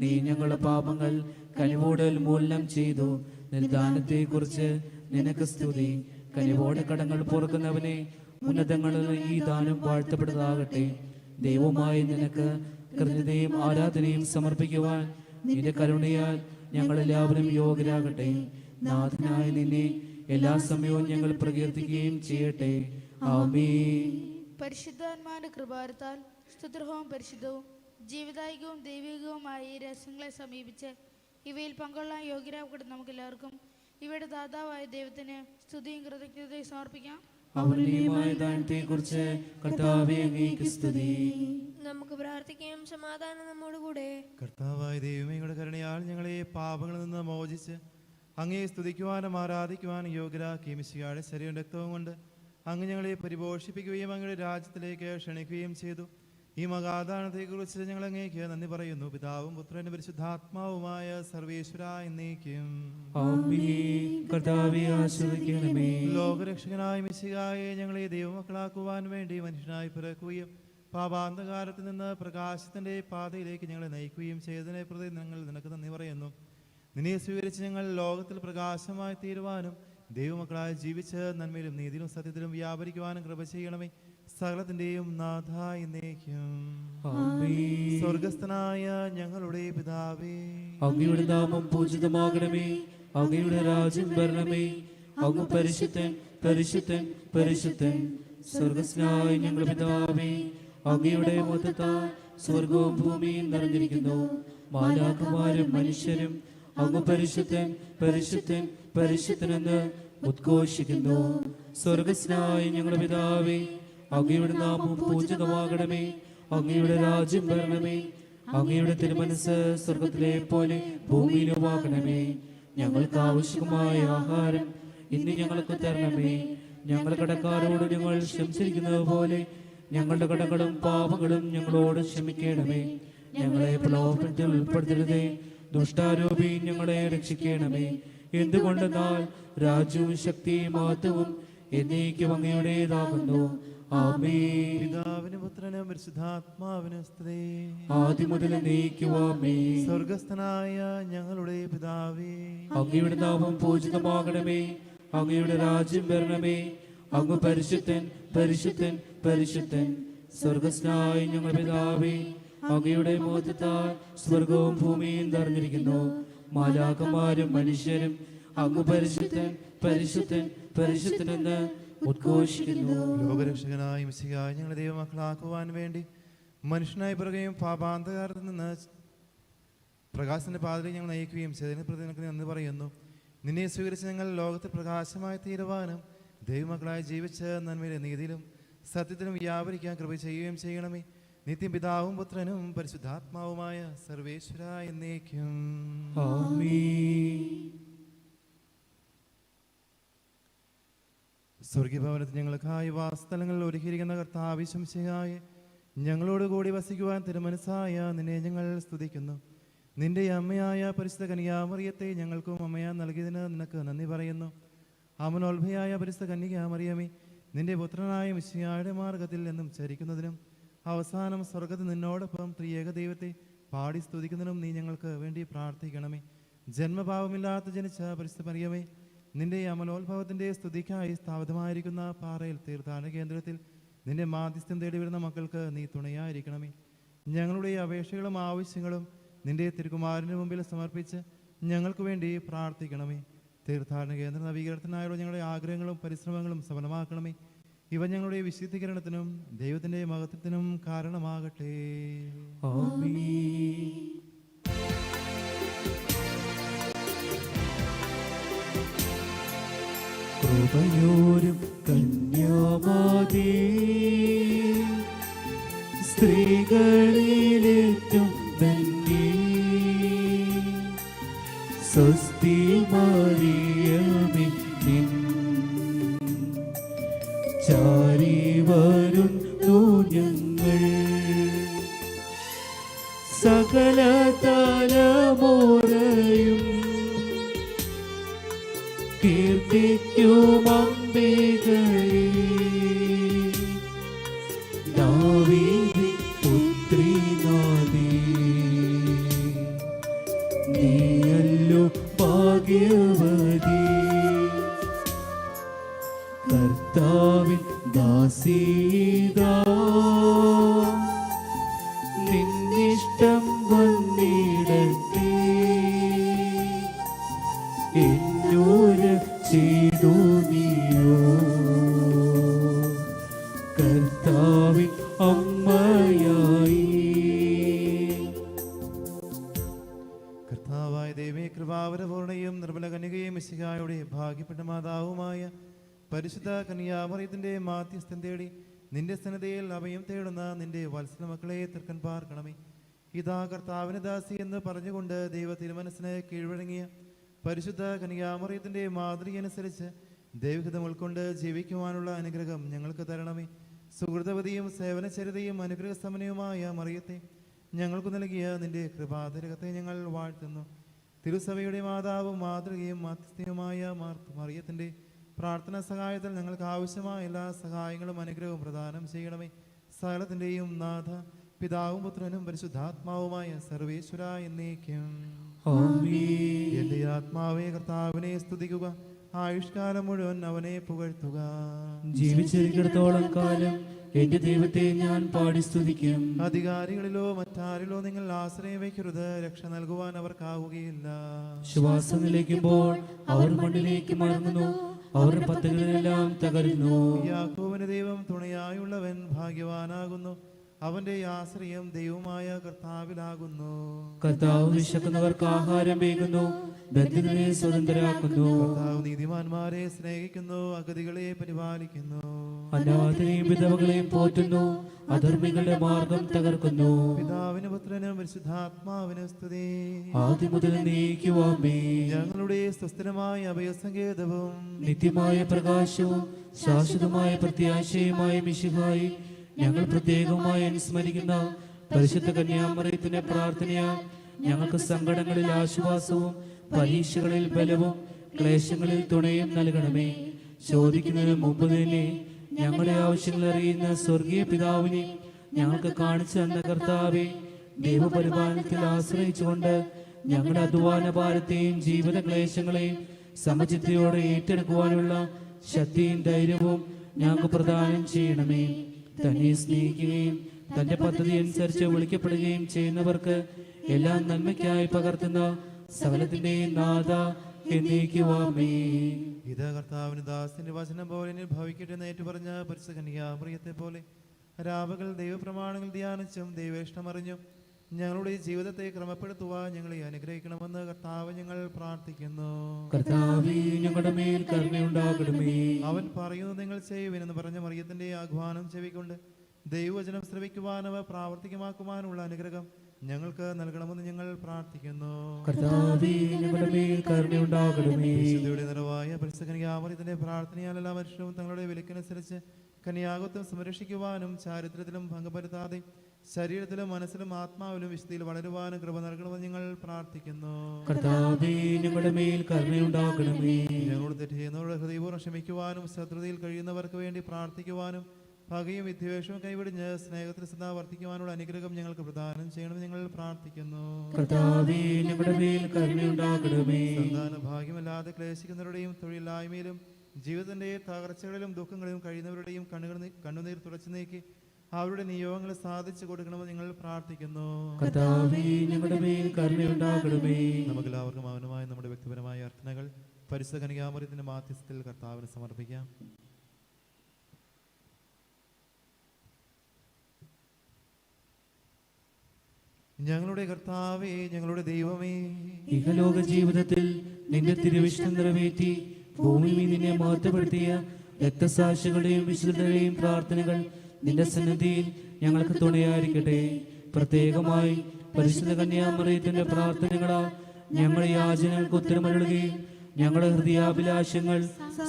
നീ ഞങ്ങളുടെ പാപങ്ങൾ കനിവോടെ ഉന്മൂലനം ചെയ്തു. നിന്റെ കുറിച്ച് നിനക്ക് സ്തുതി. കനിവോടെ കടങ്ങൾ പൊറുക്കുന്നവനെ ഉന്നതങ്ങളിൽ ഈ ദാനം വാഴ്ത്തപ്പെടുന്നതാകട്ടെ. ദൈവമായി നിനക്ക് കൃതജ്ഞതയും ആരാധനയും സമർപ്പിക്കുവാൻ നിന്റെ കരുണയാൽ ഞങ്ങൾ എല്ലാവരും യോഗ്യരാകട്ടെ. നാഥനായ നിന്നെ എല്ലാ സമയവും ഞങ്ങൾ പ്രകീർത്തിക്കുകയും ചെയ്യട്ടെ. ആമേൻ. പരിശുദ്ധാത്മാവിന്റെ കൃപാരത്താൽ സ്തുത്യർഹവും പരിശുദ്ധവും ജീവിതായികവും ദൈവികവുമായ ഈ രഹസ്യങ്ങളെ സമീപിച്ച് ഇവയിൽ പങ്കൊള്ളാൻ യോഗ്യരാകട്ടെ. നമുക്ക് എല്ലാവർക്കും ഇവയുടെ ദാതാവായ ദൈവത്തിന് സ്തുതിയും കൃതജ്ഞതയും സമർപ്പിക്കാം. നമുക്ക് പ്രാർത്ഥിക്കാം. സമാധാനം നമ്മോടുകൂടെ. കർത്താവായ ദൈവമേ, ഞങ്ങളുടെ കരുണയാൽ ഞങ്ങളെ പാപങ്ങളിൽ നിന്ന് മോചിച്ച് അങ്ങയെ സ്തുതിക്കുവാനും ആരാധിക്കുവാനും യോഗ്യരാക്കി മിശിഹായുടെ ശരീരവും രക്തവും കൊണ്ട് അങ്ങ് ഞങ്ങളെ പരിപോഷിപ്പിക്കുകയും അങ്ങയുടെ രാജ്യത്തിലേക്ക് ക്ഷണിക്കുകയും ചെയ്തു. ഈ മഹാദാനത്തെക്കുറിച്ച് ഞങ്ങൾ അങ്ങേക്ക് നന്ദി പറയുന്നു. പിതാവും പുത്രനും പരിശുദ്ധാത്മാവുമായ സർവേശ്വര എന്നേക്കും. ആമേൻ. കർത്താവേ ആശ്രയിക്കണമേ. ലോകരക്ഷകനായ മിശിഹായെ ഞങ്ങളെ ദൈവമക്കളാക്കുവാൻ വേണ്ടി മനുഷ്യനായി പിറക്കുകയും പാപാന്തകാലത്ത് നിന്ന് പ്രകാശത്തിന്റെ പാതയിലേക്ക് ഞങ്ങളെ നയിക്കുകയും ചെയ്തതിനെ പ്രതി ഞങ്ങൾ നിനക്ക് നന്ദി പറയുന്നു. നിന്നെ സ്വീകരിച്ച് ഞങ്ങൾ ലോകത്തിൽ പ്രകാശമായി തീരുവാനും ദൈവമക്കളായി ജീവിച്ച് നന്മയിലും നീതിയിലും സത്യത്തിലും വ്യാപരിക്കുവാനും കൃപ ചെയ്യണമേ. സകലത്തിന്റെയും നാഥ എന്നേക്കും. ആമേൻ. സ്വർഗസ്ഥനായ ഞങ്ങളുടെ പിതാവേ, അങ്ങയുടെ നാമം പൂജിതമാകണമേ. അങ്ങയുടെ രാജ്യം വരണമേ. അങ്ങ് പരിശുദ്ധൻ പരിശുദ്ധൻ പരിശുദ്ധൻ. സ്വർഗസ്നായ ഞങ്ങളുടെ പിതാവേ, അങ്ങയുടെ മഹത്വത്താൽ സ്വർഗവും ഭൂമിയും നിറഞ്ഞിരിക്കുന്നു. മാലാഖമാരും മനുഷ്യരും അങ്ങ് പരിശുദ്ധൻ പരിശുദ്ധൻ പരിശുദ്ധനെന്ന് ഉദ്ഘോഷിക്കുന്നു. സ്വർഗസ്നായ ഞങ്ങളുടെ പിതാവേ, അങ്ങയുടെ നാമം പൂജിതമാകണമേ. അങ്ങയുടെ രാജ്യം വരണമേ. അങ്ങയുടെ തിരുമനസ് സ്വർഗത്തിലെ പോലെ ഭൂമിയിലുമാകണമേ. ഞങ്ങൾക്ക് ആവശ്യമായ ആഹാരം ഇന്ന് ഞങ്ങൾക്ക് തരണമേ. ഞങ്ങളുടെ കടക്കാരോട് ഞങ്ങൾ ക്ഷമിച്ചിരിക്കുന്നത് പോലെ ഞങ്ങളുടെ കടകളും പാപങ്ങളും ഞങ്ങളോട് ക്ഷമിക്കണമേ. ഞങ്ങളെ പ്രലോഭനത്തിൽ ഉൾപ്പെടുത്തരുതേ. ദുഷ്ടാരൂപി ഞങ്ങളെ രക്ഷിക്കണമേ. എന്തുകൊണ്ടെന്നാൽ രാജ്യവും ശക്തിയും മഹത്വവും എന്നേക്കും അങ്ങയുടേതാകുന്നു. ആമേൻ. പിതാവിനും പുത്രനും പരിശുദ്ധാത്മാവിനും സ്തുതി. ആദ്യം മുതൽ എന്നേക്കും ആമേൻ. സ്വർഗസ്ഥനായ ഞങ്ങളുടെ പിതാവേ, അങ്ങയുടെ നാമം പൂജിതമാകണമേ. അങ്ങയുടെ രാജ്യം വരണമേ. അങ്ങ് പരിശുദ്ധൻ പരിശുദ്ധൻ പരിശുദ്ധൻ. സ്വർഗസ്നായ ഞങ്ങളുടെ പിതാവേ, അങ്ങയുടെ മഹത്വത്താൽ സ്വർഗവും ഭൂമിയും നിറഞ്ഞിരിക്കുന്നു. മാലാഖമാരും മനുഷ്യരും അങ്ങ് പരിശുദ്ധൻ പരിശുദ്ധൻ പരിശുദ്ധനെന്ന് ഉദ്ഘോഷിക്കുന്നു. ലോകരക്ഷകനായ മിശിഹായ ഞങ്ങളെ ദൈവമക്കളാക്കുവാൻ വേണ്ടി മനുഷ്യനായി പിറകുകയും പാപാന്തകാരത്തിൽ നിന്ന് പ്രകാശത്തിന്റെ പാതയിൽ ഞങ്ങൾ നയിക്കുകയും ചെയ്തതിനെ പ്രതി നിനക്ക് നന്ദി പറയുന്നു. നിന്നെ സ്വീകരിച്ച് ഞങ്ങൾ ലോകത്തിൽ പ്രകാശമായി തീരുവാനും ദൈവമക്കളായി ജീവിച്ച് നന്മയിലും നീതിയിലും സത്യത്തിലും വ്യാപരിക്കാൻ കൃപ ചെയ്യുകയും ചെയ്യണമേ. നിത്യം പിതാവും പുത്രനും പരിശുദ്ധാത്മാവുമായ സർവേശ്വര എന്നേക്കും. ആമേൻ. സ്വർഗീയഭവനത്തിൽ ഞങ്ങൾക്കായി വാസസ്ഥലങ്ങളിൽ ഒരുക്കിയിരിക്കുന്ന കർത്താവ് ശംസിഹായെ ഞങ്ങളോട് കൂടി വസിക്കുവാൻ തിരുമനസ്സായ നിന്നെ ഞങ്ങൾ സ്തുതിക്കുന്നു. നിന്റെ അമ്മയായ പരിശുദ്ധ കന്യാമറിയത്തെ ഞങ്ങൾക്കും അമ്മയാ നൽകിയതിന് നിനക്ക് നന്ദി പറയുന്നു. അമനോത്ഭയായ പരിശുദ്ധ കന്യകാമറിയമേ, നിന്റെ പുത്രനായ മിശിഹായുടെ മാർഗത്തിൽ നിന്നും ചരിക്കുന്നതിനും അവസാനം സ്വർഗത്തിൽ നിന്നോടൊപ്പം ത്രിയേക ദൈവത്തെ പാടി സ്തുതിക്കുന്നതിനും നീ ഞങ്ങൾക്ക് വേണ്ടി പ്രാർത്ഥിക്കണമേ. ജന്മഭാവമില്ലാത്ത ജനിച്ച പരിശുദ്ധ മറിയമേ, നിന്റെ അമലോത്ഭവത്തിന്റെ സ്തുതിക്കായി സ്ഥാപിതമായിരിക്കുന്ന പാറയിൽ തീർത്ഥാടന കേന്ദ്രത്തിൽ നിന്റെ മാധ്യസ്ഥം തേടി വരുന്ന മക്കൾക്ക് നീ തുണയായിരിക്കണമേ. ഞങ്ങളുടെ അപേക്ഷകളും ആവശ്യങ്ങളും നിന്റെ തിരുക്കുമാരന് മുമ്പിൽ സമർപ്പിച്ച് ഞങ്ങൾക്ക് വേണ്ടി പ്രാർത്ഥിക്കണമേ. തീർത്ഥാടന കേന്ദ്ര നവീകരണത്തിനായുള്ള ഞങ്ങളുടെ ആഗ്രഹങ്ങളും പരിശ്രമങ്ങളും സഫലമാക്കണമേ. ഇവ ഞങ്ങളുടെ വിശുദ്ധീകരണത്തിനും ദൈവത്തിന്റെ മഹത്വത്തിനും കാരണമാകട്ടെ. ആമേൻ. കൃപയോരും കന്യാമാതേ, സ്ത്രീകളിലേറ്റം ധന്യേ, സ്വസ്തി മറിയമേ, നിൻ ചാരി വരുന്നു ഞങ്ങൾ. സകല തലമുറയും കീർത്തിക്കും അംബികയെ, ദാവീദിൻ പുത്രിനാഥേ, നീയല്ലോ ഭാഗ്യവതി. കർത്താവിൻ ദാസീദാ, നിന്നിഷ്ടം വന്നിടട്ടെ. എന്നോര് ചെയ്തു നീയോ കർത്താവിൻ അമ്മയായി. കർത്താവായ ദൈവമേ, കൃപാവരപൂർണയും നിർമ്മല കന്യകയും മിശിഹായുടെ ഭാഗ്യപ്പെട്ട മാതാവുമായ പരിശുദ്ധ കന്യാമറിയത്തിന്റെ മാധ്യസ്ഥം തേടി നിന്റെ സന്നദ്ധയിൽ അഭയം തേടുന്ന നിന്റെ വത്സല മക്കളെ തൃക്കൻ പാർക്കണമേ. ഇതാ കർത്താവിന് ദാസി എന്ന് പറഞ്ഞുകൊണ്ട് ദൈവ തിരുമനസ്സിന് കീഴ്വഴങ്ങിയ പരിശുദ്ധ കന്യാമറിയത്തിന്റെ മാതൃക അനുസരിച്ച് ദൈവഹിതം ഉൾക്കൊണ്ട് ജീവിക്കുവാനുള്ള അനുഗ്രഹം ഞങ്ങൾക്ക് തരണമേ. സുഹൃതവതിയും സേവനചരിതയും അനുഗ്രഹസമനയുമായ മറിയത്തെ ഞങ്ങൾക്ക് നൽകിയ നിന്റെ കൃപാതിരകത്തെ ഞങ്ങൾ വാഴ്ത്തുന്നു. തിരുസഭയുടെ മാതാവും മാതൃകയും മാധ്യസ്ഥയുമായ മറിയത്തിൻ്റെ പ്രാർത്ഥന സഹായത്തിൽ ഞങ്ങൾക്ക് ആവശ്യമായ എല്ലാ സഹായങ്ങളും അനുഗ്രഹവും പ്രദാനം ചെയ്യണമേ. സകലത്തിൻ്റെയും നാഥ, പിതാവും പുത്രനും പരിശുദ്ധാത്മാവുമായ സർവേശ്വര എന്നേക്കും. എന്റെ ആത്മാവേ കർത്താവിനെ സ്തുതിക്കുക, ആയുഷ്കാലം മുഴുവൻ അവനെ പുകഴ്ത്തുക. ജീവിച്ചിരിച്ചിടത്തോളം കാലം എന്റെ ദൈവത്തെ ഞാൻ പാടി സ്തുതിക്കും. അധികാരികളിലോ മറ്റാരിലോ നിങ്ങൾ ആശ്രയം വയ്ക്കരുത്, രക്ഷ നൽകുവാൻ അവർക്കാവുകയില്ല. ശ്വാസം നിലയ്ക്കുമ്പോൾ അവർ മണ്ണിലേക്ക് മടങ്ങുന്നു, അവരുടെ പദ്ധതികളെല്ലാം തകരുന്നു. യാക്കോബിന് ദൈവം തുണയായുള്ളവൻ ഭാഗ്യവാനാകുന്നു, അവന്റെ ആശ്രയം ദൈവമായ കർത്താവിലാകുന്നു. കർത്താവ് വിശക്കുന്നവർക്ക് ആഹാരം വേകുന്നു, ബന്ധിതരെ സ്വതന്ത്രരാക്കുന്നു. കർത്താവ് നീതിമാന്മാരെ സ്നേഹിക്കുന്നു, അഗതികളെ പരിപാലിക്കുന്നു. അനാഥരെയും വിധവകളെയും പോറ്റുന്നു, അധർമ്മികളുടെ മാർഗം തകർക്കുന്നു. പിതാവിന് പുത്രനും പരിശുദ്ധാത്മാവിന് സ്തുതി. ആദ്യം മുതൽ നീക്കുവാമേ. ഞങ്ങളുടെ സുസ്ഥിരമായ അഭയസങ്കേതവും നിത്യമായ പ്രകാശവും ശാശ്വതമായ പ്രത്യാശയുമായ മിശിഹായി ഞങ്ങൾ പ്രത്യേകമായി അനുസ്മരിക്കുന്ന പരിശുദ്ധ കന്യാമറിയത്തിന്റെ പ്രാർത്ഥനയാൽ ഞങ്ങൾക്ക് സങ്കടങ്ങളിൽ ആശ്വാസവും പരീക്ഷകളിൽ ബലവും ക്ലേശങ്ങളിൽ തുണയും നൽകണമേ. ചോദിക്കുന്നതിന് മുമ്പ് തന്നെ ഞങ്ങളുടെ ആവശ്യങ്ങൾ അറിയുന്ന സ്വർഗീയ പിതാവിനെ ഞങ്ങൾക്ക് കാണിച്ചു തന്ന കർത്താവെ, ദൈവപരിപാലനത്തിൽ ആശ്രയിച്ചുകൊണ്ട് ഞങ്ങളുടെ അധ്വാന ഭാരത്തെയും ജീവിത ക്ലേശങ്ങളെയും സമചിത്തയോടെ ഏറ്റെടുക്കുവാനുള്ള ശക്തിയും ധൈര്യവും ഞങ്ങൾക്ക് പ്രദാനം ചെയ്യണമേ. തന്നെ സ്നേഹിക്കുകയും തന്റെ പദ്ധതി അനുസരിച്ച് വിളിക്കപ്പെടുകയും ചെയ്യുന്നവർക്ക് എല്ലാം നന്മയ്ക്കായി പകർത്തുന്ന സകലത്തിന്റെയും നാഥ എന്നേക്കുവാമേ. ഇത് കർത്താവിന് ദാസന്റെ വചനം പോലെ ഭവിക്കട്ടെ എന്ന് ഏറ്റുപറഞ്ഞ പരിശുദ്ധ കന്യാമറിയത്തെ പോലെ രാവുകൾ ദൈവപ്രമാണങ്ങൾ ധ്യാനിച്ചും ദൈവേഷ്ടമറിഞ്ഞും ഞങ്ങളുടെ ജീവിതത്തെ ക്രമപ്പെടുത്തുവാൻ ഞങ്ങളെ അനുഗ്രഹിക്കണമെന്ന് കർത്താവ് ഞങ്ങൾ പ്രാർത്ഥിക്കുന്നു. കർത്താവേ, ഞങ്ങളുടെ മേൽ കരുണയുണ്ടാകണമേ. അവൻ പറയുന്നത് നിങ്ങൾ ചെയ്യുവിനെന്ന് പറഞ്ഞ മറിയത്തിന്റെ ആഹ്വാനം ചെവിക്കൊണ്ട് ദൈവവചനം ശ്രവിക്കുവാനവ പ്രാവർത്തികമാക്കുവാനുള്ള അനുഗ്രഹം ഞങ്ങൾക്ക് നൽകണമെന്ന് ഞങ്ങൾ പ്രാർത്ഥിക്കുന്നു. കർത്താവേ, ഞങ്ങളുടെ മേൽ കരുണയുണ്ടാകണമേ. വിശുദ്ധിയുടെ നിറവായ പരിശുദ്ധ കന്യാമറിയത്തിന്റെ പ്രാർത്ഥനയാൽ എല്ലാ മനുഷ്യരും തങ്ങളുടെ വിലക്കനുസരിച്ച് കന്യാകത്വം സംരക്ഷിക്കുവാനും ചാരിത്രത്തിലും ഭംഗപ്പെടുത്താതെ ശരീരത്തിലും മനസ്സിലും ആത്മാവിലും വിശുദ്ധിയിൽ വളരുവാനും കൃപ നൽകണമെന്ന് ഞങ്ങൾ പ്രാർത്ഥിക്കുന്നു. കർത്താവേ, ഞങ്ങളുടെ മേൽ കരുണയുണ്ടാകണമേ. ഞങ്ങളോട് തെറ്റ് ചെയ്യുന്നവരുടെ ഹൃദയപൂർവ്വം ക്ഷമിക്കുവാനും ശത്രുതയിൽ കഴിയുന്നവർക്ക് വേണ്ടി പ്രാർത്ഥിക്കുവാനും പകയും വിദ്വേഷവും കൈവിടിഞ്ഞ് സ്നേഹത്തിൽ സദാ വർദ്ധിക്കുവാനുള്ള അനുഗ്രഹം ഞങ്ങൾക്ക് പ്രദാനം ചെയ്യണമെന്ന് ഞങ്ങൾ പ്രാർത്ഥിക്കുന്നു. കർത്താവേ, ഞങ്ങളുടെ മേൽ കരുണയുണ്ടാകണമേ. സന്താന ഭാഗ്യമല്ലാതെ ക്ലേശിക്കുന്നവരുടെയും തൊഴിലില്ലായ്മയിലും ജീവിതത്തിന്റെ തകർച്ചകളിലും ദുഃഖങ്ങളിലും കഴിയുന്നവരുടെയും കണ്ണുനീർ തുടച്ചു നീക്കി അവരുടെ നിയോഗങ്ങൾ സാധിച്ചു കൊടുക്കണമെന്ന് നിങ്ങൾ പ്രാർത്ഥിക്കുന്നു. കർത്താവേ, ഞങ്ങളുടെ മേൽ കരുണയുണ്ടാകണമേ. നമുക്കെല്ലാവർക്കും അവനുമായ നമ്മുടെ വ്യക്തിപരമായ അർത്ഥനകൾ പരിശുദ്ധ കന്യാമറിയത്തിന്റെ മാധ്യസ്ഥത്തിൽ കർത്താവിന് സമർപ്പിക്കാം. ഞങ്ങളുടെ കർത്താവേ, ഞങ്ങളുടെ ദൈവമേ, ഇഹലോക ജീവിതത്തിൽ നിന്റെ തിരുവിഷ്ടം നിറവേറ്റി ഭൂമിയിൽ നിന്നെ മാറ്റപ്പെടുത്തിയ രക്തസാക്ഷികളുടെയും വിശുദ്ധരുടെയും പ്രാർത്ഥനകൾ നിന്റെ സന്നിധിയിൽ ഞങ്ങൾക്ക് തുണയായിരിക്കട്ടെ. പ്രത്യേകമായി പരിശുദ്ധ കന്യാമറിയത്തിന്റെ പ്രാർത്ഥനകളാൽ ഞങ്ങളുടെ യാചനകൾക്ക് ഉത്തരമരുളുകയും ഞങ്ങളുടെ ഹൃദയാഭിലാഷങ്ങൾ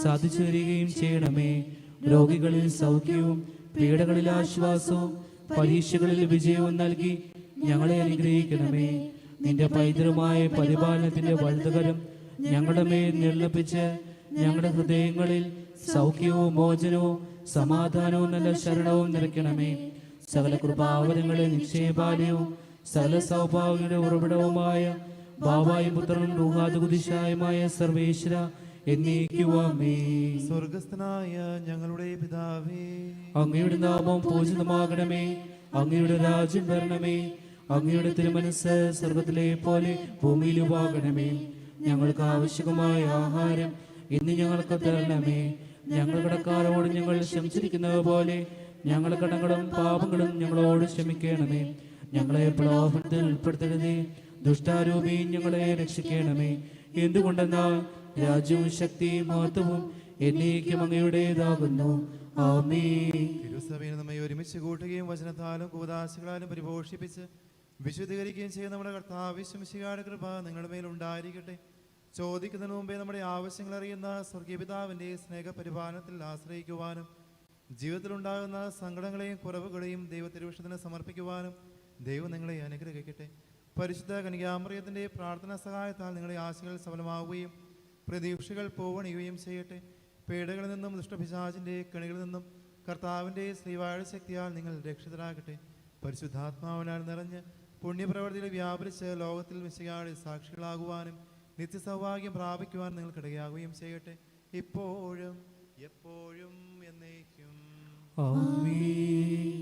സാധിച്ചു തരികയും ചെയ്യണമേ. രോഗികളിൽ സൗഖ്യവും പീഡകളിൽ ആശ്വാസവും പരീക്ഷകളിൽ വിജയവും നൽകി ഞങ്ങളെ അനുഗ്രഹിക്കണമേ. നിന്റെ പൈതൃകമായ പരിപാലനത്തിന്റെ വലുതുകരം ഞങ്ങളുടെ മേൽ നിർലപിച്ച് ഞങ്ങളുടെ ഹൃദയങ്ങളിൽ സൗഖ്യവും മോചനവും സമാധാനവും നല്ല ശരണവും നിറയ്ക്കണമേ. സകല കൃപാവരങ്ങളെ നിക്ഷേപാലയവും സകല സൗഭാഗ്യയുടെ ഉറവിടവുമായ ബാവായും പുത്രനും റൂഹാദുകുദിശായുമായ സർവേശ്വര എന്നേക്കുവാമേ. സ്വർഗസ്ഥനായ ഞങ്ങളുടെ പിതാവേ, അങ്ങയുടെ നാമം പൂജിതമാകണമേ. അങ്ങയുടെ രാജ്യം വരണമേ. അങ്ങയുടെ തിരുമനസ്സ് സ്വർഗത്തിലെ പോലെ ഭൂമിയിലുമാകണമേ. ഞങ്ങൾക്ക് ആവശ്യമായ ആഹാരം ഇന്ന് ഞങ്ങൾക്ക് തരണമേ. ഞങ്ങൾ കടക്കാരോട് ഞങ്ങൾ ക്ഷമിച്ചിരിക്കുന്നത് പോലെ ഞങ്ങളുടെ കടങ്ങളും പാപങ്ങളും ഞങ്ങളോട് ക്ഷമിക്കണമേ. ഞങ്ങളെ പ്രലോഭനത്തിൽ ഉൾപ്പെടുത്തരുതേ, ദുഷ്ടാരൂപിയും ഞങ്ങളെ രക്ഷിക്കണമേ. എന്തുകൊണ്ടെന്നാൽ രാജ്യവും ശക്തിയും മഹത്വവും എന്നേക്കും അങ്ങയുടേതാകുന്നു. ആമേൻ. തിരുസഭയിൽ നമ്മെ ഒരുമിച്ച് കൂട്ടുകയും വചനത്താലും കൂദാശകളാലും പരിപോഷിപ്പിച്ച് വിശുദ്ധീകരിക്കുകയും ചെയ്യുന്ന നമ്മുടെ കർത്താവ് മിശിഹായുടെ കൃപ നിങ്ങളുടെ മേൽ ഉണ്ടായിരിക്കട്ടെ. ചോദിക്കുന്നതിന് മുമ്പേ നമ്മുടെ ആവശ്യങ്ങൾ അറിയുന്ന സ്വർഗീയ പിതാവിന്റെ സ്നേഹപരിപാലനത്തിൽ ആശ്രയിക്കുവാനും ജീവിതത്തിലുണ്ടാകുന്ന സങ്കടങ്ങളെയും കുറവുകളെയും ദൈവത്തിരുവശത്തിന് സമർപ്പിക്കുവാനും ദൈവം നിങ്ങളെ അനുഗ്രഹിക്കട്ടെ. പരിശുദ്ധ കന്യകാമറിയത്തിൻ്റെ പ്രാർത്ഥനാ സഹായത്താൽ നിങ്ങളുടെ ആശകൾ സഫലമാവുകയും പ്രതീക്ഷകൾ പൂവണിയുകയും ചെയ്യട്ടെ. പീഡകളിൽ നിന്നും ദുഷ്ടപിശാചിൻ്റെ കെണികളിൽ നിന്നും കർത്താവിൻ്റെ ശ്രീവാഴ ശക്തിയാൽ നിങ്ങൾ രക്ഷിതരാകട്ടെ. പരിശുദ്ധാത്മാവിനാൽ നിറഞ്ഞ് പുണ്യപ്രവർത്തിയിൽ വ്യാപരിച്ച് ലോകത്തിൽ മിശിഹായുടെ സാക്ഷികളാകുവാനും നിത്യസൗഭാഗ്യം പ്രാപിക്കുവാൻ നിങ്ങൾക്കിടയാകുകയും ചെയ്യട്ടെ, ഇപ്പോഴും എപ്പോഴും എന്നേക്കും. ആമേൻ.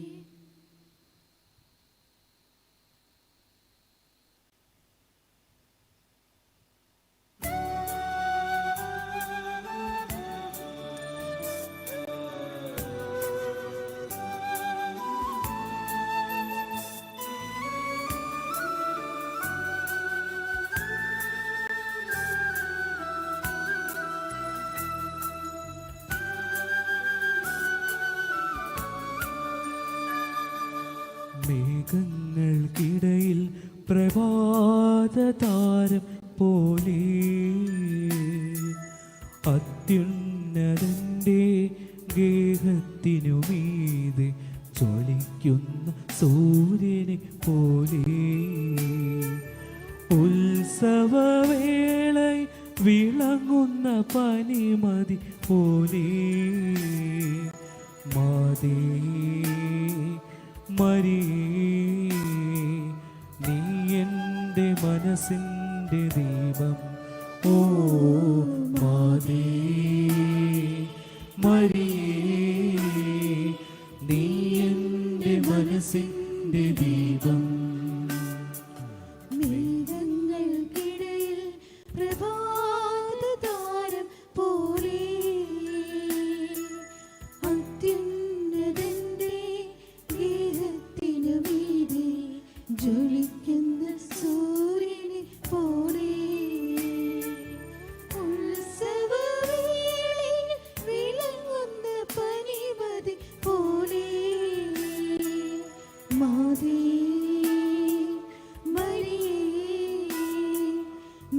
മേഘങ്ങൾക്കിടയിൽ പ്രഭാതതാരം പോലെ അത്യുന്നതന്റെ ഗേഹത്തിനു മീതെ ജ്വലിക്കുന്ന സൂര്യനെ പോലെ ഉത്സവവേളയിൽ വിളങ്ങുന്ന പനിമതി പോലെ മാതേ മരിയേ, നീ എൻ്റെ മനസ്സിൻ്റെ ദീപം. ഓ മാതേ മരിയേ, നീ എൻ്റെ മനസ്സിൻ്റെ ദീപം. മേഘങ്ങൾക്കിടയിൽ പ്രഭാതതാരം പോലെ അത്യുന്നതന്റെ ഗേഹത്തിനു മീതെ ജ്വലിക്കുന്ന സൂര്യനെ പോലെ ഉത്സവവേളയിൽ വിളങ്ങുന്ന പനിമതി പോലെ മാതേ മരിയേ,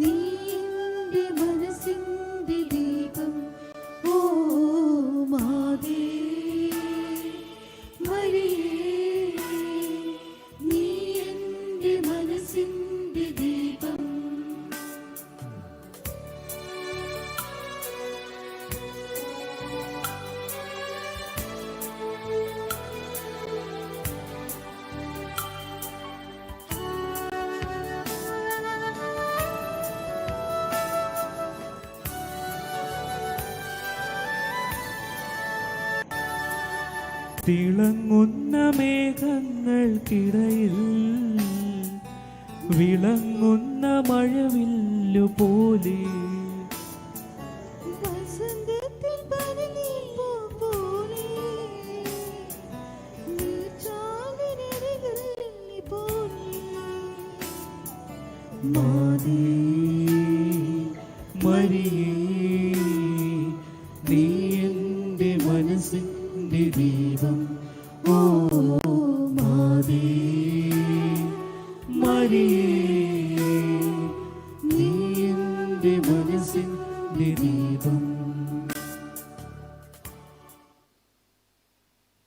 നീ എൻ്റെ മനസ്സിൻ്റെ ദീപം. ഓ മാതേ മരിയേ, നീ എൻ്റെ മനസ്സിൻ്റെ ദീപം. തിളങ്ങുന്ന മേഘങ്ങൾക്കിടയിൽ വിളങ്ങുന്ന മഴവില്ലു പോലെ വസന്തത്തിൽ പനിനീർപ്പൂ പോലെ നീർച്ചാലിനരികിൽ ലില്ലി പോലെ മാതേ മരിയേ, നീ എൻ്റെ മനസ്സിൻ്റെ ദീപം. ഓ മാതേ മരിയേ,